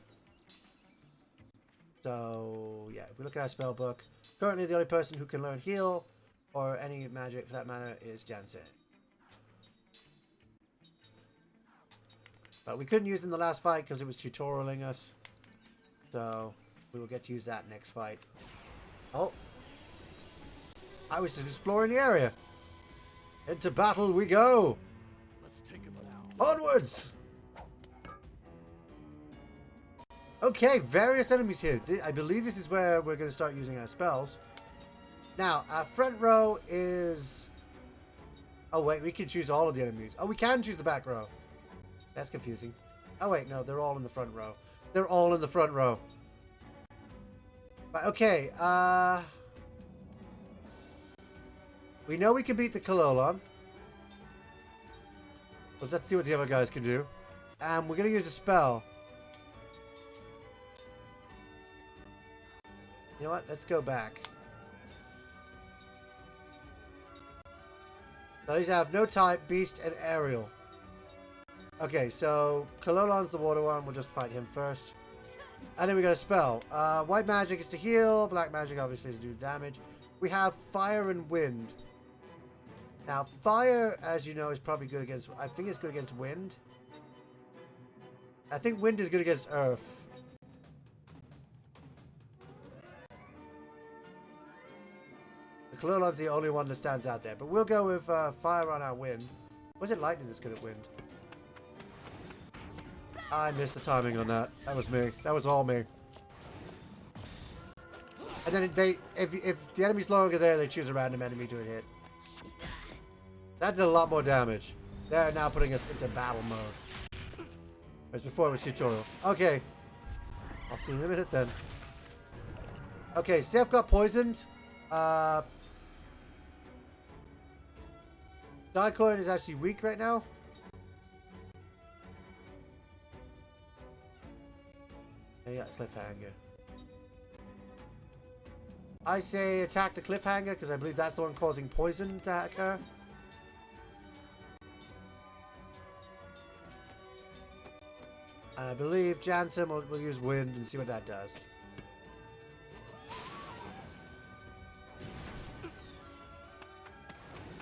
So, yeah, if we look at our spell book, currently the only person who can learn heal, or any magic for that matter, is Jansen. But we couldn't use it in the last fight because it was tutorialing us. So, we will get to use that next fight. Oh. I was just exploring the area. Into battle we go. Let's take him down. Onwards! Okay, various enemies here. I believe this is where we're going to start using our spells. Now, our front row is... Oh, wait, we can choose all of the enemies. Oh, we can choose the back row. That's confusing. Oh, wait, no, they're all in the front row. They're all in the front row. Right, okay, we know we can beat the Kilolon. But let's see what the other guys can do. And we're going to use a spell. You know what? Let's go back. So these have no type, beast, and aerial. Okay, so Kilolon's the water one. We'll just fight him first. And then we got a spell. White magic is to heal. Black magic, obviously, to do damage. We have fire and wind. Now, fire, as you know, is probably good against... I think it's good against wind. I think wind is good against earth. Kalulon's the only one that stands out there. But we'll go with fire on our wind. Was it lightning that's good at wind? I missed the timing on that. That was me. That was all me. And then if the enemy's no longer there, they choose a random enemy to hit. That did a lot more damage. They're now putting us into battle mode. Whereas before it was tutorial. Okay. I'll see you in a minute then. Okay, Seth got poisoned. Diecoin is actually weak right now. They got a cliffhanger. I say attack the cliffhanger because I believe that's the one causing poison to occur. And I believe Jansen will use wind and see what that does.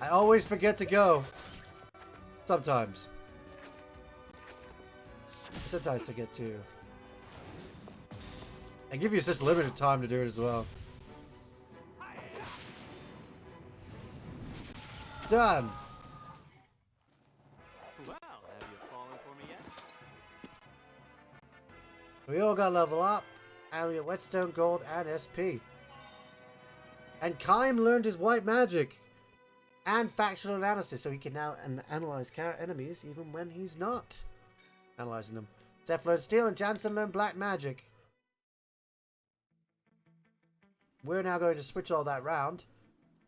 I always forget to go. Sometimes. Sometimes forget to. I give you such limited time to do it as well. Done. Well, have you fallen for me yet? We all got level up, and we got Whetstone Gold and SP. And Kaim learned his white magic and factional analysis, so he can now analyze enemies even when he's not analyzing them. Seth learned steel, and Jansen learned black magic. We're now going to switch all that round.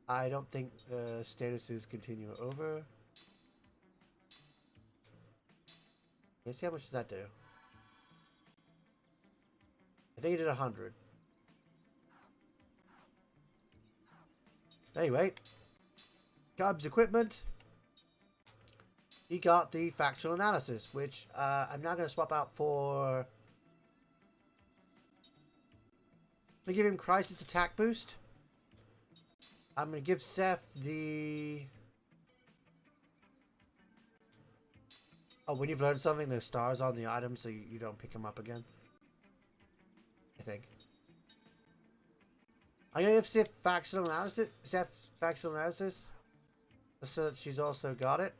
I don't think statuses continue over. Let's see how much does that do. I think it did 100. Anyway, Cub's equipment. He got the factional analysis, which I'm now going to swap out for. I'm going to give him crisis attack boost. I'm going to give Seth the... Oh, when you've learned something, there's stars on the item so you don't pick them up again. I think. I'm going to give Seth factional analysis. So that she's also got it.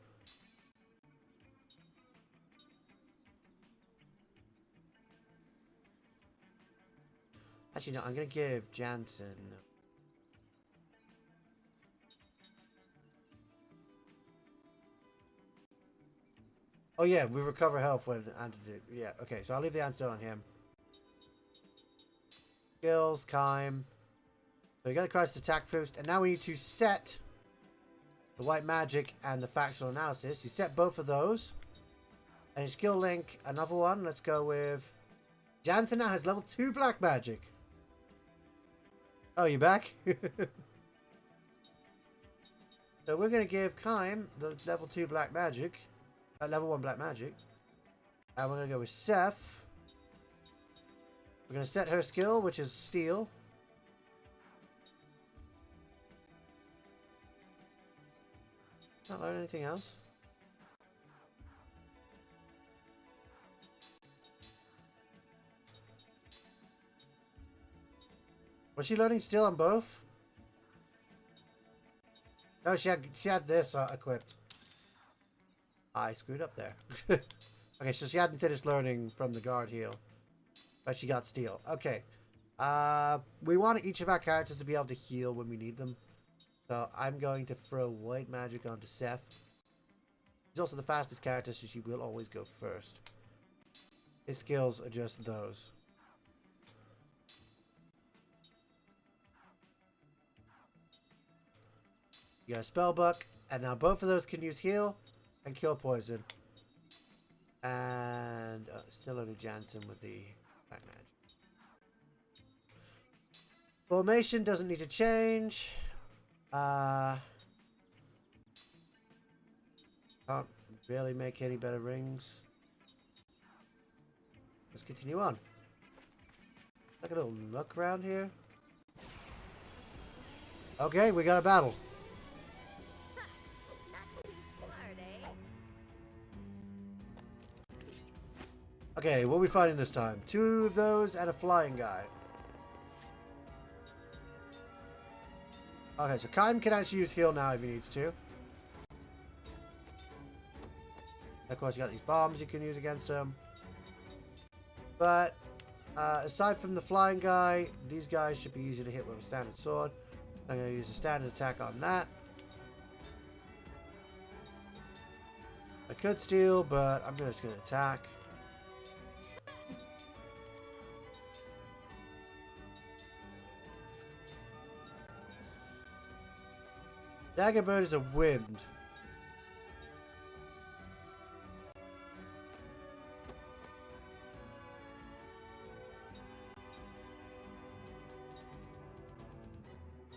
Actually, no, I'm going to give Jansen... Oh yeah, we recover health when antidote. Yeah, okay, so I'll leave the antidote on him. Skills, Kaim. So we got the crisis attack first, and now we need to set the white magic and the factional analysis. You set both of those. And your skill link, another one. Let's go with... Jansen now has level 2 black magic. Oh, you back? So we're going to give Kaim the level 2 black magic. Level 1 black magic. And we're going to go with Seth. We're going to set her skill, which is steel. Not learn anything else. Was she learning steel on both? No, she had this equipped. I screwed up there. Okay, so she hadn't finished learning from the guard heal. But she got steel. Okay. We want each of our characters to be able to heal when we need them. So I'm going to throw white magic onto Seth. He's also the fastest character, so she will always go first. His skills are just those. You got a spell book, and now both of those can use heal and cure poison. And still only Jansen with the black magic. Formation doesn't need to change. Can't really make any better rings. Let's continue on. Like a little look around here. Okay, we got a battle. Okay, what are we fighting this time? 2 of those and a flying guy. Okay, so Kaim can actually use heal now if he needs to. Of course, you got these bombs you can use against him. But aside from the flying guy, these guys should be easy to hit with a standard sword. I'm going to use a standard attack on that. I could steal, but I'm just going to attack. Daggerbird is a wind.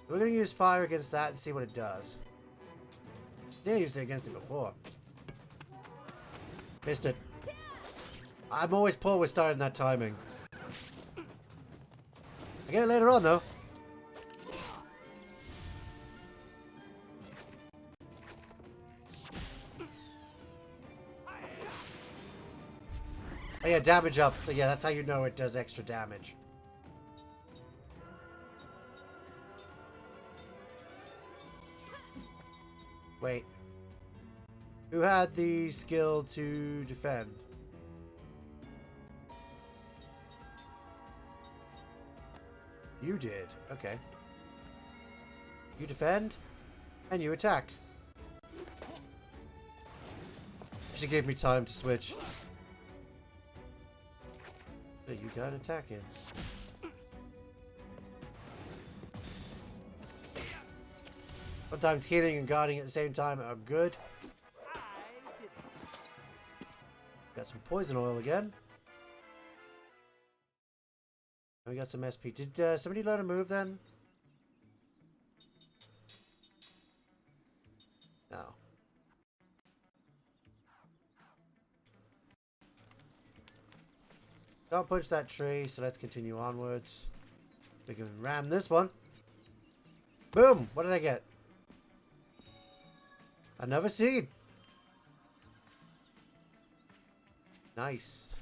We're going to use fire against that and see what it does. I used it against it before. Missed it. I'm always poor with starting that timing. I get it later on though. Oh yeah, damage up. So yeah, that's how you know it does extra damage. Wait. Who had the skill to defend? You did. Okay. You defend, and you attack. She gave me time to switch. You got attacking. Sometimes healing and guarding at the same time are good. Got some poison oil again. And we got some SP. Did somebody learn a move then? No. Don't punch that tree, so let's continue onwards. We can ram this one. Boom! What did I get? Another seed. Nice.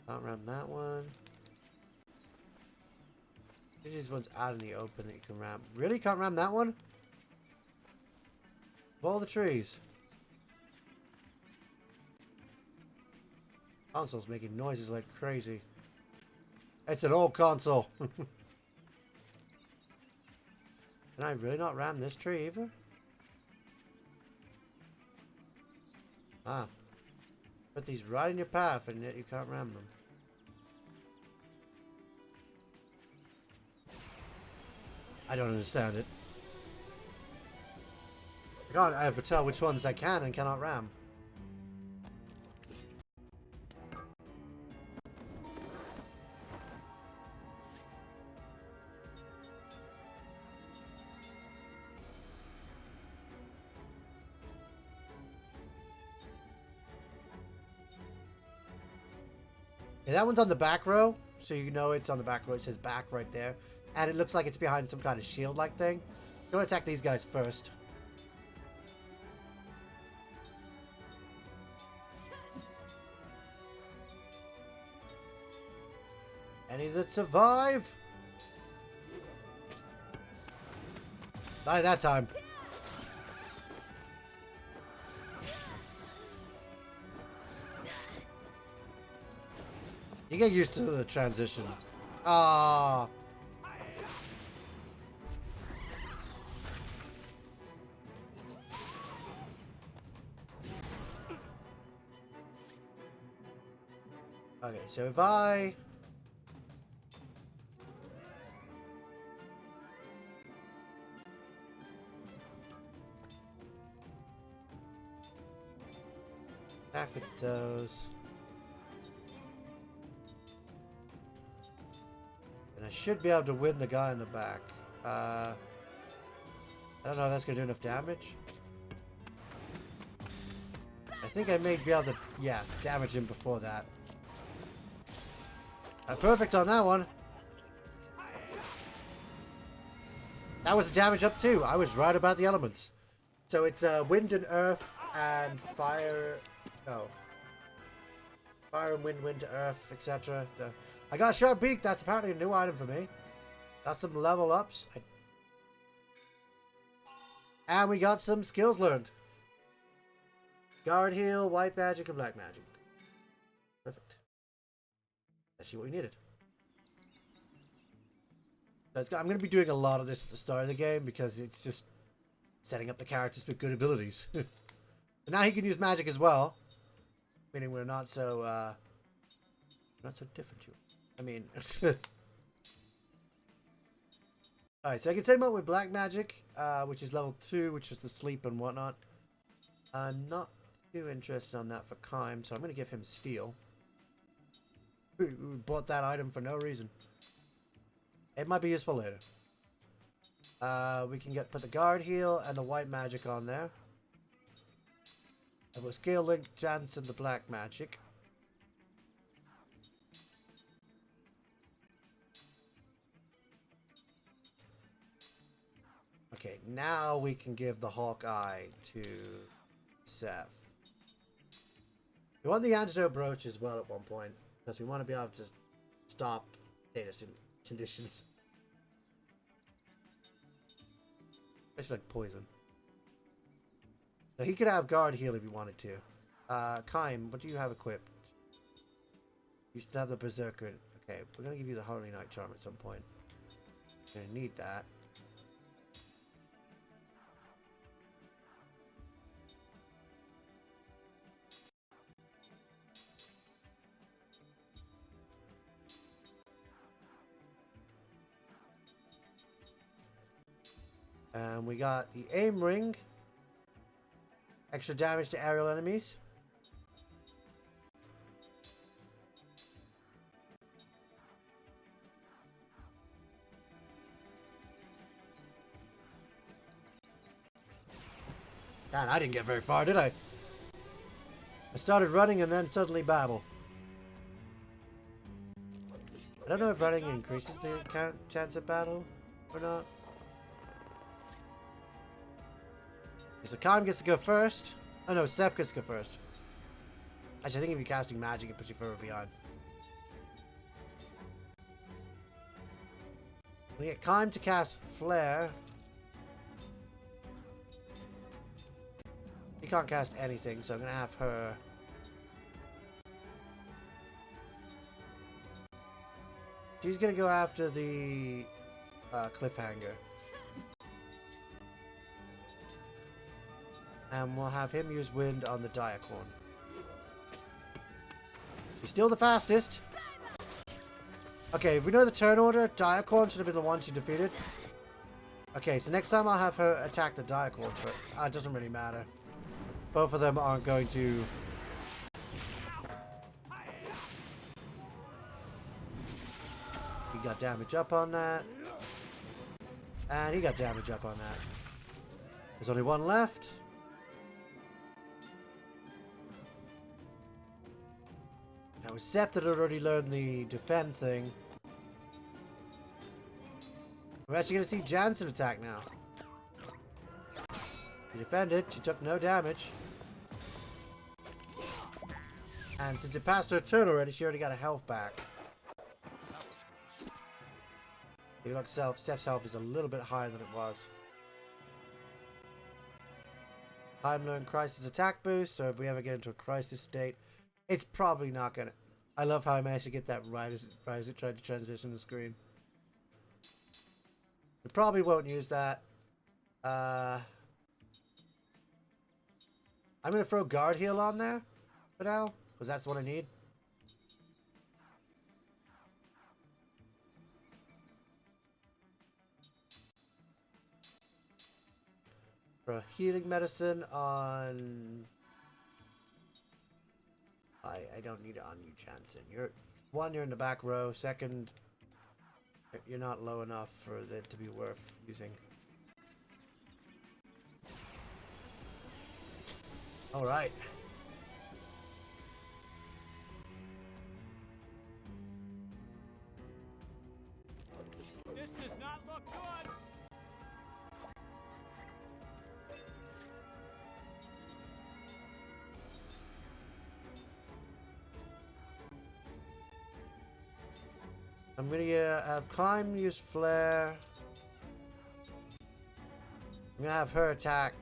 Can't ram that one. These ones out in the open that you can ram. Really? Can't ram that one? Of all the trees. Console's making noises like crazy. It's an old console. Can I really not ram this tree either? Ah. Put these right in your path and yet you can't ram them. I don't understand it. I can't ever tell which ones I can and cannot ram. Yeah, that one's on the back row, so you know it's on the back row. It says back right there. And it looks like it's behind some kind of shield-like thing. I'm going to attack these guys first. Any that survive? Not at that time. You get used to the transition. Ah. Okay, so if I attack with those. And I should be able to win the guy in the back. I don't know if that's going to do enough damage. I think I may be able to, yeah, damage him before that. Perfect on that one. That was a damage up too. I was right about the elements. So it's wind and earth and fire. Oh. Fire and wind, wind to earth, etc. I got a sharp beak. That's apparently a new item for me. Got some level ups. And we got some skills learned. Guard heal, white magic, and black magic. Perfect. Actually what we needed. So I'm going to be doing a lot of this at the start of the game because it's just setting up the characters with good abilities. And now he can use magic as well. Meaning we're not so different. I mean... Alright, so I can set him up with black magic, which is level 2, which is the sleep and whatnot. I'm not too interested on that for Kaim, so I'm going to give him steel. We bought that item for no reason. It might be useful later. We can put the guard heal and the white magic on there. And we'll scale link Jansen the black magic. Okay, now we can give the Hawkeye to Seth. We want the antidote brooch as well at one point, because we want to be able to stop data conditions. Especially like poison. So he could have guard heal if he wanted to. Kaim, what do you have equipped? You still have the Berserker. Okay, we're going to give you the Holy Knight Charm at some point. You're going to need that. And we got the aim ring. Extra damage to aerial enemies. Man, I didn't get very far, did I? I started running and then suddenly battle. I don't know if running increases the chance of battle or not. So Kaim gets to go first. Oh no, Seth gets to go first. Actually, I think if you're casting magic, it puts you further behind. We get Kaim to cast Flare. He can't cast anything, so I'm going to have her. She's going to go after the cliffhanger. And we'll have him use wind on the Diacorn. He's still the fastest. Okay, if we know the turn order, Diacorn should have been the one she defeated. Okay, so next time I'll have her attack the Diacorn, but it doesn't really matter. Both of them aren't going to... He got damage up on that. And he got damage up on that. There's only one left. Now, with Seth that had already learned the defend thing, we're actually going to see Jansen attack now. She defended, she took no damage. And since it passed her turn already, she already got a health back. You look, Seth's health is a little bit higher than it was. Kaim learned Crisis attack boost, so if we ever get into a crisis state, it's probably not gonna... I love how I managed to get that right as it tried to transition the screen. We probably won't use that. I'm gonna throw guard heal on there for now, because that's what I need. For a healing medicine on... I don't need it on you, Jansen. You're in the back row. Second, you're not low enough for it to be worth using. Alright. This does not look good. I'm gonna have Kaim use flare. I'm gonna have her attack.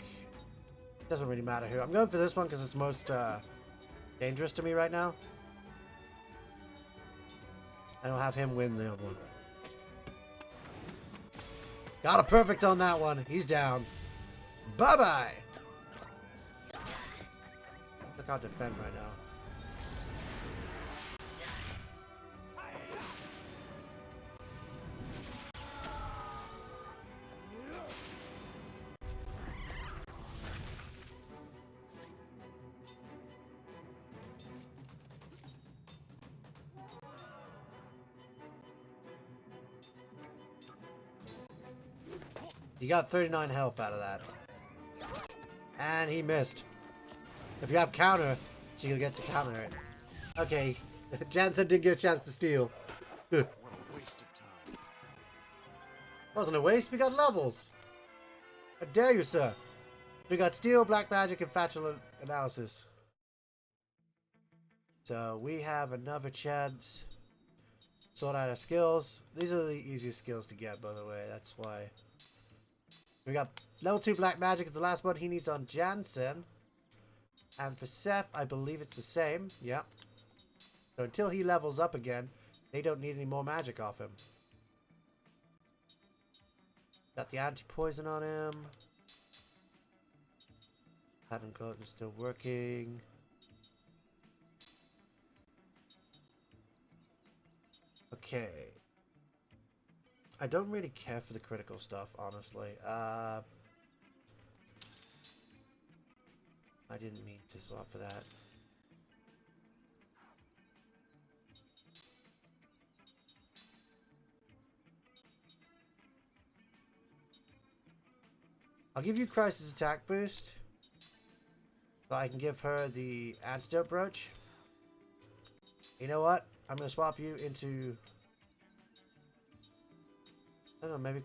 Doesn't really matter who. I'm going for this one because it's most dangerous to me right now. I don't have him win the other one. Got a perfect on that one. He's down. Bye-bye. Look how I defend right now. You got 39 health out of that. And he missed. If you have counter, she'll get to counter it. Okay. Jansen didn't get a chance to steal. What a waste of time. Wasn't a waste, we got levels. How dare you, sir? We got steel, black magic, and factual analysis. So we have another chance. Sort out our skills. These are the easiest skills to get, by the way. That's why. We got level 2 black magic is the last one he needs on Jansen. And for Seth, I believe it's the same. Yeah. So until he levels up again, they don't need any more magic off him. Got the anti-poison on him. Pattern code is still working. Okay. I don't really care for the critical stuff, honestly. I didn't mean to swap for that. I'll give you Crisis Attack Boost. So I can give her the Antidote Brooch. You know what? I'm going to swap you into... I don't know, maybe...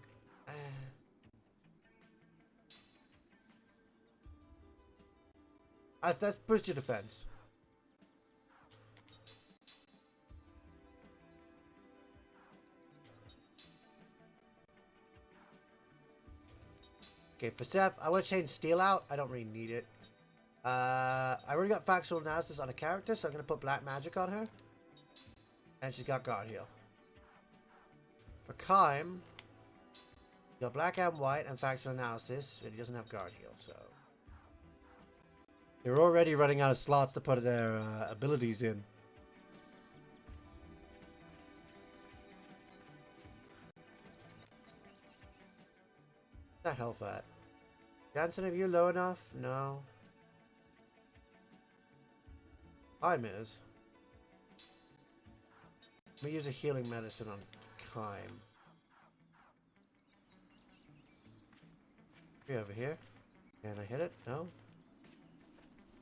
Let's boost your defense. Okay, for Seth, I want to change Steel out. I don't really need it. I already got Factual Analysis on a character, so I'm going to put Black Magic on her. And she's got Guard Heal. For Kaim, you got Black and White and Factual Analysis, and he doesn't have Guard Heal, so... They're already running out of slots to put their abilities in. What's that health at? Jansen, are you low enough? No. Kaim is. Let me use a healing medicine on Kaim. Be over here. Can I hit it? No.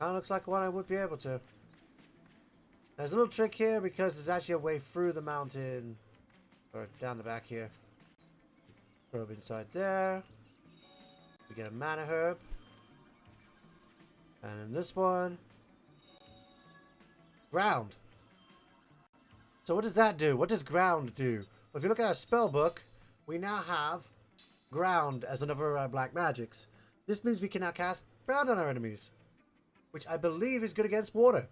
Kind of looks like one I would be able to. There's a little trick here because there's actually a way through the mountain. Or down the back here. Probe inside there. We get a mana herb. And in this one. Ground. So what does that do? What does ground do? Well, if you look at our spell book, we now have ground as another black magics. This means we can now cast ground on our enemies. Which I believe is good against water.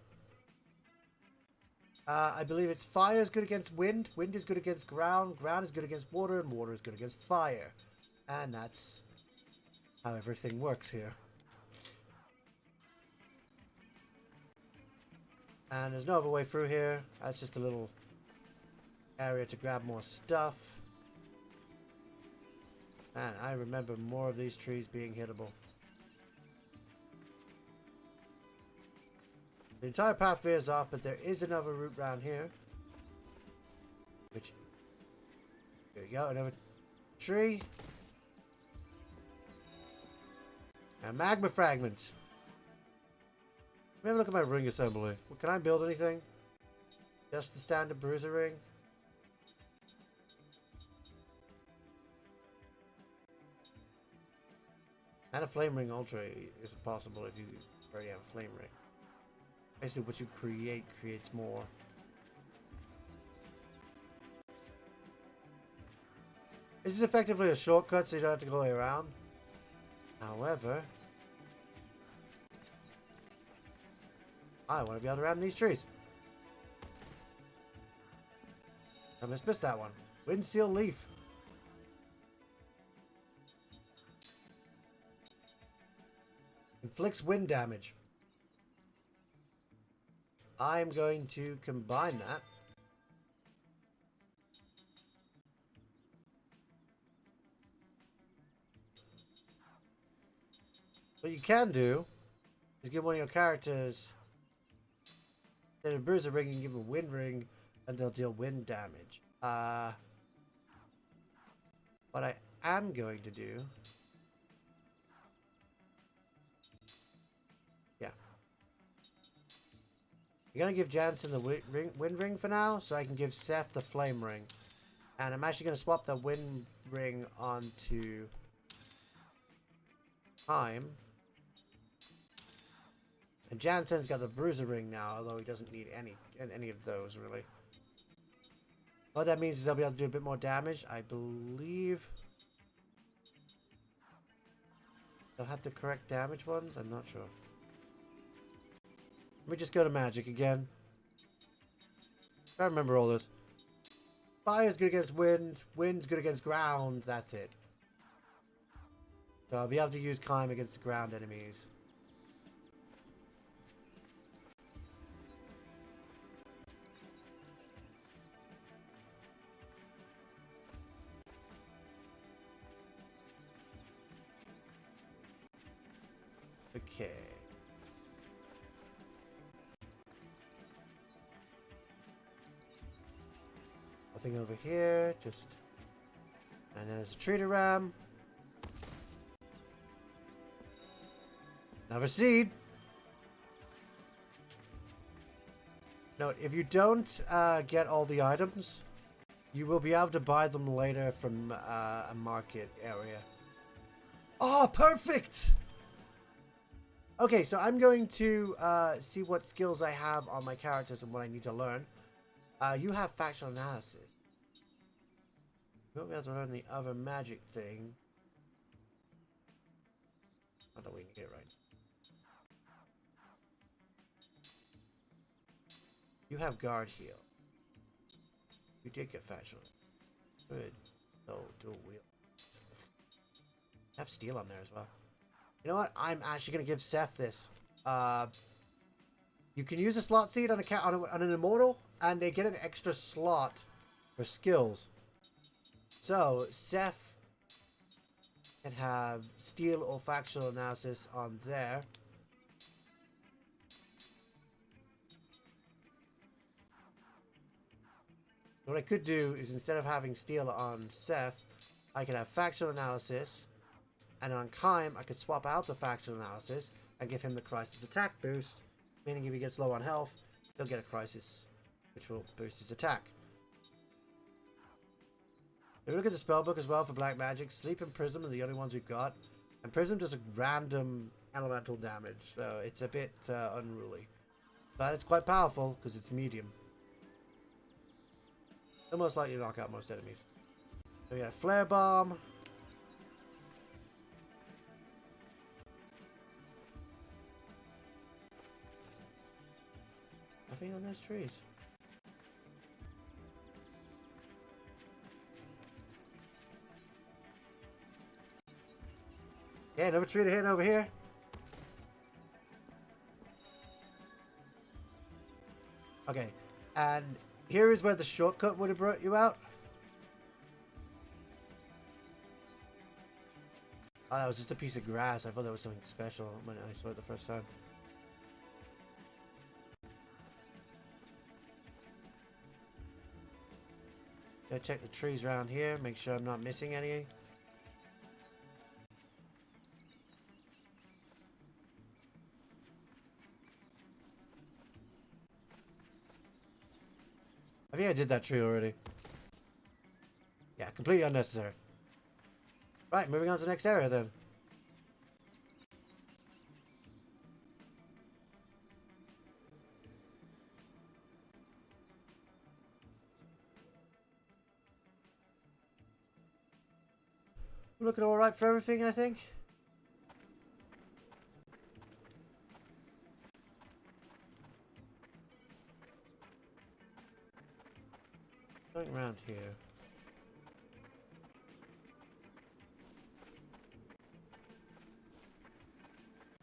I believe it's fire is good against wind. Wind is good against ground. Ground is good against water. And water is good against fire. And that's how everything works here. And there's no other way through here. That's just a little area to grab more stuff. And I remember more of these trees being hittable. The entire path veers off, but there is another route round here. Which, there you go, another tree. And a magma fragment. Let me have a look at my ring assembly. Well, can I build anything? Just the standard bruiser ring? And a flame ring ultra is possible if you already have a flame ring. Basically, what you create creates more. This is effectively a shortcut, so you don't have to go all the way around. However, I want to be able to ram these trees. I must miss that one. Windseal leaf. Inflicts wind damage. I'm going to combine that. What you can do is give one of your characters a bruiser ring and give them a wind ring, and they'll deal wind damage. What I am going to do, yeah, I'm gonna give Jansen the wind ring for now, so I can give Seth the flame ring, and I'm actually gonna swap the wind ring onto Kaim. And Jansen's got the bruiser ring now, although he doesn't need any of those really. What that means is they'll be able to do a bit more damage. I believe they'll have the correct damage ones. I'm not sure. Let me just go to magic again. I remember all this. Fire's good against wind. Wind's good against ground. That's it. So I'll be able to use Kaim against the ground enemies. Okay. Nothing over here, just... And there's a tree to ram. Another seed. Note, if you don't get all the items, you will be able to buy them later from a market area. Oh, perfect! Okay, so I'm going to see what skills I have on my characters and what I need to learn. You have factional analysis. You won't be able to learn the other magic thing. I don't know we can get it right. You have guard heal. You did get factional. Good. So, dual wheel. Have steel on there as well. You know what? I'm actually going to give Seth this. You can use a slot seed on an immortal, and they get an extra slot for skills. So, Seth can have steel or factional analysis on there. What I could do is, instead of having steel on Seth, I could have factional analysis. And on Kaim, I could swap out the factional analysis and give him the crisis attack boost, meaning if he gets low on health, he'll get a crisis, which will boost his attack. If you look at the spellbook as well for black magic, Sleep and Prism are the only ones we've got. And Prism does a random elemental damage, so it's a bit unruly. But it's quite powerful because it's medium. It'll most likely knock out most enemies. So we got Flare Bomb. Nothing on those trees. Yeah, another tree to hit over here. Okay, and here is where the shortcut would have brought you out. Oh, that was just a piece of grass. I thought that was something special when I saw it the first time. Gotta check the trees around here, make sure I'm not missing any. I think I did that tree already. Yeah, completely unnecessary. Right, moving on to the next area then. We're looking all right for everything, I think. Going around here.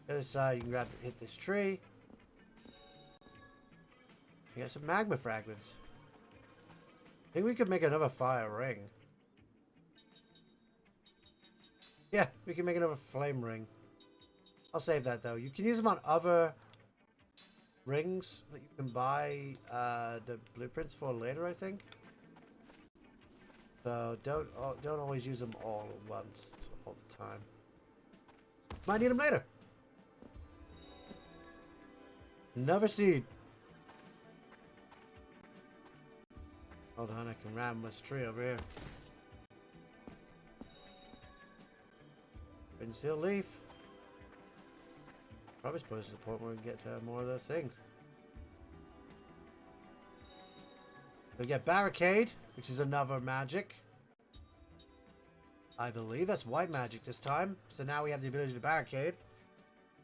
The other side, you can grab hit this tree. You got some magma fragments. I think we could make another fire ring. Yeah, we can make another flame ring. I'll save that though. You can use them on other rings that you can buy the blueprints for later, I think. So don't always use them all at once, all the time. Might need them later. Another seed. Hold on, I can ram this tree over here. Conceal leaf. Probably supposed to the point where we can get more of those things. We get barricade, which is another magic. I believe that's white magic this time. So now we have the ability to barricade.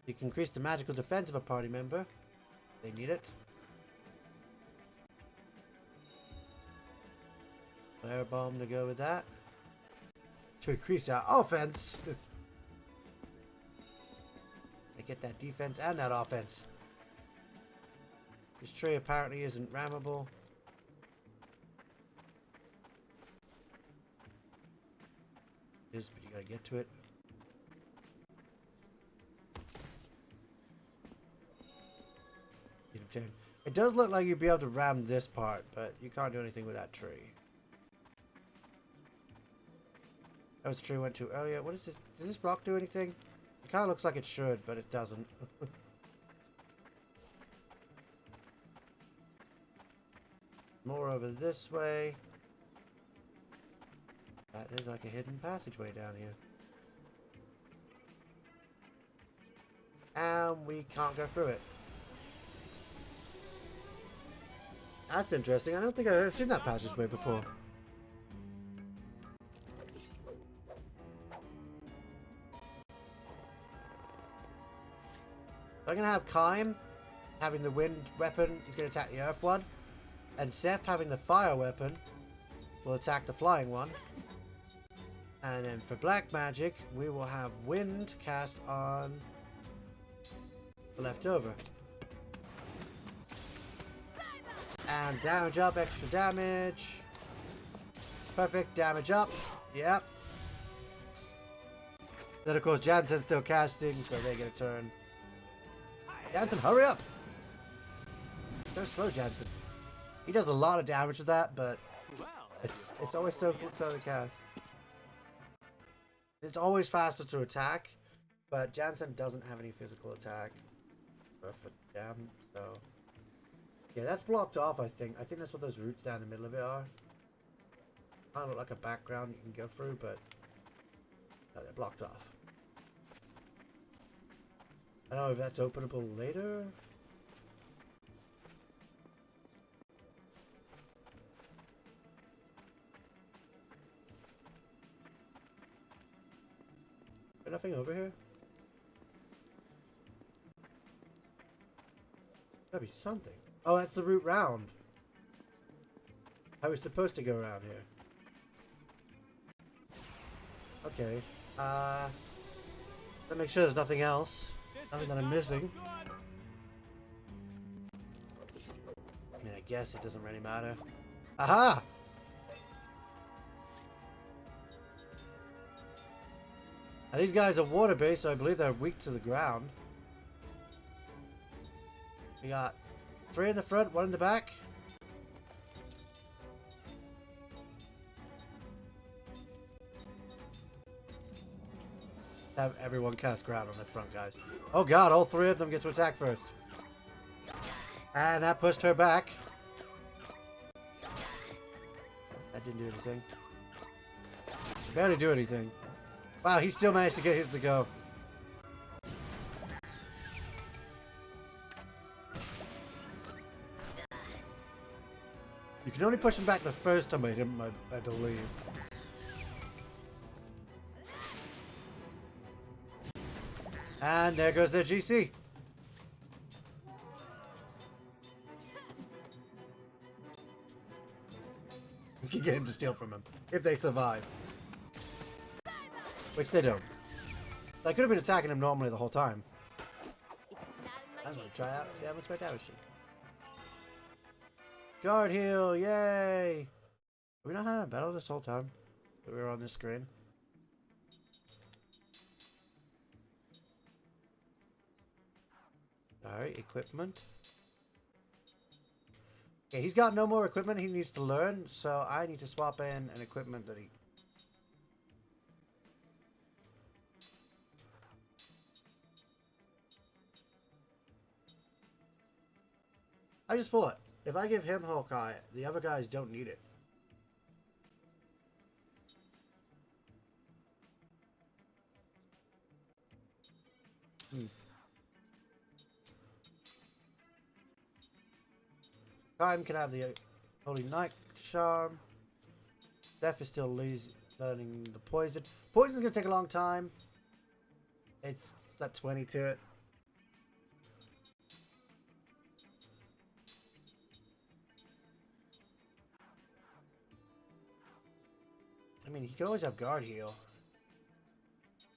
You can increase the magical defense of a party member. They need it. Flare bomb to go with that. To increase our offense. I get that defense and that offense. This tree apparently isn't rammable. It is, but you gotta get to it. It does look like you'd be able to ram this part, but you can't do anything with that tree. That was the tree we went to earlier. What is this? Does this rock do anything? It kind of looks like it should, but it doesn't. More over this way. That is like a hidden passageway down here. And we can't go through it. That's interesting. I don't think I've ever seen that passageway before. I'm going to have Kaim having the wind weapon. He's going to attack the earth one. And Seth having the fire weapon will attack the flying one. And then for black magic, we will have wind cast on the leftover. And damage up, extra damage. Perfect, damage up. Yep. Then of course Jansen's still casting, so they get a turn. Jansen, hurry up! So slow, Jansen. He does a lot of damage with that, but it's always so slow to cast. It's always faster to attack, but Jansen doesn't have any physical attack. For damn, so yeah, that's blocked off. I think that's what those roots down the middle of it are. Kind of look like a background you can go through, but no, they're blocked off. I don't know if that's openable later. Is there nothing over here? Gotta be something. Oh, that's the route round. I was supposed to go around here. Okay. Let me make sure there's nothing else. Nothing that I'm missing. I mean, I guess it doesn't really matter. Aha! Now, these guys are water-based, so I believe they're weak to the ground. We got 3 in the front, 1 in the back. Have everyone cast ground on the front, guys. Oh god, all 3 of them get to attack first. And that pushed her back. That didn't do anything. Barely do anything. Wow, he still managed to get his to go. You can only push him back the first time I hit him, I believe. And there goes their GC. We can get him to steal from him if they survive. Which they don't. I could have been attacking him normally the whole time. I'm gonna try out, see how much my damage did. Guard heal, yay! We not had a battle this whole time that we were on this screen. Alright, equipment. Okay, he's got no more equipment he needs to learn, so I need to swap in an equipment that he... I just thought, if I give him Hawkeye, the other guys don't need it. Kaim can have the Holy Knight charm. Steph is still learning the poison. Poison's gonna take a long time. It's got 20 to it. I mean, he can always have guard heal.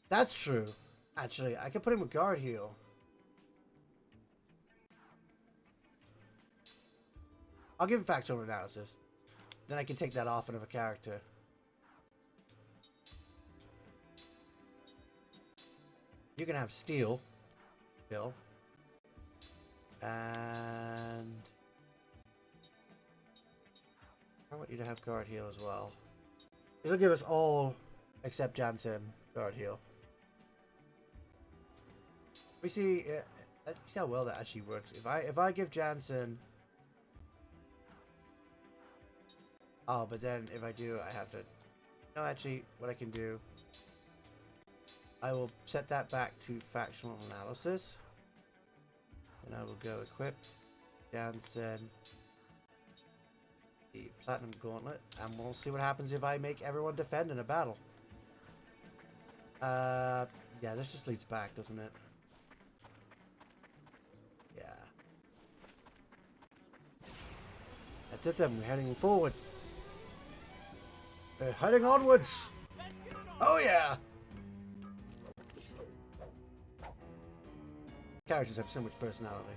That's true. Actually, I could put him with guard heal. I'll give him factual analysis. Then I can take that off of a character. You can have steel. Bill. And I want you to have guard heal as well. This will give us all, except Jansen, guard heal. We see, let's see how well that actually works. If I give Jansen, oh, but then if I do, I have to. No, actually, what I can do, I will set that back to factional analysis, and I will go equip Jansen. The Platinum Gauntlet, and we'll see what happens if I make everyone defend in a battle. Yeah, this just leads back, doesn't it? Yeah. That's it then, we're heading forward. We're heading onwards! Oh yeah! Characters have so much personality.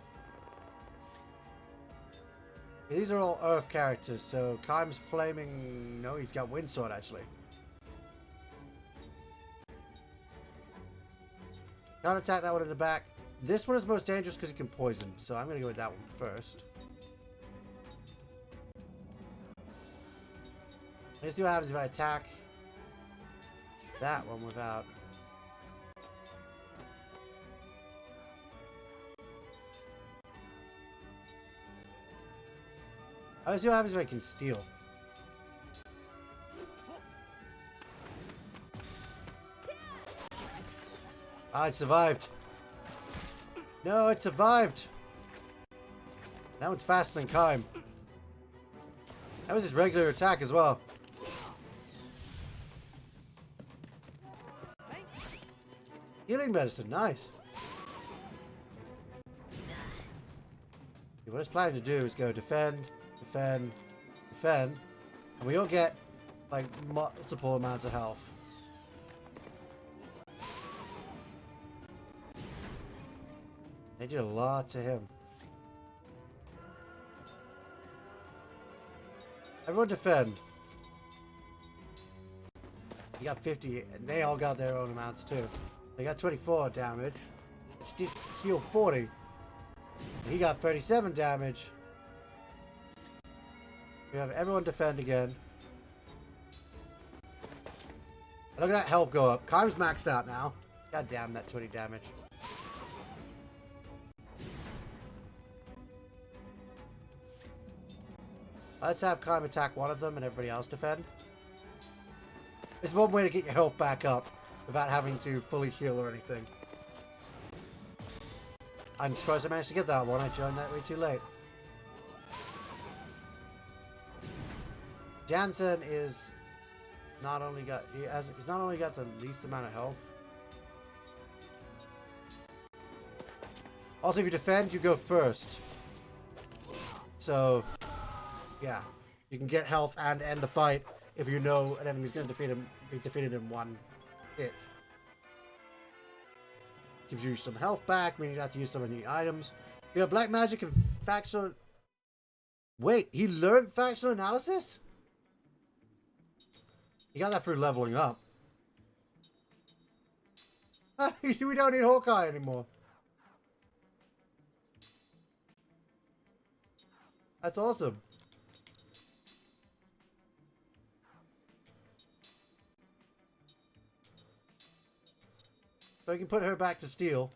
These are all Earth characters, so Kaim's flaming... No, he's got Wind Sword, actually. Can't attack that one in the back. This one is most dangerous because he can poison, so I'm going to go with that one first. Let's see what happens if I attack that one without... Let's see what happens if I can steal. Ah, it survived. No, it survived. That one's faster than Kaim. That was his regular attack as well. Healing medicine, nice. What it's planning to do is go defend, defend, defend, and we all get like multiple amounts of health. They did a lot to him. Everyone defend. You got 50, and they all got their own amounts too. They got 24 damage. Which did heal 40. And he got 37 damage. We have everyone defend again. Look at that health go up. Kaim's maxed out now. God damn that 20 damage. Let's have Kaim attack one of them and everybody else defend. It's one way to get your health back up without having to fully heal or anything. I'm surprised I managed to get that one. I joined that way too late. Jansen is not only got he's not only got the least amount of health, Also, if you defend, you go first. So, yeah. You can get health and end the fight if you know an enemy's going to be defeated in one hit. Gives you some health back, meaning you have to use some of the items. You got black magic and factional... Wait, he learned factional analysis? He got that through leveling up. We don't need Hawkeye anymore. That's awesome. So we can put her back to steel.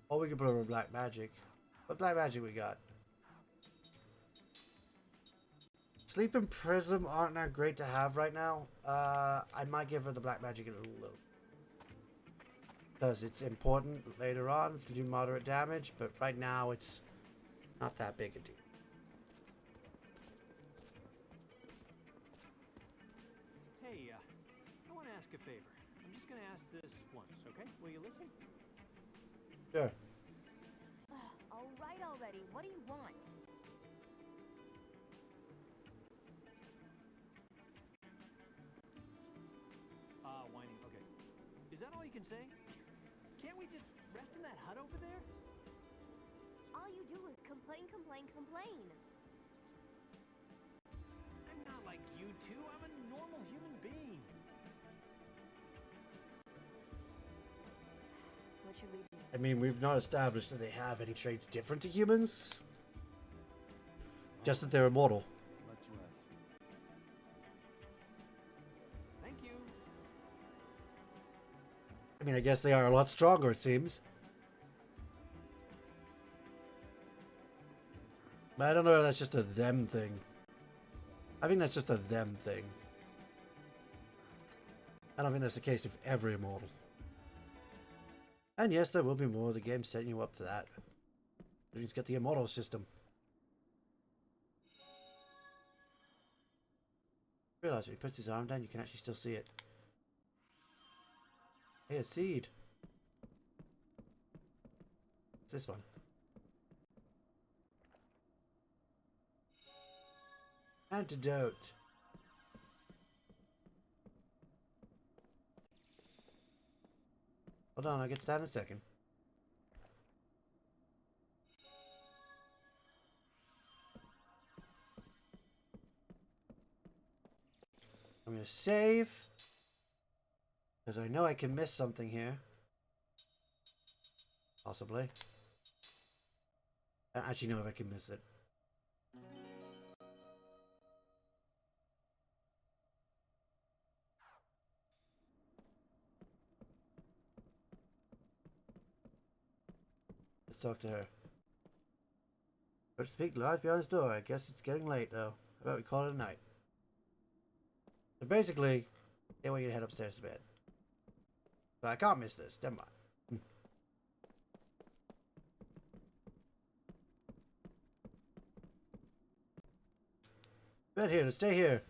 Or we can put her in black magic. What black magic we got? Sleep and Prism aren't that great to have right now. I might give her the black magic in a little. Because it's important later on to do moderate damage, but right now it's not that big a deal. Hey, I want to ask a favor. I'm just going to ask this once, okay? Will you listen? Sure. All right already. What do you want? Whining. Okay. Is that all you can say? Can't we just rest in that hut over there? All you do is complain, complain, complain. I'm not like you two. I'm a normal human being. What should we do? I mean, we've not established that they have any traits different to humans. Just that they're immortal. Let's rest. Thank you. I mean, I guess they are a lot stronger, it seems. But I don't know if that's just a them thing. I think that's just a them thing. I don't think that's the case with every immortal. And yes, there will be more of the game setting you up for that. You just get the immortal system. Realize when he puts his arm down, you can actually still see it. Hey, a seed. What's this one? Antidote. Hold on, I'll get to that in a second. I'm going to save. Because I know I can miss something here. Possibly. I don't actually know if I can miss it. Let's talk to her. Let's speak lies behind the door. I guess it's getting late though. How about we call it a night? So basically, they want you to head upstairs to bed. But I can't miss this. Never mind. Bed here. Let's stay here.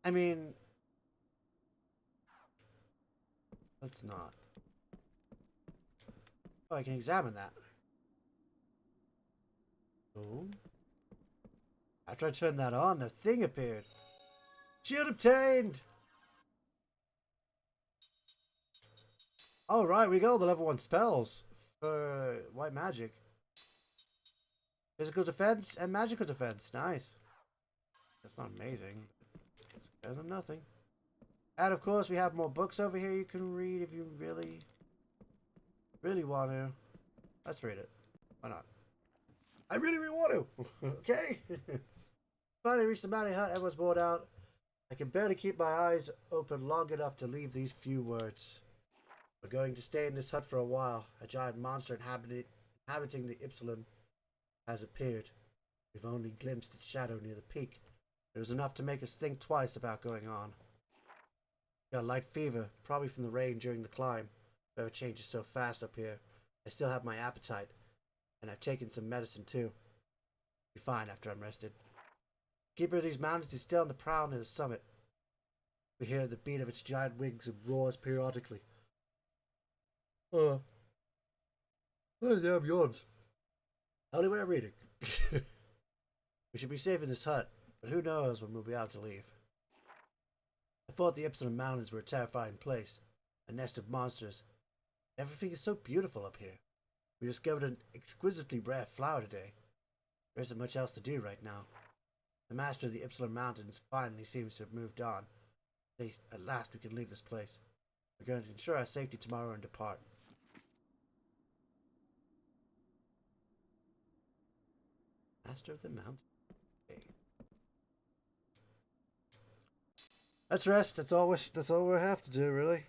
I mean, let's not. Oh, I can examine that. Oh. After I turned that on, the thing appeared. Shield obtained! Alright, we got all the level 1 spells for white magic. Physical defense and magical defense. Nice. That's not amazing. It's better than nothing. And of course, we have more books over here you can read if you really want to. Let's read it. Why not? I really want to. Okay. Finally reached the mountain hut. Everyone's bored out. I can barely keep my eyes open long enough to leave these few words. We're going to stay in this hut for a while. A giant monster inhabiting the Ypsilon has appeared. We've only glimpsed its shadow near the peak. It was enough to make us think twice about going on. Got a light fever, probably from the rain during the climb. Weather changes so fast up here. I still have my appetite, and I've taken some medicine too. Be fine after I'm rested. Keeper of these mountains is still on the prowl near the summit. We hear the beat of its giant wings and roars periodically. Oh, damn yawns. Only when I'm reading. We should be safe in this hut, but who knows when we'll be able to leave. I thought the Epsilon Mountains were a terrifying place, a nest of monsters. Everything is so beautiful up here. We discovered an exquisitely rare flower today. There isn't much else to do right now. The master of the Epsilon Mountains finally seems to have moved on. At last we can leave this place. We're going to ensure our safety tomorrow and depart. Master of the Mountain. Okay. Let's rest. That's all we have to do, really.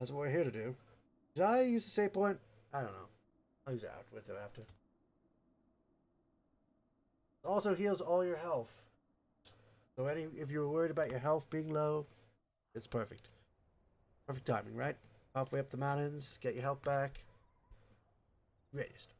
That's what we're here to do. Did I use the save point? I don't know. I'll use it after. Also heals all your health. So if you were worried about your health being low, it's perfect. Perfect timing, right? Halfway up the mountains, get your health back. Raised.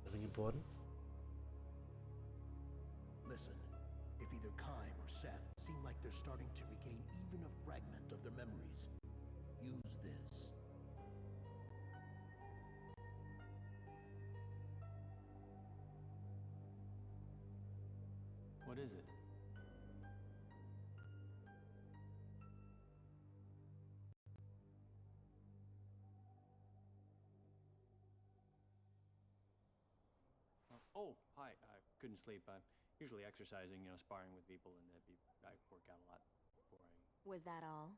Nothing important? Listen, if either Kaim or Seth seem like they're starting to regain even a fragment of their memories, use this. What is it? Oh, hi. I couldn't sleep. I'm usually exercising, sparring with people, and I work out a lot before I... Was that all?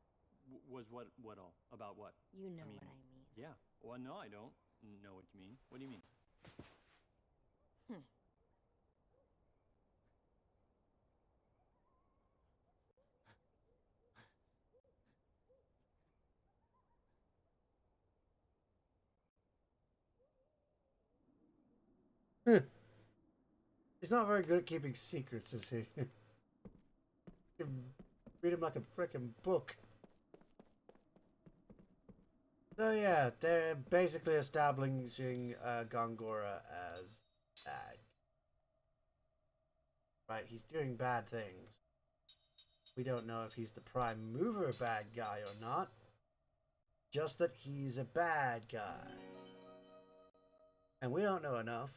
Was what all? About what? You know I mean, what I mean. Yeah. Well, no, I don't know what you mean. What do you mean? He's not very good at keeping secrets, is he? Read him like a frickin' book. So yeah, they're basically establishing Gongora as bad. Right, he's doing bad things. We don't know if he's the prime mover bad guy or not. Just that he's a bad guy. And we don't know enough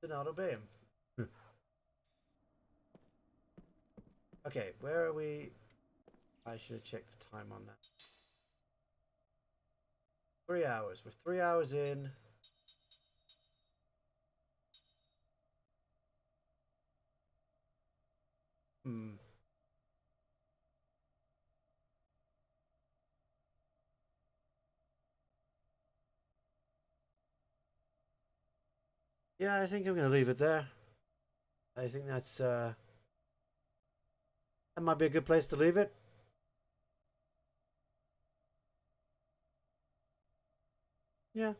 to not obey him. Okay, where are we? I should have checked the time on that. 3 hours. We're 3 hours in. Yeah, I think I'm going to leave it there. I think that's, that might be a good place to leave it. Yeah.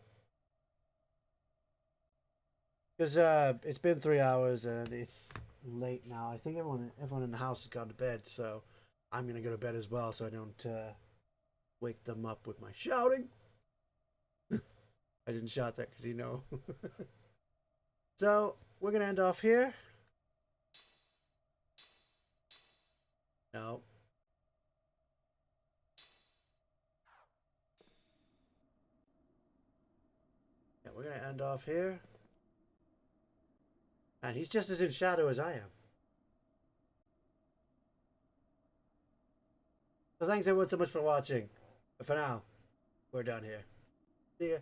Because, it's been 3 hours and it's late now. I think everyone in the house has gone to bed, so I'm going to go to bed as well so I don't, wake them up with my shouting. I didn't shout that because you know. So, we're going to end off here. No. Yeah, we're going to end off here. And he's just as in shadow as I am. So thanks everyone so much for watching. But for now, we're done here. See ya.